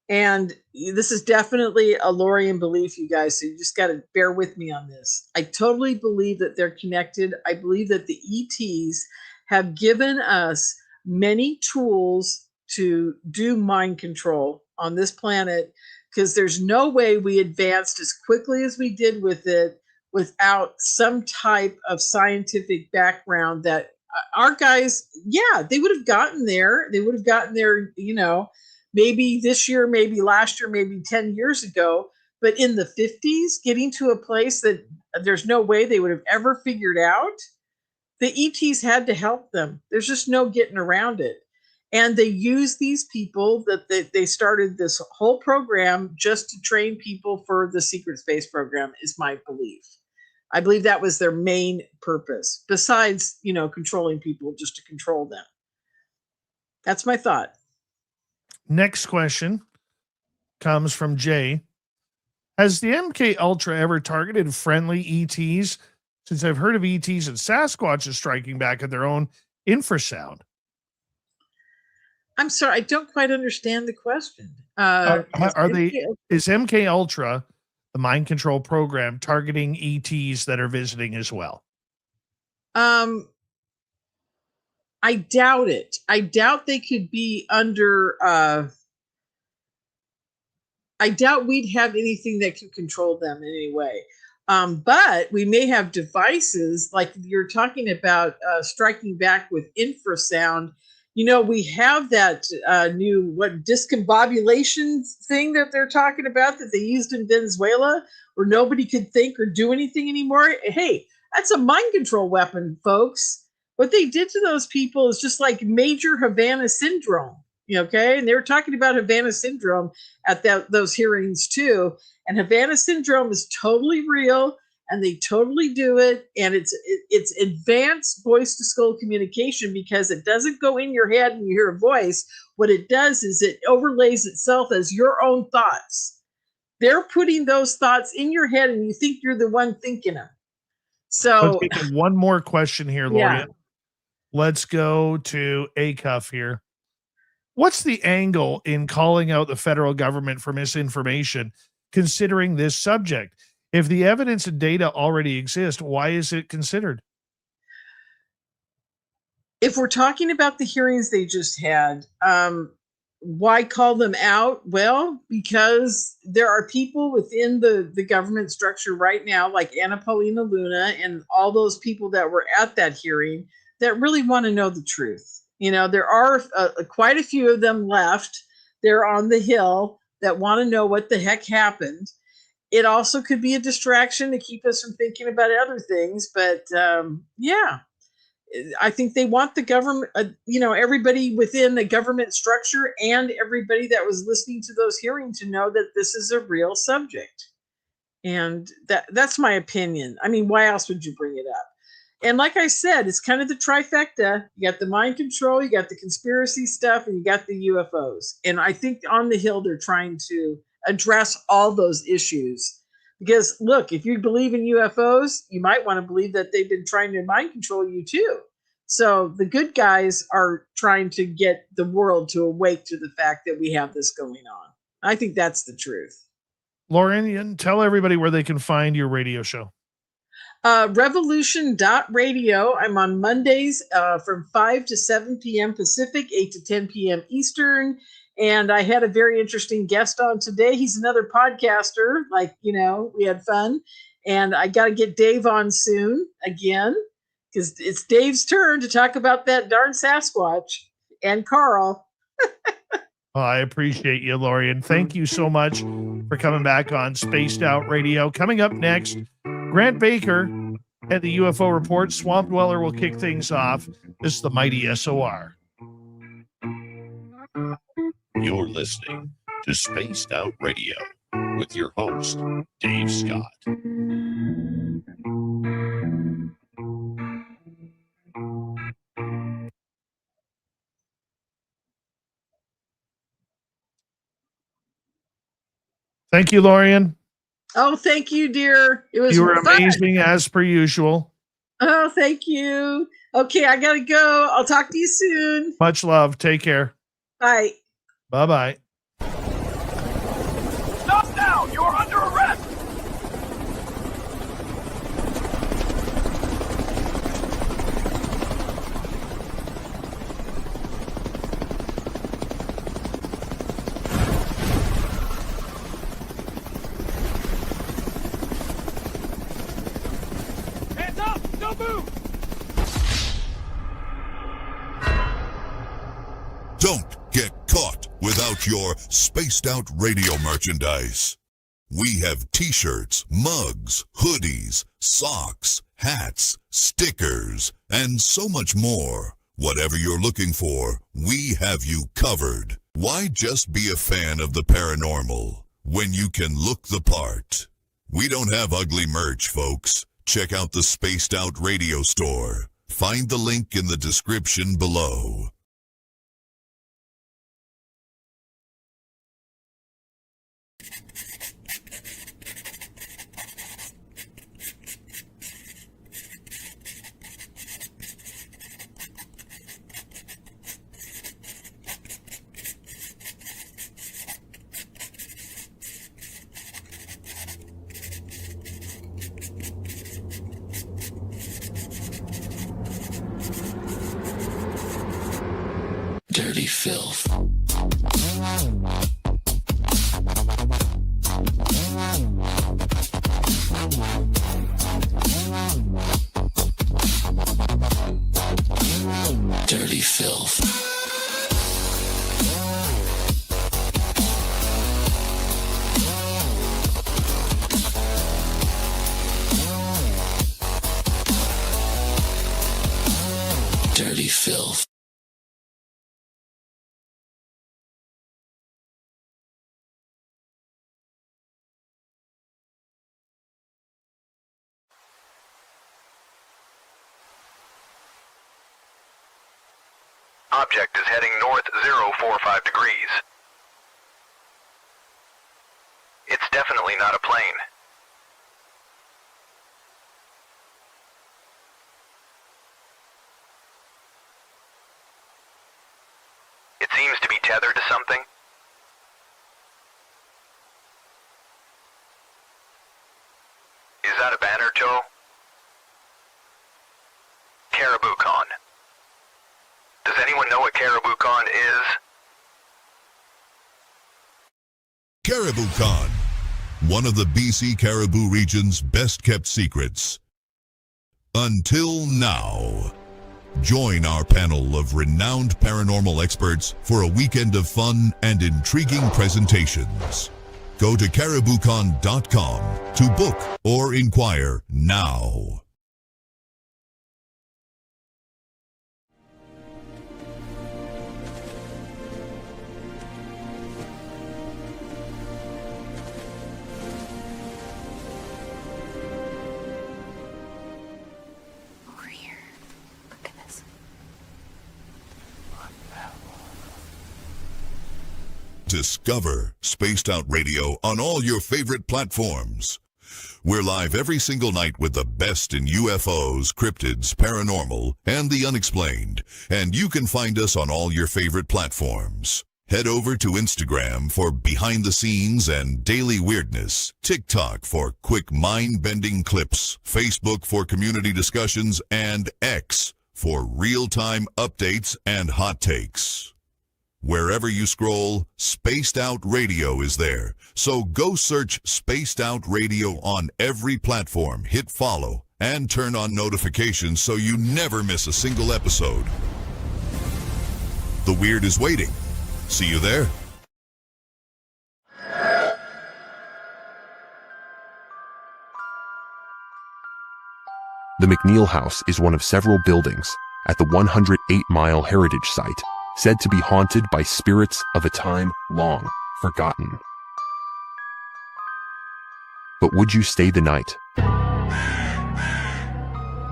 and this is definitely a Lorien belief, you guys, so you just got to bear with me on this. I totally believe that they're connected. I believe that the ETs have given us many tools to do mind control on this planet, because there's no way we advanced as quickly as we did with it without some type of scientific background that our guys, yeah, they would have gotten there. They would have gotten there, you know, maybe this year, maybe last year, maybe 10 years ago. But in the 50s, getting to a place that there's no way they would have ever figured out, the ETs had to help them. There's just no getting around it. And they use these people that they started this whole program just to train people for the secret space program, is my belief. I believe that was their main purpose, besides, you know, controlling people just to control them. That's my thought.
Next question comes from Jay. Has the MK Ultra ever targeted friendly ETs? Since I've heard of ETs and Sasquatches striking back at their own infrasound.
I'm sorry, I don't quite understand the question.
Is MK Ultra, the mind control program, targeting ETs that are visiting as well?
I doubt it. I doubt they could be under. I doubt we'd have anything that could control them in any way. But we may have devices like you're talking about, striking back with infrasound. You know, we have that new discombobulation thing that they're talking about that they used in Venezuela, where nobody could think or do anything anymore. Hey, that's a mind control weapon, folks. What they did to those people is just like major Havana syndrome. Okay, and they were talking about Havana syndrome at those hearings too. And Havana syndrome is totally real, and they totally do it. And it's advanced voice to skull communication, because it doesn't go in your head and you hear a voice. What it does is it overlays itself as your own thoughts. They're putting those thoughts in your head, and you think you're the one thinking them. So
let's get one more question here, Lorien. Yeah. Let's go to ACUF here. What's the angle in calling out the federal government for misinformation, considering this subject? If the evidence and data already exist, why is it considered?
If we're talking about the hearings they just had, why call them out? Well, because there are people within the government structure right now, like Anna Paulina Luna and all those people that were at that hearing, that really want to know the truth. You know, there are quite a few of them left. They're on the Hill that want to know what the heck happened. It also could be a distraction to keep us from thinking about other things. But yeah, I think they want the government, everybody within the government structure and everybody that was listening to those hearings to know that this is a real subject. And that's my opinion. I mean, why else would you bring it up? And like I said, it's kind of the trifecta. You got the mind control, you got the conspiracy stuff, and you got the UFOs. And I think on the Hill, they're trying to address all those issues. Because look, if you believe in UFOs, you might want to believe that they've been trying to mind control you too. So the good guys are trying to get the world to awake to the fact that we have this going on. I think that's the truth.
Lorien, tell everybody where they can find your radio show.
Revolution.radio. I'm on Mondays from 5 to 7 p.m. Pacific, 8 to 10 p.m. Eastern. And I had a very interesting guest on today. He's another podcaster. Like, we had fun. And I got to get Dave on soon again, because it's Dave's turn to talk about that darn Sasquatch, and Carl.
Well, I appreciate you, Lorien. Thank you so much for coming back on Spaced Out Radio. Coming up next, Grant Baker and the UFO Report. Swamp Dweller will kick things off. This is the Mighty SOR.
You're listening to Spaced Out Radio with your host, Dave Scott.
Thank you, Lorien.
Oh, thank you, dear. It was
You were
fun.
amazing as per usual.
Oh, thank you. Okay, I got to go. I'll talk to you soon.
Much love. Take care.
Bye.
Bye-bye.
Stop now! You're under arrest! Hands up! Don't move!
Don't get caught without your Spaced Out Radio merchandise. We have t-shirts, mugs, hoodies, socks, hats, stickers, and so much more. Whatever you're looking for, we have you covered. Why just be a fan of the paranormal when you can look the part? We don't have ugly merch, folks. Check out the Spaced Out Radio store. Find the link in the description below.
Dirty filth. Dirty filth. Dirty filth.
Object is heading north 045 degrees. It's definitely not a plane. It seems to be tethered to something. Is that a banner, Joe? Caribou Con. Does anyone know what Caribou Con is?
Caribou Con, one of the BC Caribou region's best-kept secrets. Until now. Join our panel of renowned paranormal experts for a weekend of fun and intriguing presentations. Go to cariboucon.com to book or inquire now.
Over here. Look at this.
Discover Spaced Out Radio on all your favorite platforms. We're live every single night with the best in UFOs, cryptids, paranormal, and the unexplained. And you can find us on all your favorite platforms. Head over to Instagram for behind the scenes and daily weirdness, TikTok for quick mind-bending clips, Facebook for community discussions, and X for real-time updates and hot takes. Wherever you scroll, Spaced Out Radio is there. So go search Spaced Out Radio on every platform, hit follow, and turn on notifications so you never miss a single episode. The weird is waiting. See you there.
The McNeil House is one of several buildings at the 108-mile heritage site said to be haunted by spirits of a time long forgotten. But would you stay the night?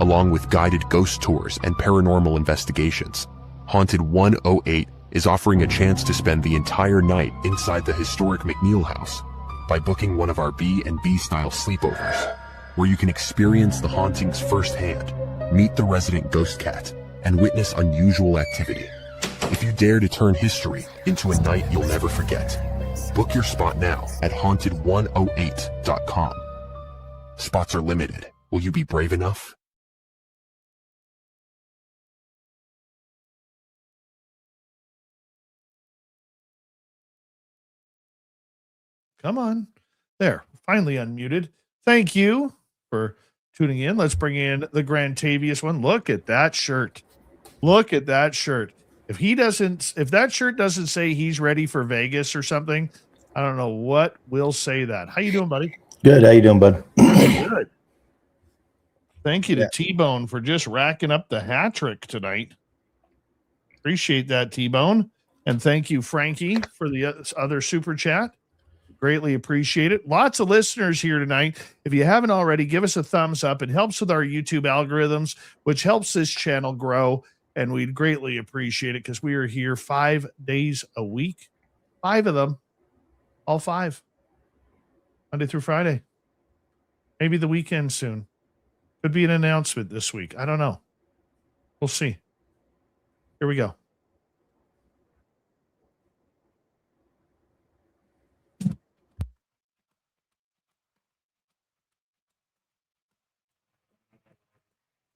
Along with guided ghost tours and paranormal investigations, Haunted 108 is offering a chance to spend the entire night inside the historic McNeil House by booking one of our B&B style sleepovers, where you can experience the hauntings firsthand, meet the resident ghost cat, and witness unusual activity. If you dare to turn history into a night you'll never forget, book your spot now at haunted108.com. Spots are limited. Will you be brave enough?
Come on. There, finally unmuted. Thank you for tuning in. Let's bring in the Grantavius one. Look at that shirt. Look at that shirt. If that shirt doesn't say he's ready for Vegas or something, I don't know what will say that. How you doing, buddy?
Good. How you doing, bud?
Good. Thank you to T-Bone for just racking up the hat trick tonight. Appreciate that, T-Bone. And thank you, Frankie, for the other super chat. Greatly appreciate it. Lots of listeners here tonight. If you haven't already, give us a thumbs up. It helps with our YouTube algorithms, which helps this channel grow. And we'd greatly appreciate it because we are here 5 days a week. 5 of them. All 5. Monday through Friday. Maybe the weekend soon. Could be an announcement this week. I don't know. We'll see. Here we go.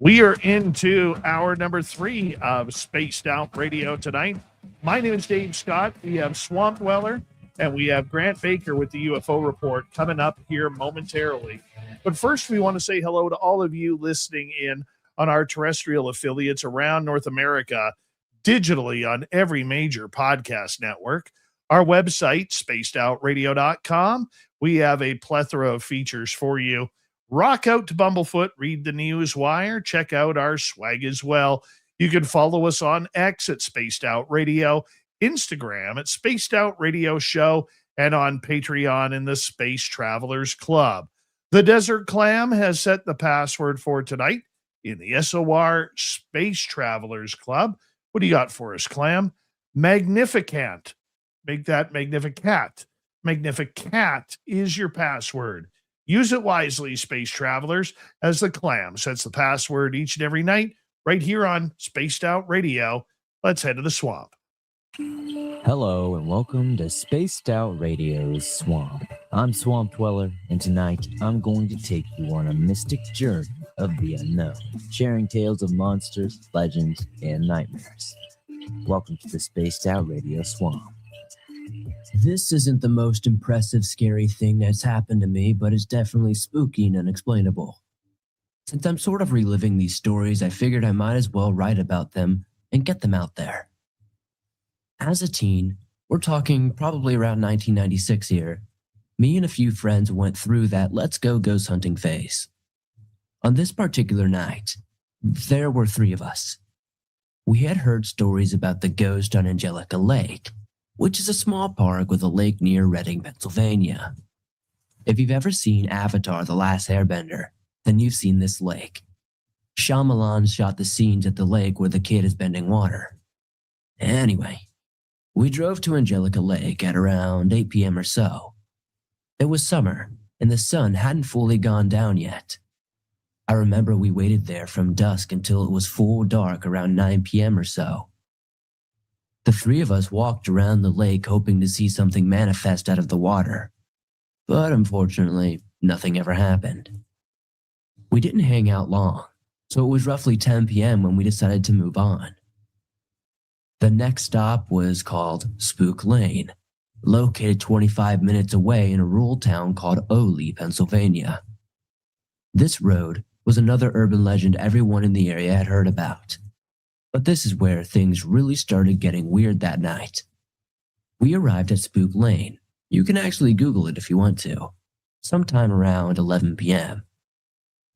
We are into hour number 3 of Spaced Out Radio tonight. My name is Dave Scott. We have Swamp Dweller and we have Grant Baker with the UFO Report coming up here momentarily. But first, we want to say hello to all of you listening in on our terrestrial affiliates around North America, digitally on every major podcast network. Our website, spacedoutradio.com. We have a plethora of features for you. Rock out to Bumblefoot, read the news wire, check out our swag as well. You can follow us on X at Spaced Out Radio, Instagram at Spaced Out Radio Show, and on Patreon in the Space Travelers Club. The Desert Clam has set the password for tonight in the SOR Space Travelers Club. What do you got for us, Clam? Magnificant. Make that Magnificat. Magnificat is your password. Use it wisely, Space Travelers, as the Clam sets the password each and every night right here on Spaced Out Radio. Let's head to the swamp.
Hello and welcome to Spaced Out Radio's Swamp. I'm Swamp Dweller, and tonight I'm going to take you on a mystic journey of the unknown, sharing tales of monsters, legends, and nightmares. Welcome to the Spaced Out Radio Swamp. This isn't the most impressive, scary thing that's happened to me, but it's definitely spooky and unexplainable. Since I'm sort of reliving these stories, I figured I might as well write about them and get them out there. As a teen, we're talking probably around 1996 here, me and a few friends went through that let's go ghost hunting phase. On this particular night, there were 3 of us. We had heard stories about the ghost on Angelica Lake, which is a small park with a lake near Reading, Pennsylvania. If you've ever seen Avatar: The Last Airbender, then you've seen this lake. Shyamalan shot the scenes at the lake where the kid is bending water. Anyway, we drove to Angelica Lake at around 8 p.m. or so. It was summer, and the sun hadn't fully gone down yet. I remember we waited there from dusk until it was full dark around 9 p.m. or so. The three of us walked around the lake hoping to see something manifest out of the water. But unfortunately, nothing ever happened. We didn't hang out long, so it was roughly 10 p.m. when we decided to move on. The next stop was called Spook Lane, located 25 minutes away in a rural town called Ole, Pennsylvania. This road was another urban legend everyone in the area had heard about. But this is where things really started getting weird that night. We arrived at Spook Lane. You can actually Google it if you want to. Sometime around 11 p.m.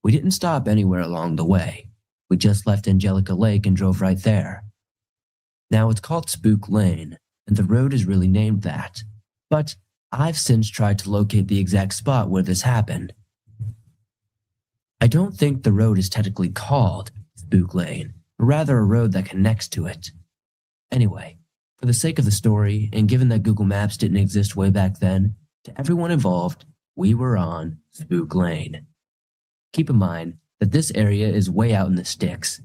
We didn't stop anywhere along the way. We just left Angelica Lake and drove right there. Now it's called Spook Lane, and the road is really named that. But I've since tried to locate the exact spot where this happened. I don't think the road is technically called Spook Lane, but rather a road that connects to it. Anyway, for the sake of the story, and given that Google Maps didn't exist way back then, to everyone involved, we were on Spook Lane. Keep in mind that this area is way out in the sticks.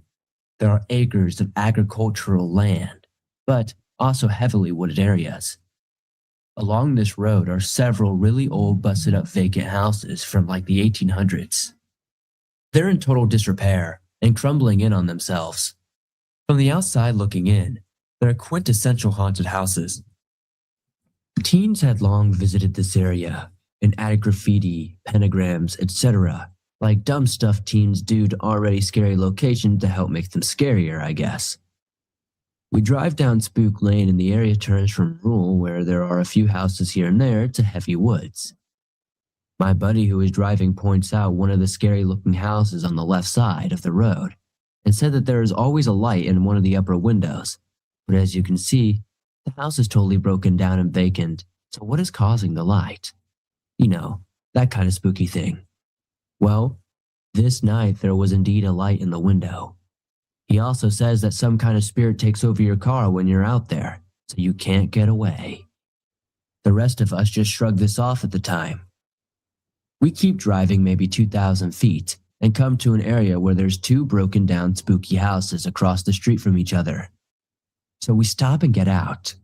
There are acres of agricultural land, but also heavily wooded areas. Along this road are several really old busted up vacant houses from like the 1800s. They're in total disrepair and crumbling in on themselves. From the outside looking in, they're quintessential haunted houses. Teens had long visited this area and added graffiti, pentagrams, etc., like dumb stuff teens do to already scary locations to help make them scarier, I guess. We drive down Spook Lane and the area turns from rural, where there are a few houses here and there, to heavy woods. My buddy who is driving points out one of the scary-looking houses on the left side of the road and said that there is always a light in one of the upper windows, but as you can see, the house is totally broken down and vacant, so what is causing the light? You know, that kind of spooky thing. Well, this night there was indeed a light in the window. He also says that some kind of spirit takes over your car when you're out there, so you can't get away. The rest of us just shrugged this off at the time. We keep driving maybe 2,000 feet and come to an area where there's two broken down spooky houses across the street from each other. So we stop and get out.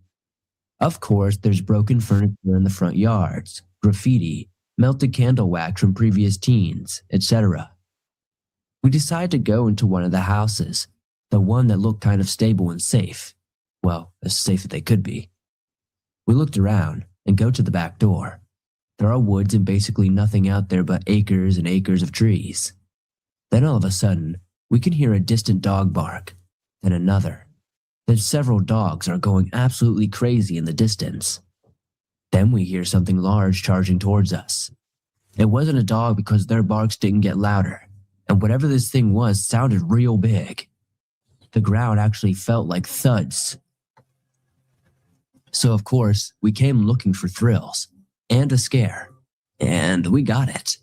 Of course, there's broken furniture in the front yards, graffiti, melted candle wax from previous teens, etc. We decide to go into one of the houses, the one that looked kind of stable and safe. Well, as safe as they could be. We looked around and go to the back door. There are woods and basically nothing out there but acres and acres of trees. Then all of a sudden, we can hear a distant dog bark, then another. Then several dogs are going absolutely crazy in the distance. Then we hear something large charging towards us. It wasn't a dog because their barks didn't get louder, and whatever this thing was sounded real big. The ground actually felt like thuds. So of course, we came looking for thrills and a scare, and we got it.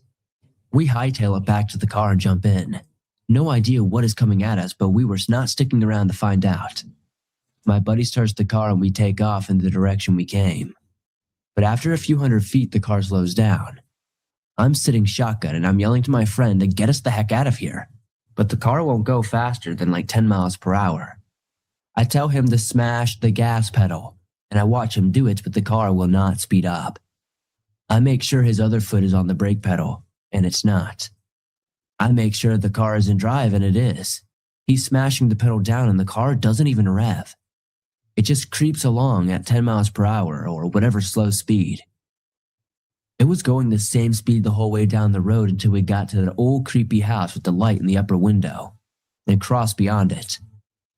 We hightail it back to the car and jump in. No idea what is coming at us, but we were not sticking around to find out. My buddy starts the car and we take off in the direction we came. But after a few hundred feet, the car slows down. I'm sitting shotgun and I'm yelling to my friend to get us the heck out of here. But the car won't go faster than like 10 miles per hour. I tell him to smash the gas pedal, and I watch him do it, but the car will not speed up. I make sure his other foot is on the brake pedal, and it's not. I make sure the car is in drive, and it is. He's smashing the pedal down and the car doesn't even rev. It just creeps along at 10 miles per hour or whatever slow speed. It was going the same speed the whole way down the road until we got to that old creepy house with the light in the upper window, then crossed beyond it.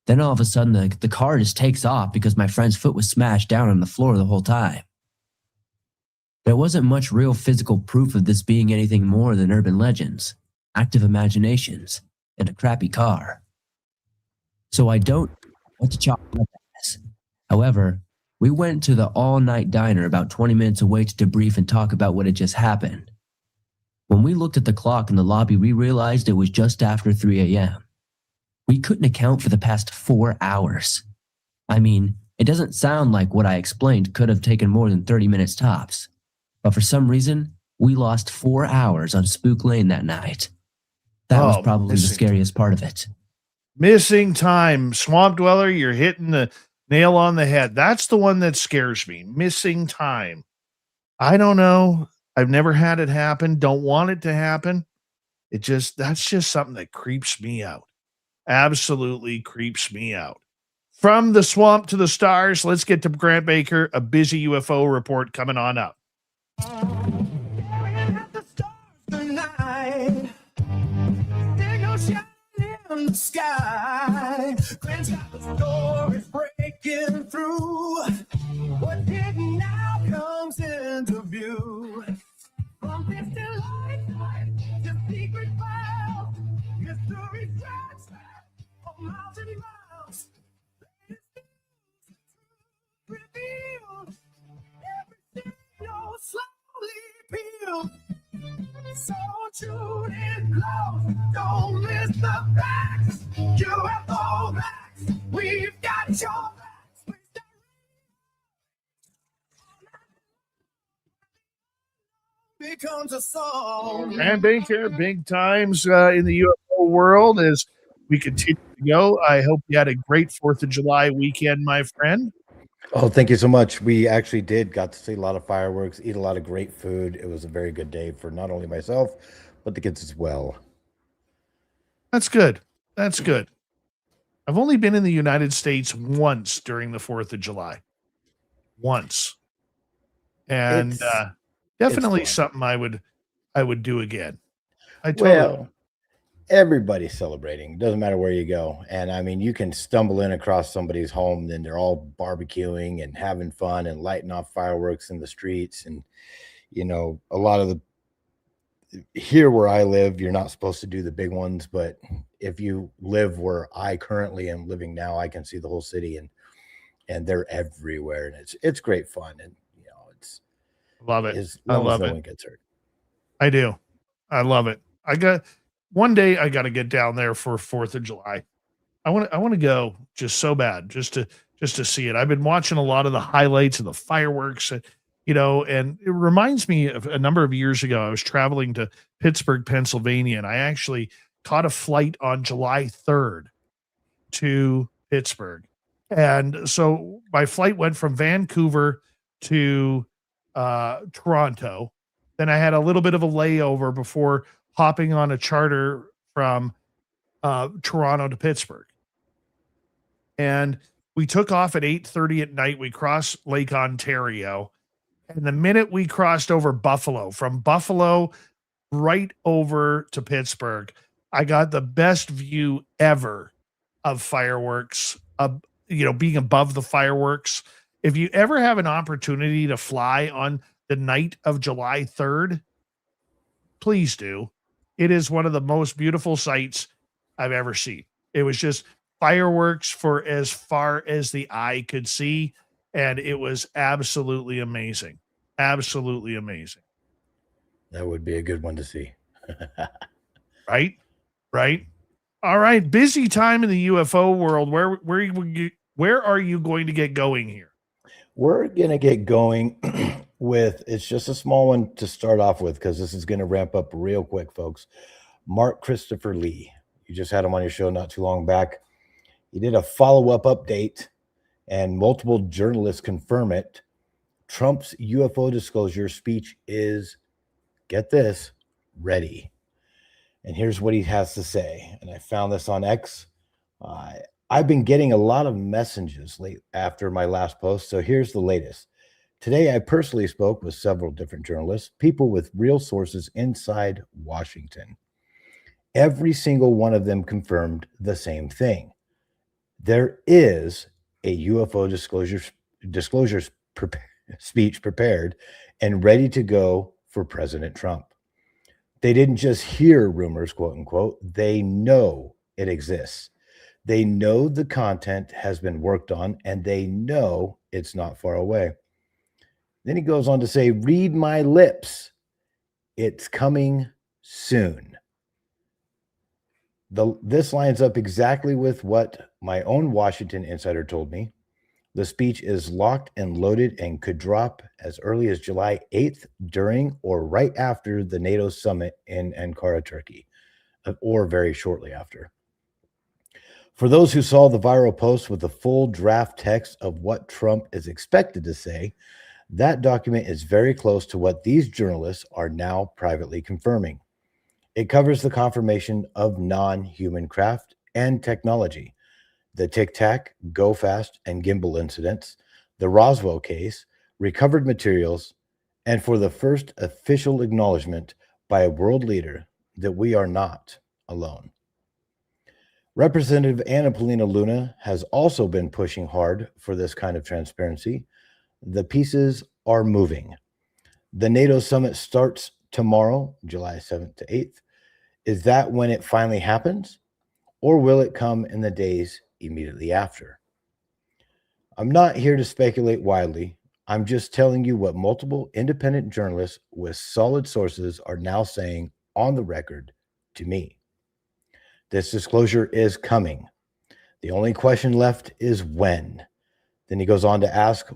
Then all of a sudden the car just takes off because my friend's foot was smashed down on the floor the whole time. There wasn't much real physical proof of this being anything more than urban legends, active imaginations, and a crappy car. So I don't know what to chalk it up as. However, we went to the all-night diner about 20 minutes away to debrief and talk about what had just happened. When we looked at the clock in the lobby, we realized it was just after 3 a.m. We couldn't account for the past 4 hours. I mean, it doesn't sound like what I explained could have taken more than 30 minutes tops. But for some reason, we lost 4 hours on Spook Lane that night. That was probably the scariest part of it.
Missing time. Swamp Dweller, you're hitting the Nail on the head. That's the one that scares me. Missing time. I don't know. I've never had it happen. Don't want it to happen. That's just something that creeps me out. Absolutely creeps me out. From the swamp to the stars, let's get to Grant Baker, a busy UFO report coming on up.
In the sky, Grant's got the stories breaking through. What hidden now comes into view. From distant light to secret files, mystery tracks for miles and miles. Revealed, everything you'll slowly peel. So tune in close, don't miss the facts. UFO facts, we've got your facts. Becomes a song.
And Baker, big times in the UFO world as we continue to go. I hope you had a great 4th of July weekend, my friend.
Oh, thank you so much. We actually got to see a lot of fireworks, eat a lot of great food. It was a very good day for not only myself, but the kids as well.
That's good. That's good. I've only been in the United States once during the 4th of July. Once. And definitely something I would do again.
Everybody's celebrating. Doesn't matter where you go. And I mean, you can stumble in across somebody's home and they're all barbecuing and having fun and lighting off fireworks in the streets. And, you know, a lot of here where I live, you're not supposed to do the big ones, but if you live where I currently am living now, I can see the whole city and they're everywhere. And it's great fun. And, you know,
love it.
I love it. No one gets hurt.
I do. I love it. One day I got to get down there for 4th of July. I want to go just so bad, just to see it. I've been watching a lot of the highlights of the fireworks, and it reminds me of a number of years ago. I was traveling to Pittsburgh, Pennsylvania, and I actually caught a flight on July 3rd to Pittsburgh. And so my flight went from Vancouver to Toronto. Then I had a little bit of a layover before hopping on a charter from Toronto to Pittsburgh. And we took off at 8:30 at night. We crossed Lake Ontario. And the minute we crossed over Buffalo, from Buffalo right over to Pittsburgh, I got the best view ever of fireworks, being above the fireworks. If you ever have an opportunity to fly on the night of July 3rd, please do. It is one of the most beautiful sights I've ever seen. It was just fireworks for as far as the eye could see, and it was absolutely amazing. Absolutely amazing.
That would be a good one to see.
Right? All right. Busy time in the UFO world. Where are you going to get going here?
We're going to get going with, it's just a small one to start off with, because this is going to ramp up real quick, folks. Mark Christopher Lee. You just had him on your show not too long back. He did a follow-up update, and multiple journalists confirm it. Trump's UFO disclosure speech is, get this, ready. And here's what he has to say. And I found this on X. I've been getting a lot of messages late after my last post, so here's the latest. Today, I personally spoke with several different journalists, people with real sources inside Washington. Every single one of them confirmed the same thing. There is a UFO disclosure speech prepared and ready to go for President Trump. They didn't just hear rumors, quote unquote. They know it exists. They know the content has been worked on, and they know it's not far away. Then he goes on to say, read my lips. It's coming soon. This lines up exactly with what my own Washington insider told me. The speech is locked and loaded and could drop as early as July 8th during or right after the NATO summit in Ankara, Turkey, or very shortly after. For those who saw the viral post with the full draft text of what Trump is expected to say, that document is very close to what these journalists are now privately confirming. It covers the confirmation of non-human craft and technology, the Tic Tac, Go Fast, and Gimbal incidents, the Roswell case, recovered materials, and for the first official acknowledgement by a world leader that we are not alone. Representative Anna Paulina Luna has also been pushing hard for this kind of transparency. The pieces are moving. The NATO summit starts tomorrow, July 7th to 8th. Is that when it finally happens? Or will it come in the days immediately after? I'm not here to speculate widely. I'm just telling you what multiple independent journalists with solid sources are now saying on the record to me. This disclosure is coming. The only question left is when. Then he goes on to ask,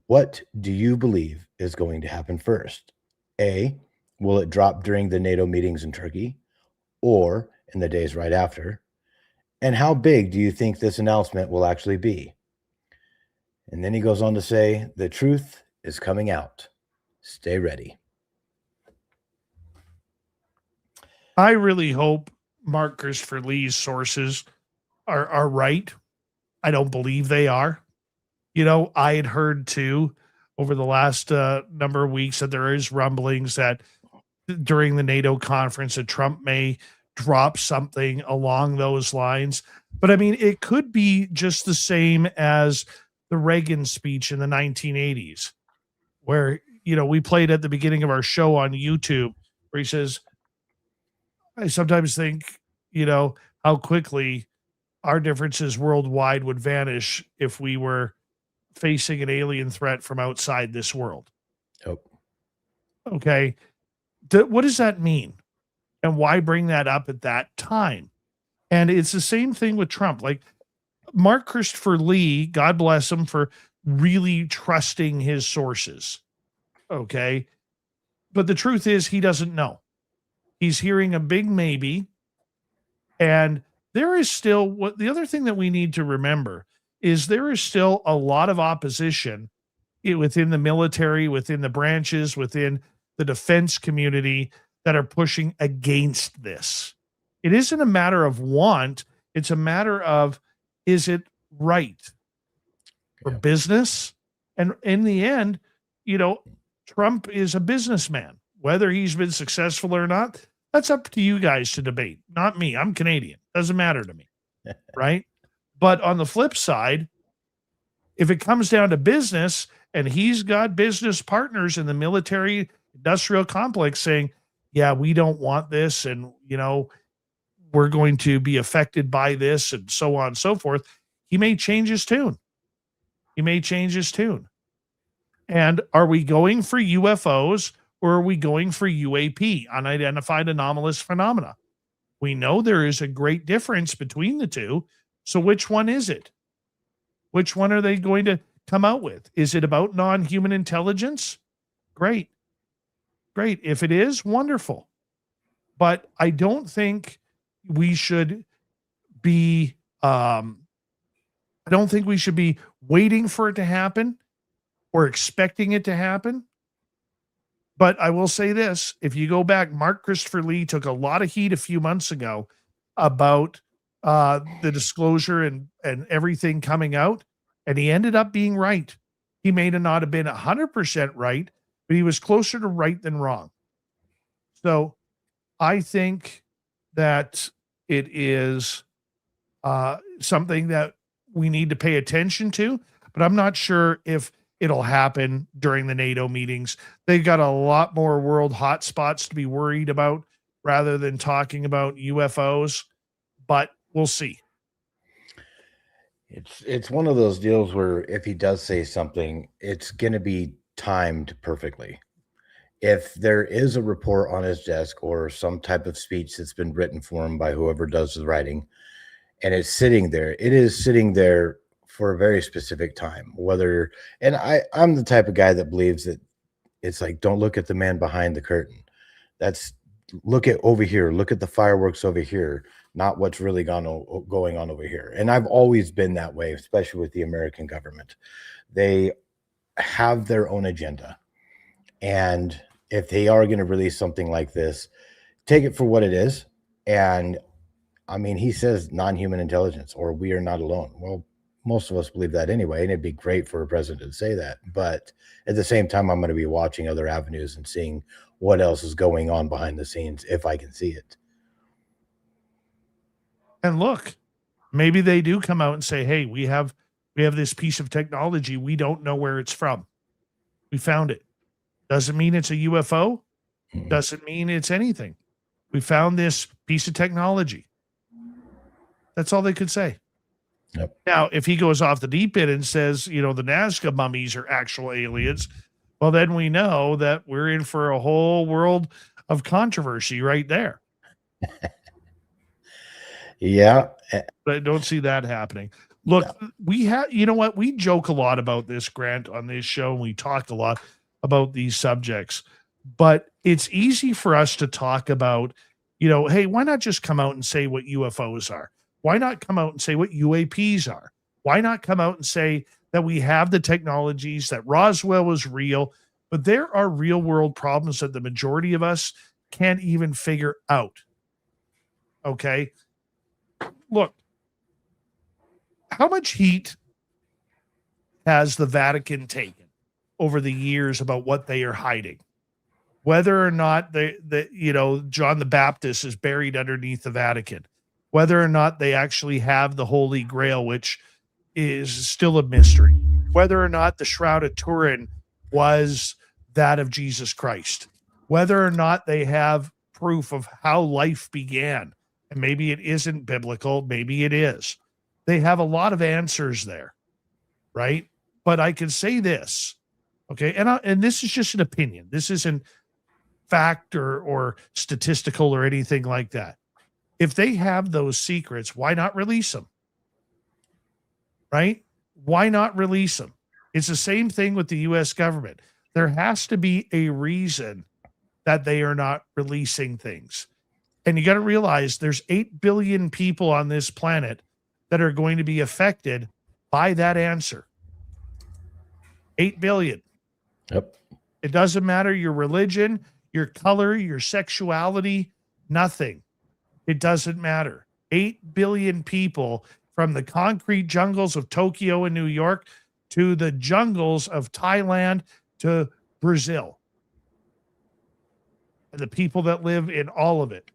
what do you believe is going to happen first? A, will it drop during the NATO meetings in Turkey or in the days right after? And how big do you think this announcement will actually be? And then he goes on to say, the truth is coming out. Stay ready.
I really hope Mark Christopher Lee's sources are right. I don't believe they are. You know, I had heard too over the last number of weeks that there is rumblings that during the NATO conference that Trump may drop something along those lines. But I mean, it could be just the same as the Reagan speech in the 1980s, where, you know, we played at the beginning of our show on YouTube, where he says, I sometimes think, you know, how quickly our differences worldwide would vanish if we were facing an alien threat from outside this world.
Oh.
Okay. What does that mean? And why bring that up at that time? And it's the same thing with Trump. Like Mark Christopher Lee, God bless him for really trusting his sources. Okay. But the truth is he doesn't know. He's hearing a big maybe. And there is still what the other thing that we need to remember is there is still a lot of opposition within the military, within the branches, within the defense community that are pushing against this. It isn't a matter of want. It's a matter of, is it right for business? And in the end, you know, Trump is a businessman. Whether he's been successful or not, that's up to you guys to debate, not me. I'm Canadian. Doesn't matter to me. Right. But on the flip side, if it comes down to business and he's got business partners in the military industrial complex saying, yeah, we don't want this. And, you know, we're going to be affected by this and so on and so forth. He may change his tune. He may change his tune. And are we going for UFOs or are we going for UAP, unidentified anomalous phenomena? We know there is a great difference between the two. So which one is it? Which one are they going to come out with? Is it about non-human intelligence? Great. Great. If it is, wonderful. But I don't think we should be waiting for it to happen or expecting it to happen. But I will say this, if you go back, Mark Christopher Lee took a lot of heat a few months ago about the disclosure and everything coming out, and he ended up being right. He may not have been 100% right, but he was closer to right than wrong. So I think that it is something that we need to pay attention to, but I'm not sure if it'll happen during the NATO meetings. They've got a lot more world hotspots to be worried about rather than talking about UFOs, but we'll see.
It's one of those deals where if he does say something, it's going to be timed perfectly. If there is a report on his desk or some type of speech that's been written for him by whoever does the writing, and it's sitting there, it is sitting there for a very specific time. I'm the type of guy that believes that it's like, don't look at the man behind the curtain. That's look at over here, look at the fireworks over here, not what's really going on over here. And I've always been that way, especially with the American government. They have their own agenda. And if they are going to release something like this, take it for what it is. And I mean, he says non-human intelligence, or we are not alone. Well, most of us believe that anyway, and it'd be great for a president to say that. But at the same time, I'm going to be watching other avenues and seeing what else is going on behind the scenes if I can see it.
And look, maybe they do come out and say, hey, we have this piece of technology. We don't know where it's from. We found it. Doesn't mean it's a UFO. Doesn't mean it's anything. We found this piece of technology. That's all they could say.
Yep.
Now, if he goes off the deep end and says, you know, the Nazca mummies are actual aliens, well, then we know that we're in for a whole world of controversy right there.
Yeah.
But I don't see that happening. Look, we have, you know what? We joke a lot about this, Grant, on this show, and we talk a lot about these subjects, but it's easy for us to talk about, you know, hey, why not just come out and say what UFOs are? Why not come out and say what UAPs are? Why not come out and say that we have the technologies, that Roswell was real, but there are real world problems that the majority of us can't even figure out. Okay. Look, how much heat has the Vatican taken over the years about what they are hiding? Whether or not you know, John the Baptist is buried underneath the Vatican, whether or not they actually have the Holy Grail, which is still a mystery, whether or not the Shroud of Turin was that of Jesus Christ, whether or not they have proof of how life began, and maybe it isn't biblical, maybe it is. They have a lot of answers there, right? But I can say this, okay, and this is just an opinion. This isn't fact or statistical or anything like that. If they have those secrets, why not release them? Right? Why not release them? It's the same thing with the U.S. government. There has to be a reason that they are not releasing things. And you got to realize there's 8 billion people on this planet that are going to be affected by that answer. 8 billion.
Yep.
It doesn't matter your religion, your color, your sexuality, nothing. It doesn't matter. 8 billion people, from the concrete jungles of Tokyo and New York to the jungles of Thailand to Brazil. And the people that live in all of it,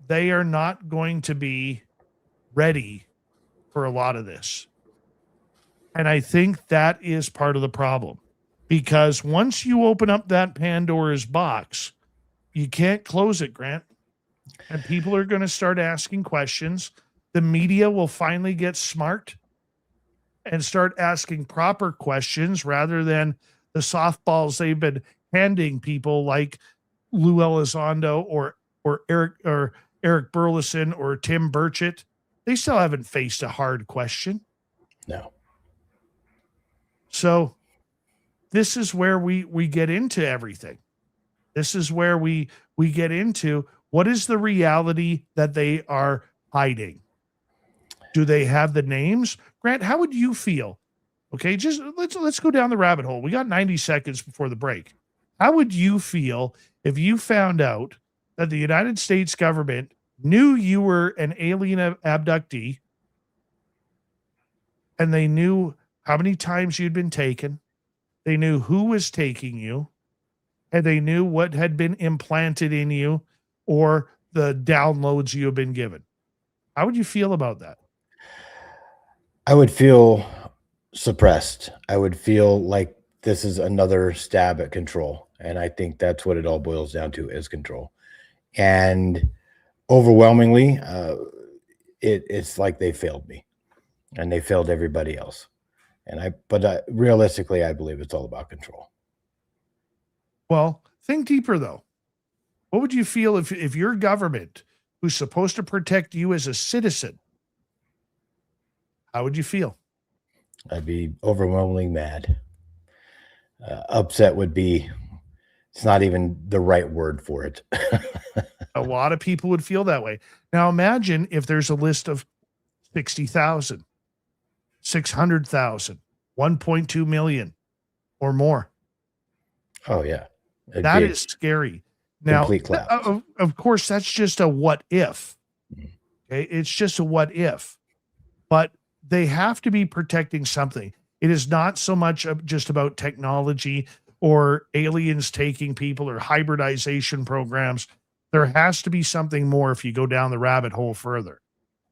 they are not going to be ready for a lot of this. And I think that is part of the problem. Because once you open up that Pandora's box, you can't close it, Grant. And people are going to start asking questions. The media will finally get smart and start asking proper questions rather than the softballs they've been handing people like Lou Elizondo or Eric Burleson or Tim Burchett. They still haven't faced a hard question.
No.
So this is where we get into everything. This is where we get into what is the reality that they are hiding. Do they have the names? Grant, how would you feel? Okay, just let's go down the rabbit hole. We got 90 seconds before the break. How would you feel if you found out that the United States government knew you were an alien abductee and they knew how many times you'd been taken, they knew who was taking you, and they knew what had been implanted in you or the downloads you have been given? How would you feel about that?
I would feel suppressed. I would feel like this is another stab at control. And I think that's what it all boils down to, is control. And overwhelmingly, it's like they failed me and they failed everybody else. But realistically, I believe it's all about control.
Well, think deeper though. What would you feel if your government, who's supposed to protect you as a citizen, how would you feel?
I'd be overwhelmingly mad. Upset would be It's not even the right word for it.
A lot of people would feel that way. Now imagine if there's a list of 60,000, 600,000, 1.2 million or more.
Oh yeah.
That is scary. Now,
complete collapse.
of course, that's just a what if. Okay, it's just a what if. But they have to be protecting something. It is not so much just about technology or aliens taking people or hybridization programs. There has to be something more if you go down the rabbit hole further.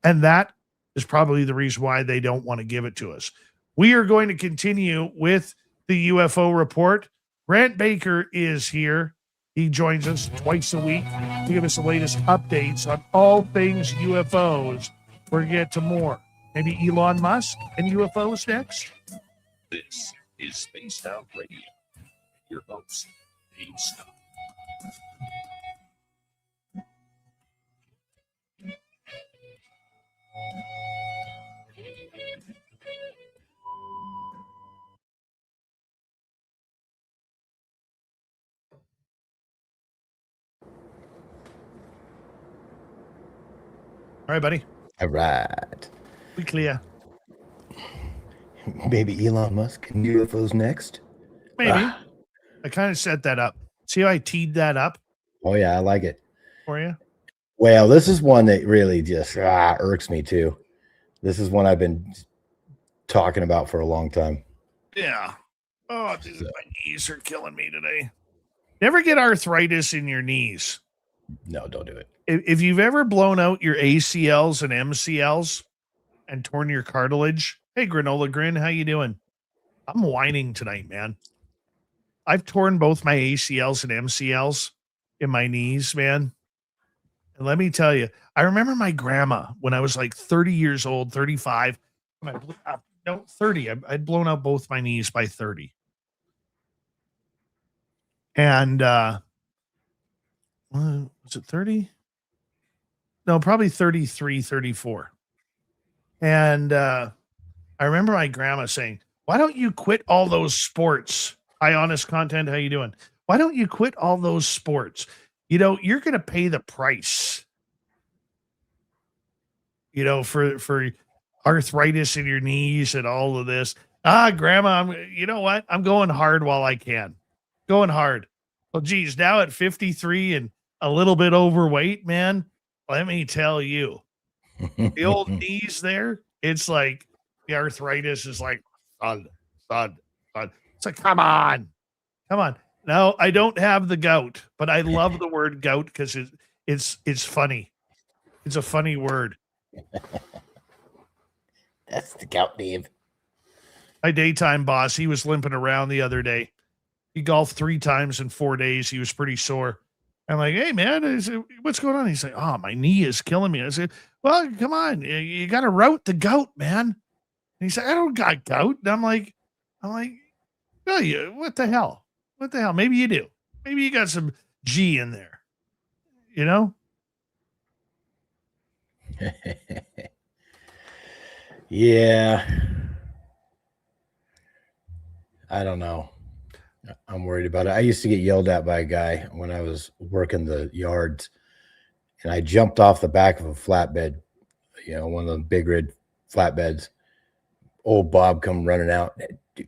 And that is probably the reason why they don't want to give it to us. We are going to continue with the UFO report. Grant Baker is here. He joins us twice a week to give us the latest updates on all things UFOs. We're going to get to more. Maybe Elon Musk and UFOs next.
This is Spaced Out Radio. Your host, Dave Scott.
All right, buddy.
All right.
We clear.
Maybe Elon Musk and UFOs next.
Maybe. I kind of set that up. See how I teed that up
Oh yeah, I like it.
for you?
Well, this is one that really just irks me too. This is one I've been talking about for a long time.
Yeah. Oh, dude, my knees are killing me today. Never get arthritis in your knees.
No, don't do it.
If you've ever blown out your ACLs and MCLs and torn your cartilage, hey, Granola Grin, how you doing? I'm whining tonight, man. I've torn both my ACLs and MCLs in my knees, man. And let me tell you, I remember my grandma when I was like 30 years old, 35. When I blew out, no, 30. I'd blown out both my knees by 30. And was it 30? No, probably 33, 34. And I remember my grandma saying, why don't you quit all those sports? Hi, Honest Content, how you doing? Why don't you quit all those sports? You know, you're going to pay the price, you know, for arthritis in your knees and all of this. Grandma, you know what? I'm going hard while I can. Going hard. Well, geez, now at 53 and a little bit overweight, man, let me tell you, the old knees there, it's like the arthritis is like, thud. It's like, come on. No, I don't have the gout, but I love the word gout because it's funny. It's a funny word.
That's the gout, Dave.
My daytime boss, he was limping around the other day. He golfed 3 times in 4 days. He was pretty sore. I'm like, hey, man, what's going on? He's like, oh, my knee is killing me. I said, well, come on. You got to route the gout, man. And he said, I don't got gout. And I'm like, oh, what the hell? What the hell? Maybe you do. Maybe you got some G in there, you know?
Yeah. I don't know. I'm worried about it. I used to get yelled at by a guy when I was working the yards, and I jumped off the back of a flatbed, you know, one of the big red flatbeds. Old Bob come running out.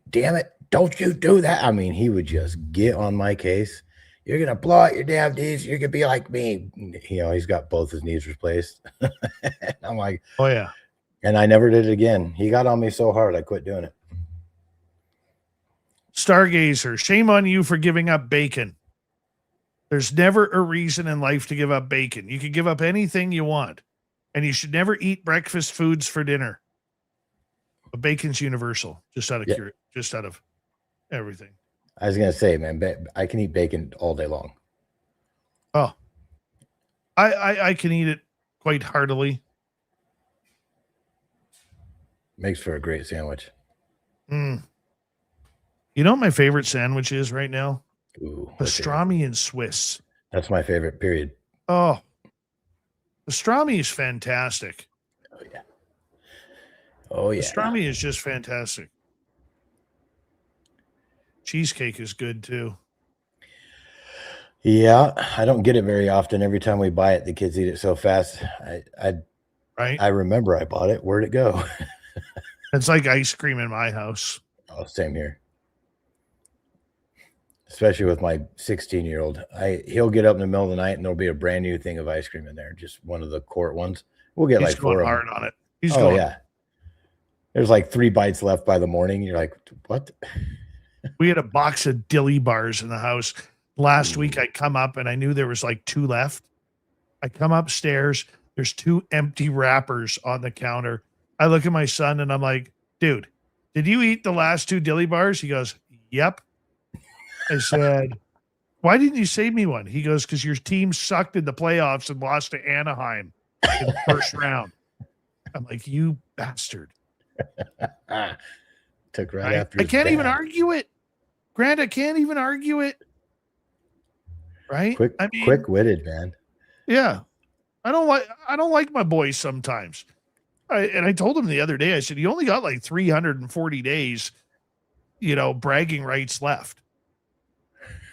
Damn it. Don't you do that. I mean, he would just get on my case. You're going to blow out your damn knees. You're going to be like me. You know, he's got both his knees replaced. I'm like,
oh, yeah.
And I never did it again. He got on me so hard, I quit doing it.
Stargazer, shame on you for giving up bacon. There's never a reason in life to give up bacon. You can give up anything you want, and you should never eat breakfast foods for dinner. But bacon's universal, just out of everything.
I was gonna say, man, I can eat bacon all day long.
Oh, I can eat it quite heartily.
Makes for a great sandwich.
You know what my favorite sandwich is right now?
Ooh,
pastrami and Swiss.
That's my favorite, period.
Oh, pastrami is fantastic.
Oh, yeah. Oh, yeah.
Pastrami is just fantastic. Cheesecake is good, too.
Yeah, I don't get it very often. Every time we buy it, the kids eat it so fast.
Right?
I remember I bought it. Where'd it go?
It's like ice cream in my house.
Oh, same here. Especially with my 16-year-old. He'll get up in the middle of the night and there'll be a brand new thing of ice cream in there, just one of the quart ones. We'll get
He's
like 4
going
of
hard
them.
on it. He's
Oh
going.
yeah. There's like 3 bites left by the morning. You're like, what?
We had a box of dilly bars in the house. Last week I come up and I knew there was like 2 left. I come upstairs. There's 2 empty wrappers on the counter. I look at my son and I'm like, dude, did you eat the last 2 dilly bars? He goes, yep. I said, why didn't you save me one? He goes, because your team sucked in the playoffs and lost to Anaheim in the first round. I'm like, you bastard.
Took right after.
I can't even argue it. Grant, I can't even argue it. Right?
Quick-witted, man.
Yeah. I don't like my boys sometimes. I told him the other day, I said, you only got like 340 days, bragging rights left.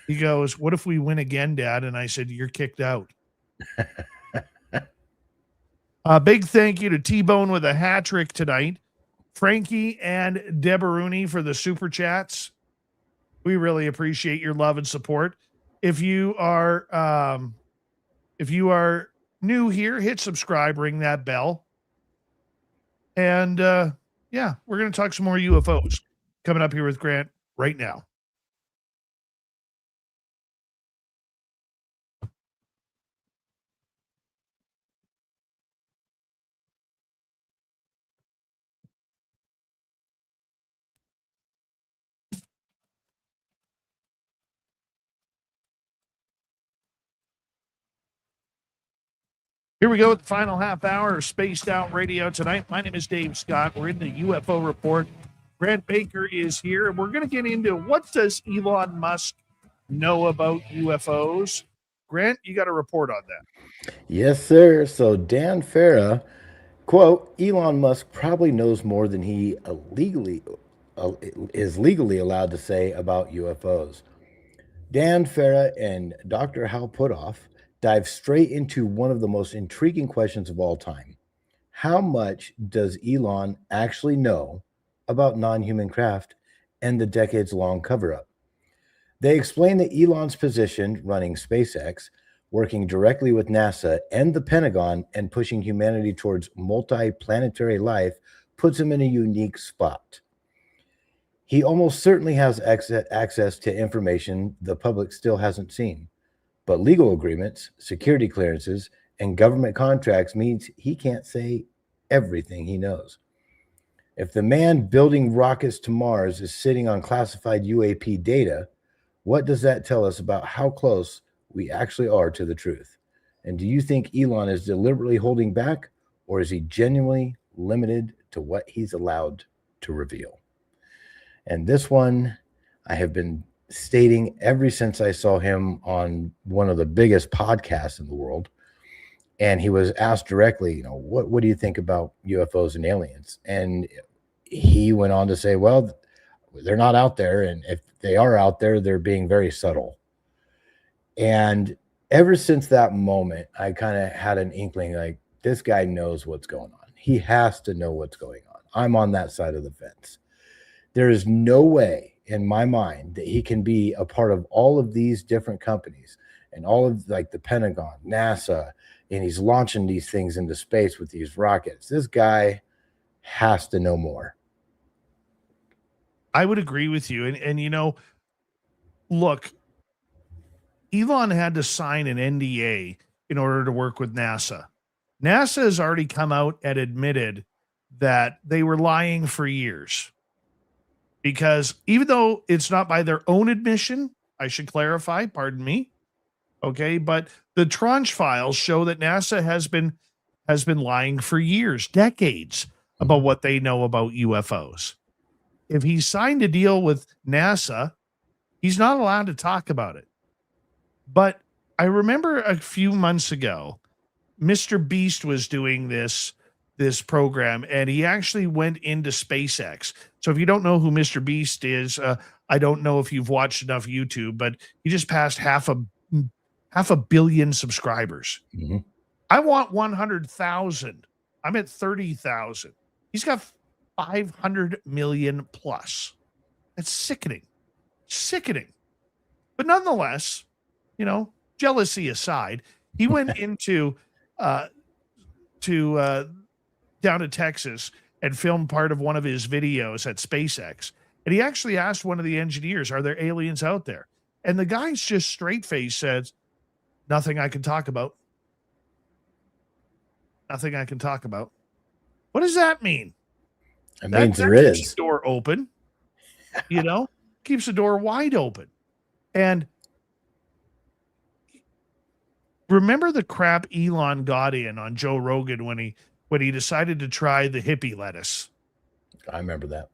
He goes, what if we win again, Dad? And I said, you're kicked out. Big thank you to T-Bone with a hat trick tonight. Frankie and Debaruni for the super chats. We really appreciate your love and support. If you are new here, hit subscribe, ring that bell. And we're going to talk some more UFOs coming up here with Grant right now. Here we go with the final half hour of Spaced Out Radio tonight. My name is Dave Scott. We're in the UFO report. Grant Baker is here, and we're going to get into what does Elon Musk know about UFOs. Grant, you got a report on that.
Yes, sir. So Dan Farah, quote, Elon Musk probably knows more than he is legally allowed to say about UFOs. Dan Farah and Dr. Hal Puthoff dive straight into one of the most intriguing questions of all time. How much does Elon actually know about non-human craft and the decades-long cover-up? They explain that Elon's position running SpaceX, working directly with NASA and the Pentagon, and pushing humanity towards multi-planetary life puts him in a unique spot. He almost certainly has access to information the public still hasn't seen. But legal agreements, security clearances, and government contracts means he can't say everything he knows. If the man building rockets to Mars is sitting on classified UAP data, what does that tell us about how close we actually are to the truth? And do you think Elon is deliberately holding back, or is he genuinely limited to what he's allowed to reveal? And this one, I have been stating ever since I saw him on one of the biggest podcasts in the world. And he was asked directly, what do you think about UFOs and aliens? And he went on to say, well, they're not out there. And if they are out there, they're being very subtle. And ever since that moment, I kind of had an inkling, like, this guy knows what's going on. He has to know what's going on. I'm on that side of the fence. There is no way in my mind that he can be a part of all of these different companies and all of like the Pentagon, NASA, and he's launching these things into space with these rockets. This guy has to know more.
I would agree with you. And look, Elon had to sign an NDA in order to work with NASA. NASA has already come out and admitted that they were lying for years. Because even though it's not by their own admission, I should clarify, pardon me. Okay, but the tranche files show that NASA has been lying for years, decades, about what they know about UFOs. If he signed a deal with NASA, he's not allowed to talk about it. But I remember a few months ago, Mr. Beast was doing this program, and he actually went into SpaceX. So if you don't know who Mr. Beast is, I don't know if you've watched enough YouTube, but he just passed 500 500 million subscribers.
Mm-hmm.
I want 100,000. I'm at 30,000. He's got 500 million plus. That's sickening. Sickening. But nonetheless, you know, jealousy aside, he went into down to Texas and filmed part of one of his videos at SpaceX. And he actually asked one of the engineers, are there aliens out there? And the guy's just straight face says, nothing I can talk about. Nothing I can talk about. What does that mean?
It means there
keeps
is.
the door open, you know, keeps the door wide open. And remember the crap Elon got in on Joe Rogan when he decided to try the hippie lettuce.
I remember that.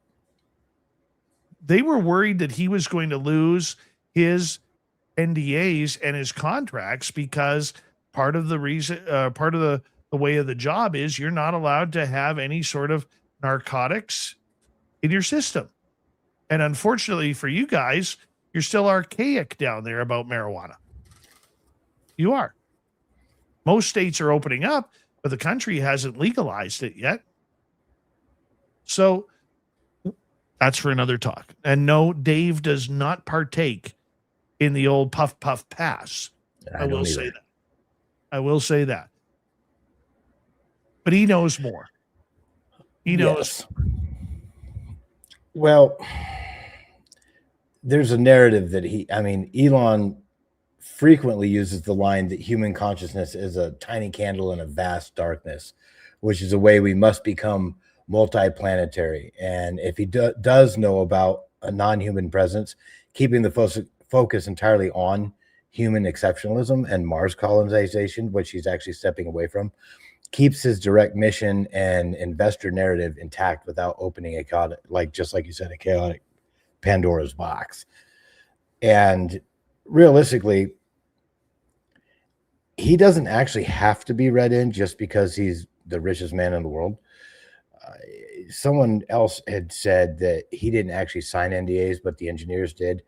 They were worried that he was going to lose his NDAs and his contracts because part of the reason, part of the way of the job is you're not allowed to have any sort of narcotics in your system. And unfortunately for you guys, you're still archaic down there about marijuana. You are. Most states are opening up, but the country hasn't legalized it yet. So that's for another talk. And no, Dave does not partake in the old puff, puff, pass. I will say that. I will say that. But he knows more. He knows.
Yes. Well, there's a narrative that Elon frequently uses the line that human consciousness is a tiny candle in a vast darkness, which is a way we must become multiplanetary. And if he does know about a non-human presence, keeping the focus entirely on human exceptionalism and Mars colonization, which he's actually stepping away from, keeps his direct mission and investor narrative intact without opening a chaotic, just like you said, a chaotic Pandora's box. And realistically, he doesn't actually have to be read in just because he's the richest man in the world. Someone else had said that he didn't actually sign NDAs, but the engineers did.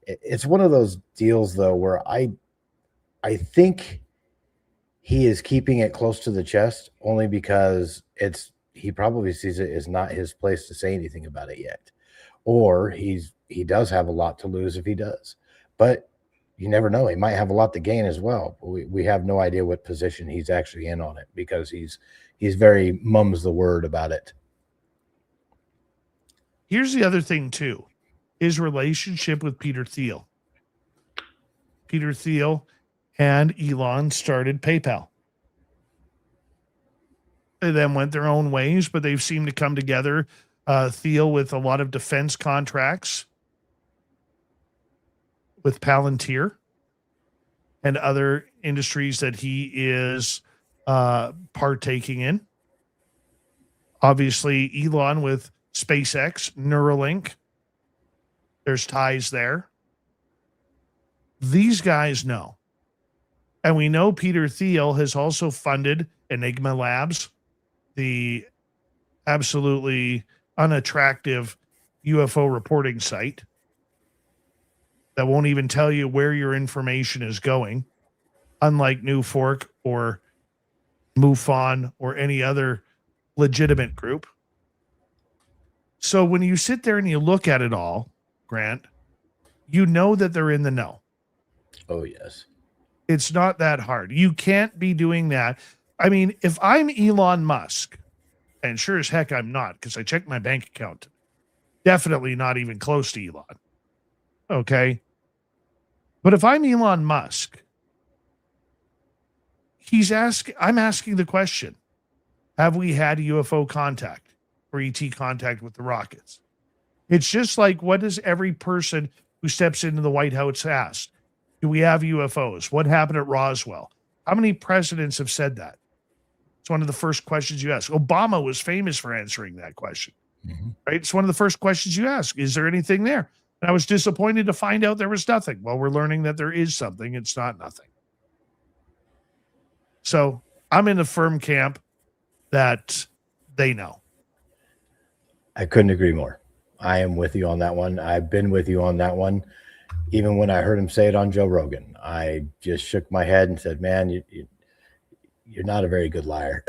It's one of those deals, though, where I think he is keeping it close to the chest only because he probably sees it as not his place to say anything about it yet. Or he does have a lot to lose if he does. But you never know. He might have a lot to gain as well. We have no idea what position he's actually in on it because he's very mum's the word about it.
Here's the other thing, too. His relationship with Peter Thiel. Peter Thiel and Elon started PayPal. They then went their own ways, but they've seemed to come together. Thiel with a lot of defense contracts with Palantir and other industries that he is partaking in. Obviously, Elon with SpaceX, Neuralink. There's ties there. These guys know. And we know Peter Thiel has also funded Enigma Labs, the absolutely unattractive UFO reporting site that won't even tell you where your information is going, unlike New Fork or MUFON or any other legitimate group. So when you sit there and you look at it all, Grant, you know that they're in the know.
Oh, yes.
It's not that hard. You can't be doing that. I mean, if I'm Elon Musk, and sure as heck I'm not, because I checked my bank account, definitely not even close to Elon. Okay. But if I'm Elon Musk, I'm asking the question, have we had UFO contact or ET contact with the rockets? It's just like, what does every person who steps into the White House ask? Do we have UFOs? What happened at Roswell? How many presidents have said that? It's one of the first questions you ask. Obama was famous for answering that question, right? It's one of the first questions you ask. Is there anything there? And I was disappointed to find out there was nothing. Well, we're learning that there is something. It's not nothing. So I'm in the firm camp that they know.
I couldn't agree more. I am with you on that one. I've been with you on that one. Even when I heard him say it on Joe Rogan, I just shook my head and said, man, you're not a very good liar.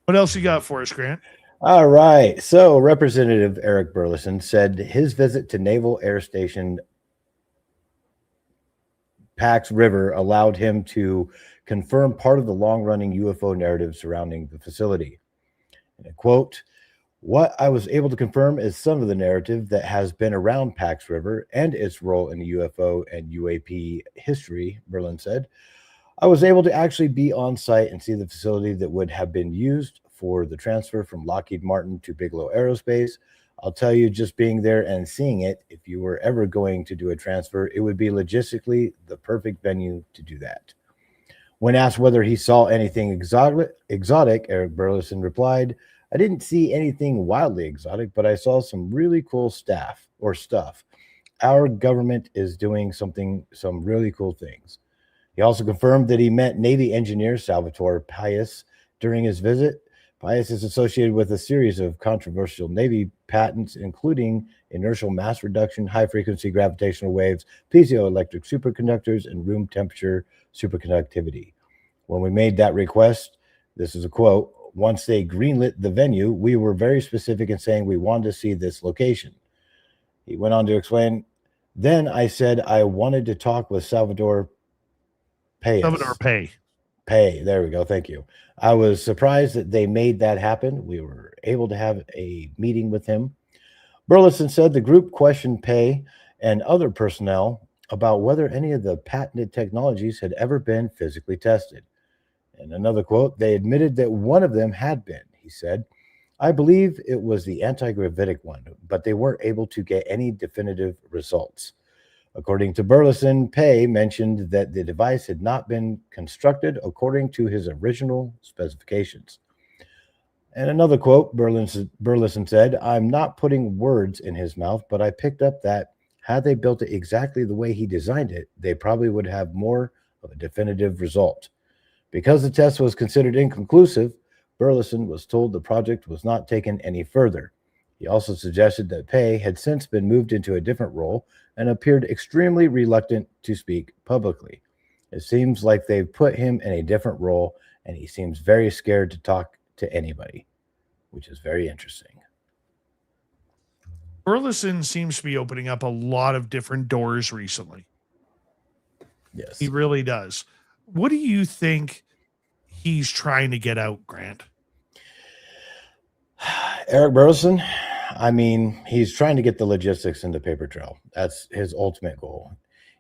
What else you got for us, Grant?
All right. So Representative Eric Burleson said his visit to Naval Air Station Pax River allowed him to confirm part of the long-running UFO narrative surrounding the facility. And I quote, "What I was able to confirm is some of the narrative that has been around Pax River and its role in the UFO and UAP history," Berlin said. "I was able to actually be on site and see the facility that would have been used for the transfer from Lockheed Martin to Bigelow Aerospace. I'll tell you, just being there and seeing it, if you were ever going to do a transfer, it would be logistically the perfect venue to do that." When asked whether he saw anything exotic, Eric Burleson replied, "I didn't see anything wildly exotic, but I saw some really cool stuff. Our government is doing some really cool things." He also confirmed that he met Navy engineer Salvatore Pais during his visit. Pais is associated with a series of controversial Navy patents, including inertial mass reduction, high-frequency gravitational waves, piezoelectric superconductors, and room temperature superconductivity. When we made that request, this is a quote, "Once they greenlit the venue, we were very specific in saying we wanted to see this location." He went on to explain, "Then I said I wanted to talk with Salvador Pais."
Salvador
Pay. There we go. Thank you. I was surprised that they made that happen. We were able to have a meeting with him. Burleson said the group questioned Pay and other personnel about whether any of the patented technologies had ever been physically tested. In another quote, they admitted that one of them had been. He said, "I believe it was the anti-gravitic one, but they weren't able to get any definitive results." According to Burleson, Pay mentioned that the device had not been constructed according to his original specifications. And another quote, Burleson said, "I'm not putting words in his mouth, but I picked up that had they built it exactly the way he designed it, they probably would have more of a definitive result." Because the test was considered inconclusive, Burleson was told the project was not taken any further. He also suggested that Pay had since been moved into a different role and appeared extremely reluctant to speak publicly. It seems like they've put him in a different role, and he seems very scared to talk to anybody, which is very interesting.
Burleson seems to be opening up a lot of different doors recently.
Yes.
He really does. What do you think he's trying to get out, Grant?
Eric Burleson, I mean, he's trying to get the logistics into paper trail. That's his ultimate goal.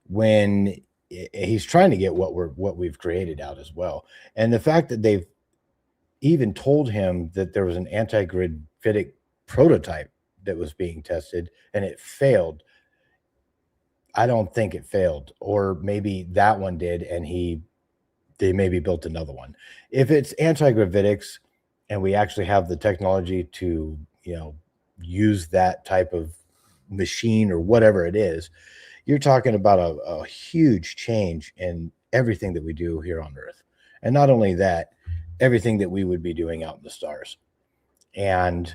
When he's trying to get what we've created out as well. And the fact that they've even told him that there was an anti-gravitic prototype that was being tested and it failed. I don't think it failed, or maybe that one did, and they maybe built another one. If it's anti-gravitics and we actually have the technology to, use that type of machine or whatever it is, you're talking about a huge change in everything that we do here on Earth. And not only that, everything that we would be doing out in the stars. And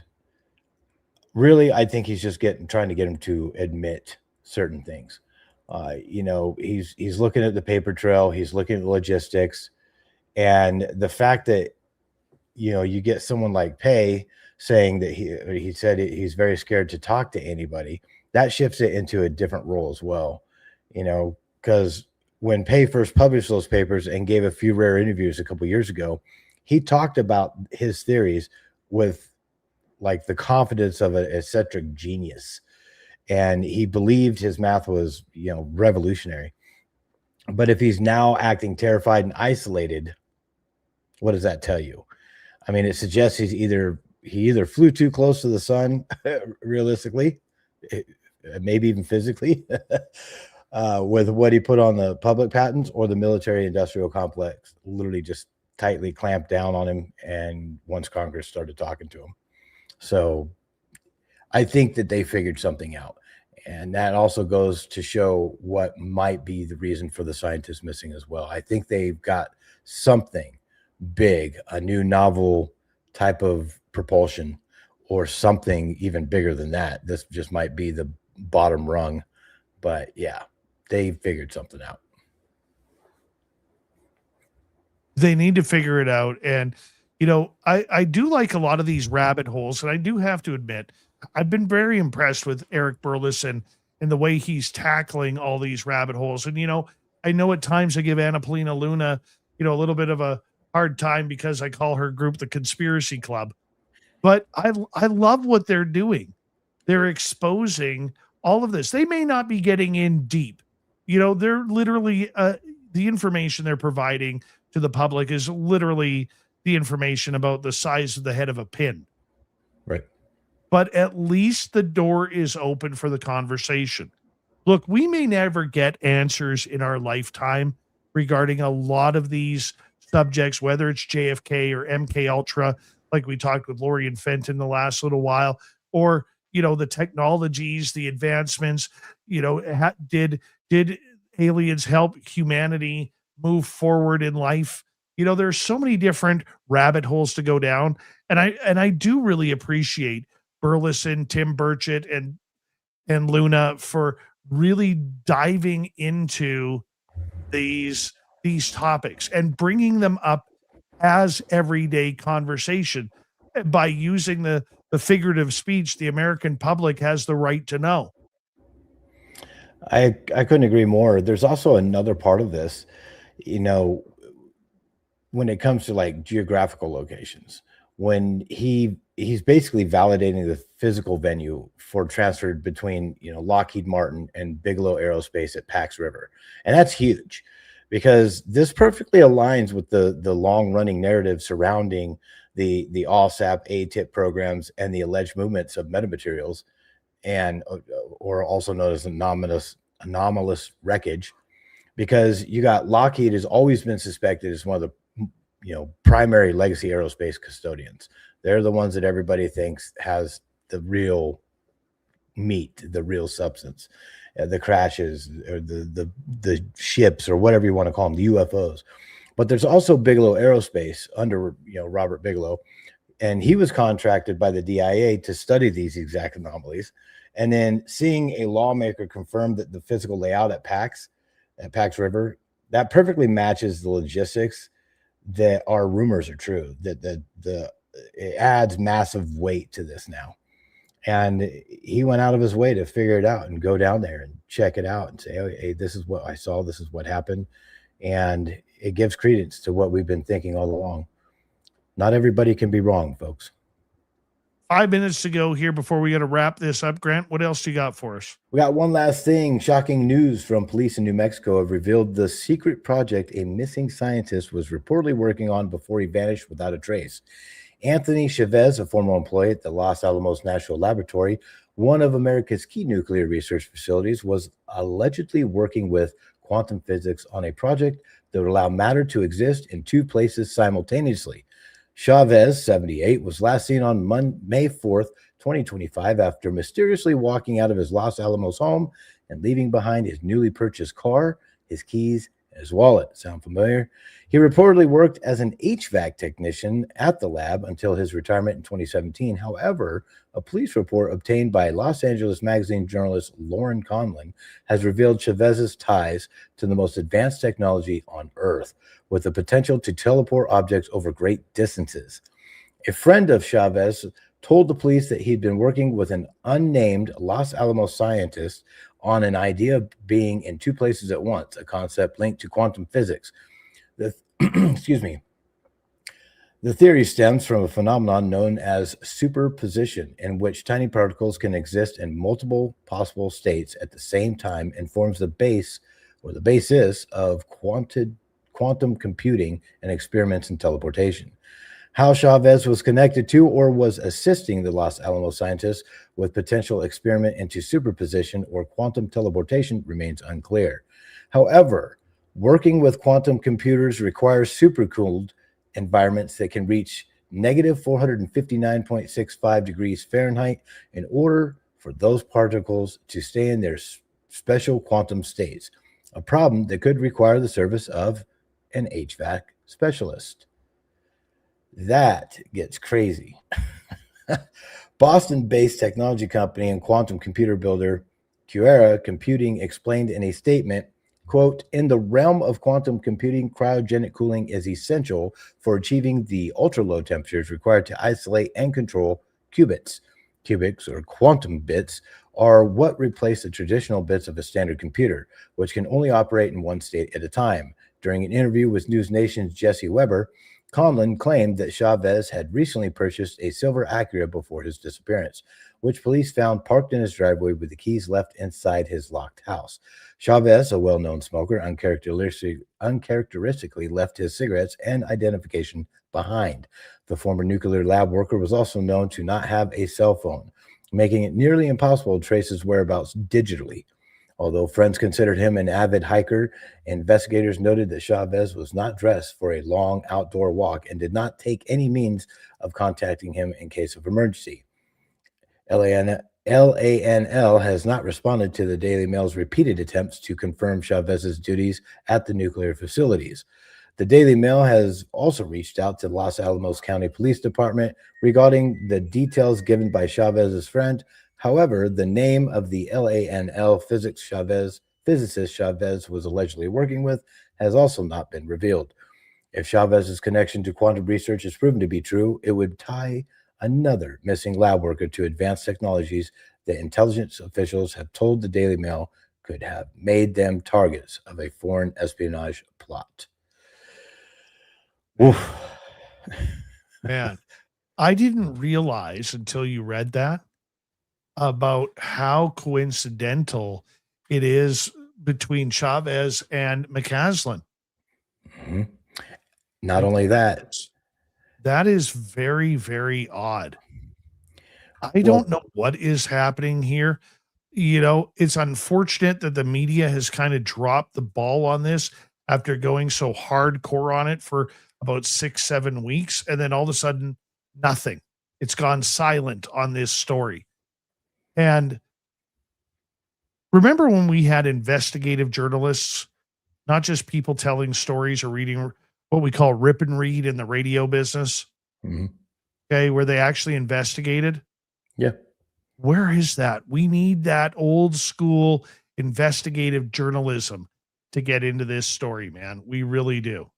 really, I think he's just trying to get him to admit certain things. He's looking at the paper trail, he's looking at the logistics, and the fact that you get someone like Pay saying that he said he's very scared to talk to anybody, that shifts it into a different role as well. Because when Pay first published those papers and gave a few rare interviews a couple years ago, he talked about his theories with like the confidence of an eccentric genius. And he believed his math was, revolutionary. But if he's now acting terrified and isolated, what does that tell you? I mean, it suggests he either flew too close to the sun, realistically, maybe even physically, with what he put on the public patents, or the military-industrial complex literally just tightly clamped down on him, and once Congress started talking to him. So I think that they figured something out. And that also goes to show what might be the reason for the scientists missing as well. I think they've got something big, a new novel type of propulsion, or something even bigger than that. This just might be the bottom rung, but yeah, they figured something out.
They need to figure it out. And, you know, I do like a lot of these rabbit holes. And I do have to admit, I've been very impressed with Eric Burleson and the way he's tackling all these rabbit holes. And, you know, I know at times I give Anna Polina Luna, you know, a little bit of a hard time because I call her group the Conspiracy Club. But I love what they're doing. They're exposing all of this. They may not be getting in deep. You know, they're literally the information they're providing to the public is literally the information about the size of the head of a pin.
Right.
But at least the door is open for the conversation. Look, we may never get answers in our lifetime regarding a lot of these subjects, whether it's JFK or MK Ultra, like we talked with Lorien Fenton the last little while, or, you know, the technologies, the advancements, you know, did aliens help humanity move forward in life? You know, there's so many different rabbit holes to go down. And I do really appreciate Burleson, Tim Burchett, and Luna for really diving into these topics and bringing them up as everyday conversation by using the figurative speech the American public has the right to know.
I couldn't agree more. There's also another part of this, you know, when it comes to like geographical locations, when he's basically validating the physical venue for transfer between, you know, Lockheed Martin and Bigelow Aerospace at Pax River. And that's huge because this perfectly aligns with the long running narrative surrounding the OSAP ATIP programs and the alleged movements of metamaterials, and or also known as anomalous wreckage, because you got Lockheed has always been suspected as one of the, you know, primary legacy aerospace custodians. They're the ones that everybody thinks has the real meat, the real substance, the crashes or the ships or whatever you want to call them, the UFOs. But there's also Bigelow Aerospace under, you know, Robert Bigelow, and he was contracted by the DIA to study these exact anomalies. And then seeing a lawmaker confirm that the physical layout at Pax River, that perfectly matches the logistics that our rumors are true, that it adds massive weight to this now. And he went out of his way to figure it out and go down there and check it out and say, oh, hey, this is what I saw, this is what happened. And it gives credence to what we've been thinking all along. Not everybody can be wrong, folks.
5 minutes to go here before we got to wrap this up. Grant, what else you got for us?
We got one last thing. Shocking news from police in New Mexico have revealed the secret project a missing scientist was reportedly working on before he vanished without a trace. Anthony Chavez, a former employee at the Los Alamos National Laboratory, one of America's key nuclear research facilities, was allegedly working with quantum physics on a project that would allow matter to exist in two places simultaneously. Chavez, 78, was last seen on May 4th, 2025, after mysteriously walking out of his Los Alamos home and leaving behind his newly purchased car, his keys, and his wallet. Sound familiar? He reportedly worked as an HVAC technician at the lab until his retirement in 2017. However, a police report obtained by Los Angeles Magazine journalist Lauren Conlon has revealed Chavez's ties to the most advanced technology on Earth, with the potential to teleport objects over great distances. A friend of Chavez told the police that he'd been working with an unnamed Los Alamos scientist on an idea of being in two places at once, a concept linked to quantum physics. Excuse me. The theory stems from a phenomenon known as superposition, in which tiny particles can exist in multiple possible states at the same time, and forms the base or the basis of quantum computing and experiments in teleportation. How Chavez was connected to or was assisting the Los Alamos scientists with potential experiment into superposition or quantum teleportation remains unclear. However, working with quantum computers requires supercooled environments that can reach negative 459.65 degrees Fahrenheit in order for those particles to stay in their special quantum states, a problem that could require the service of an HVAC specialist. That gets crazy. Boston-based technology company and quantum computer builder Qera Computing explained in a statement, quote, "In the realm of quantum computing, cryogenic cooling is essential for achieving the ultra-low temperatures required to isolate and control qubits. Qubits, or quantum bits, are what replace the traditional bits of a standard computer, which can only operate in one state at a time." During an interview with News Nation's Jesse Weber, Conlon claimed that Chavez had recently purchased a silver Acura before his disappearance, which police found parked in his driveway with the keys left inside his locked house. Chavez, a well-known smoker, uncharacteristically left his cigarettes and identification behind. The former nuclear lab worker was also known to not have a cell phone, making it nearly impossible to trace his whereabouts digitally. Although friends considered him an avid hiker, investigators noted that Chavez was not dressed for a long outdoor walk and did not take any means of contacting him in case of emergency. LANL has not responded to the Daily Mail's repeated attempts to confirm Chavez's duties at the nuclear facilities. The Daily Mail has also reached out to the Los Alamos County Police Department regarding the details given by Chavez's friend. However, the name of the LANL physicist Chavez was allegedly working with has also not been revealed. If Chavez's connection to quantum research is proven to be true, it would tie another missing lab worker to advanced technologies that intelligence officials have told the Daily Mail could have made them targets of a foreign espionage plot. Oof.
Man, I didn't realize until you read that about how coincidental it is between Chavez and McCaslin.
Mm-hmm. Not only that.
That is very, very odd. I don't know what is happening here. You know, it's unfortunate that the media has kind of dropped the ball on this after going so hardcore on it for about 6-7 weeks. And then all of a sudden, nothing. It's gone silent on this story. And remember when we had investigative journalists, not just people telling stories or reading what we call rip and read in the radio business?
Mm-hmm.
Okay, where they actually investigated?
Yeah.
Where is that? We need that old school investigative journalism to get into this story, man. We really do.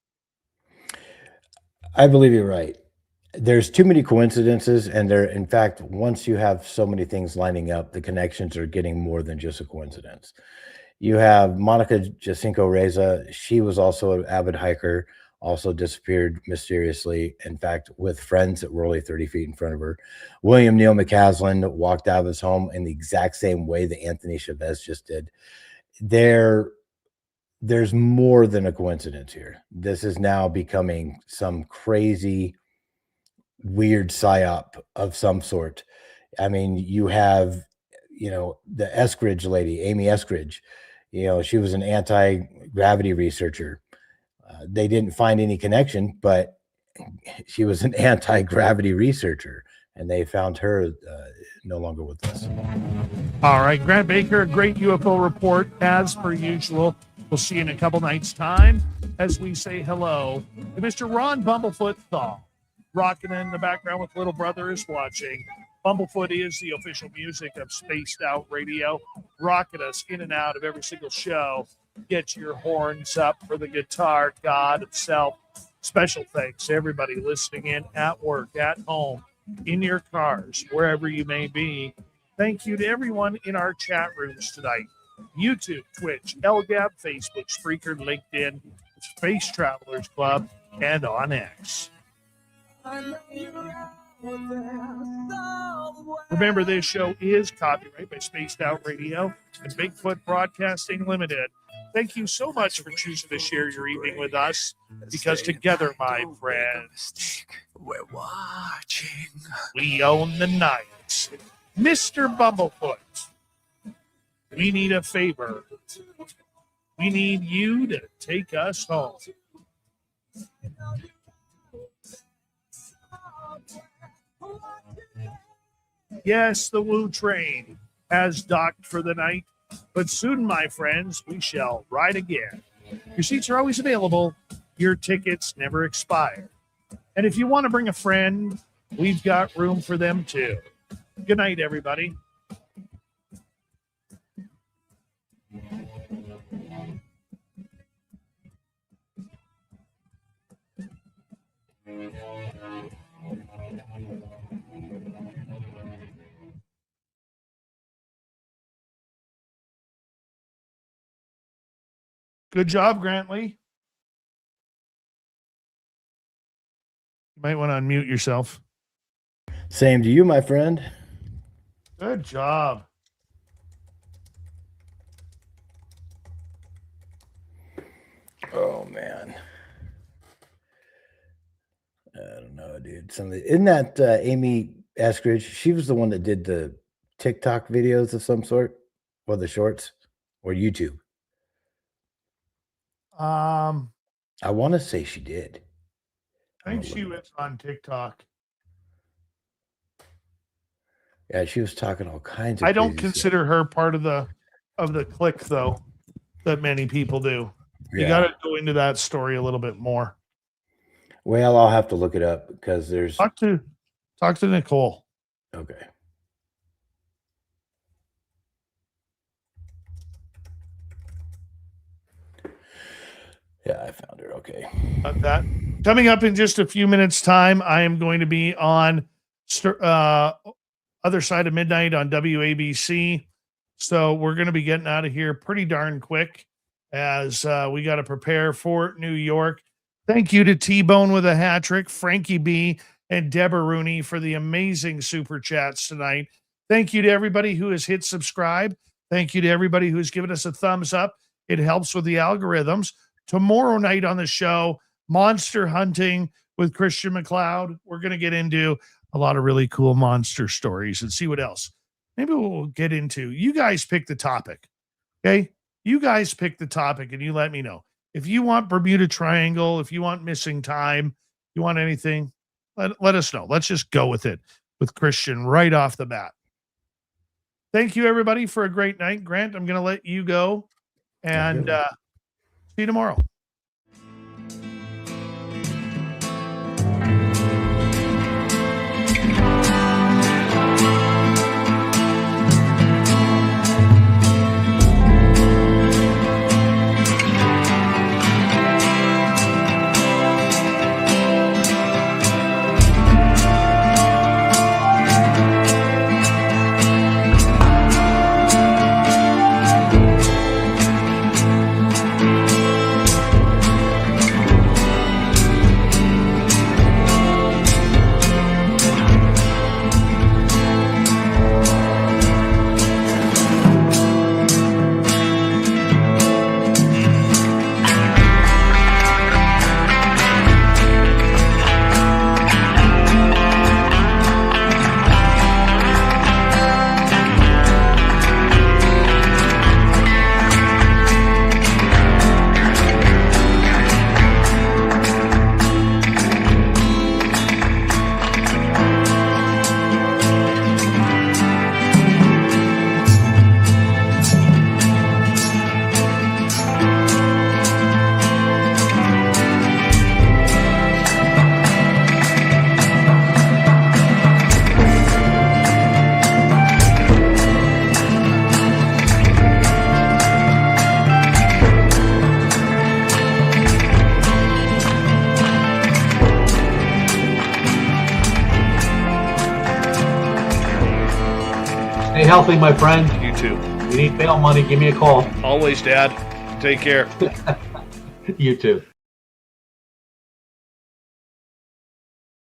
I believe you're right. There's too many coincidences, and in fact, once you have so many things lining up, the connections are getting more than just a coincidence. You have Monica Jacinto Reza. She was also an avid hiker, also disappeared mysteriously, in fact, with friends that were only 30 feet in front of her. William Neal McCaslin walked out of his home in the exact same way that Anthony Chavez just did. There's more than a coincidence here. This is now becoming some crazy, weird psyop of some sort. I mean, you have, the Eskridge lady, Amy Eskridge. She was an anti-gravity researcher. They didn't find any connection, but she was an anti-gravity researcher, and they found her no longer with us.
All right, Grant Baker, a great UFO report as per usual. We'll see you in a couple nights' time as we say hello to Mr. Ron Bumblefoot Thaw, rocking in the background with Little Brother is Watching. Bumblefoot is the official music of Spaced Out Radio, rocking us in and out of every single show. Get your horns up for the guitar god himself. Special thanks to everybody listening in at work, at home, in your cars, wherever you may be. Thank you to everyone in our chat rooms tonight. YouTube, Twitch, LGAB, Facebook, Spreaker, LinkedIn, Space Travelers Club, and on X. Remember, this show is copyright by Spaced Out Radio and Bigfoot Broadcasting Limited. Thank you so much for choosing to share your evening with us, because together, my friends,
we're watching.
We own the night. Mr. Bumblefoot, we need a favor. We need you to take us home. Yes, the Woo train has docked for the night, but soon, my friends, we shall ride again. Your seats are always available. Your tickets never expire. And if you want to bring a friend, we've got room for them too. Good night, everybody. Good job, Grantley. You might want to unmute yourself.
Same to you, my friend.
Good job.
Oh man, I don't know, dude. Isn't that Amy Eskridge? She was the one that did the TikTok videos of some sort, or the shorts, or YouTube. I want to say she did.
I think she was on TikTok.
Yeah, she was talking all kinds of.
I don't consider her part of the clique, though, that many people do.
Yeah.
You got to go into that story a little bit more.
Well, I'll have to look it up because there's
talk to Nicole.
Okay. Yeah, I found her. Okay.
That coming up in just a few minutes' time, I am going to be on Other Side of Midnight on WABC. So we're going to be getting out of here pretty darn quick as we got to prepare for New York. Thank you to T-Bone with a hat trick, Frankie B, and Deborah Rooney for the amazing super chats tonight. Thank you to everybody who has hit subscribe. Thank you to everybody who's given us a thumbs up. It helps with the algorithms. Tomorrow night on the show, monster hunting with Christian McLeod. We're going to get into a lot of really cool monster stories and see what else. Maybe we'll get into. You guys pick the topic, okay? You guys pick the topic and you let me know. If you want Bermuda Triangle, if you want missing time, you want anything, let us know. Let's just go with it with Christian right off the bat. Thank you, everybody, for a great night. Grant, I'm going to let you go and see you tomorrow.
Stay healthy, my friend.
You too.
If you need bail money, give me a call.
Always, Dad. Take care.
You too.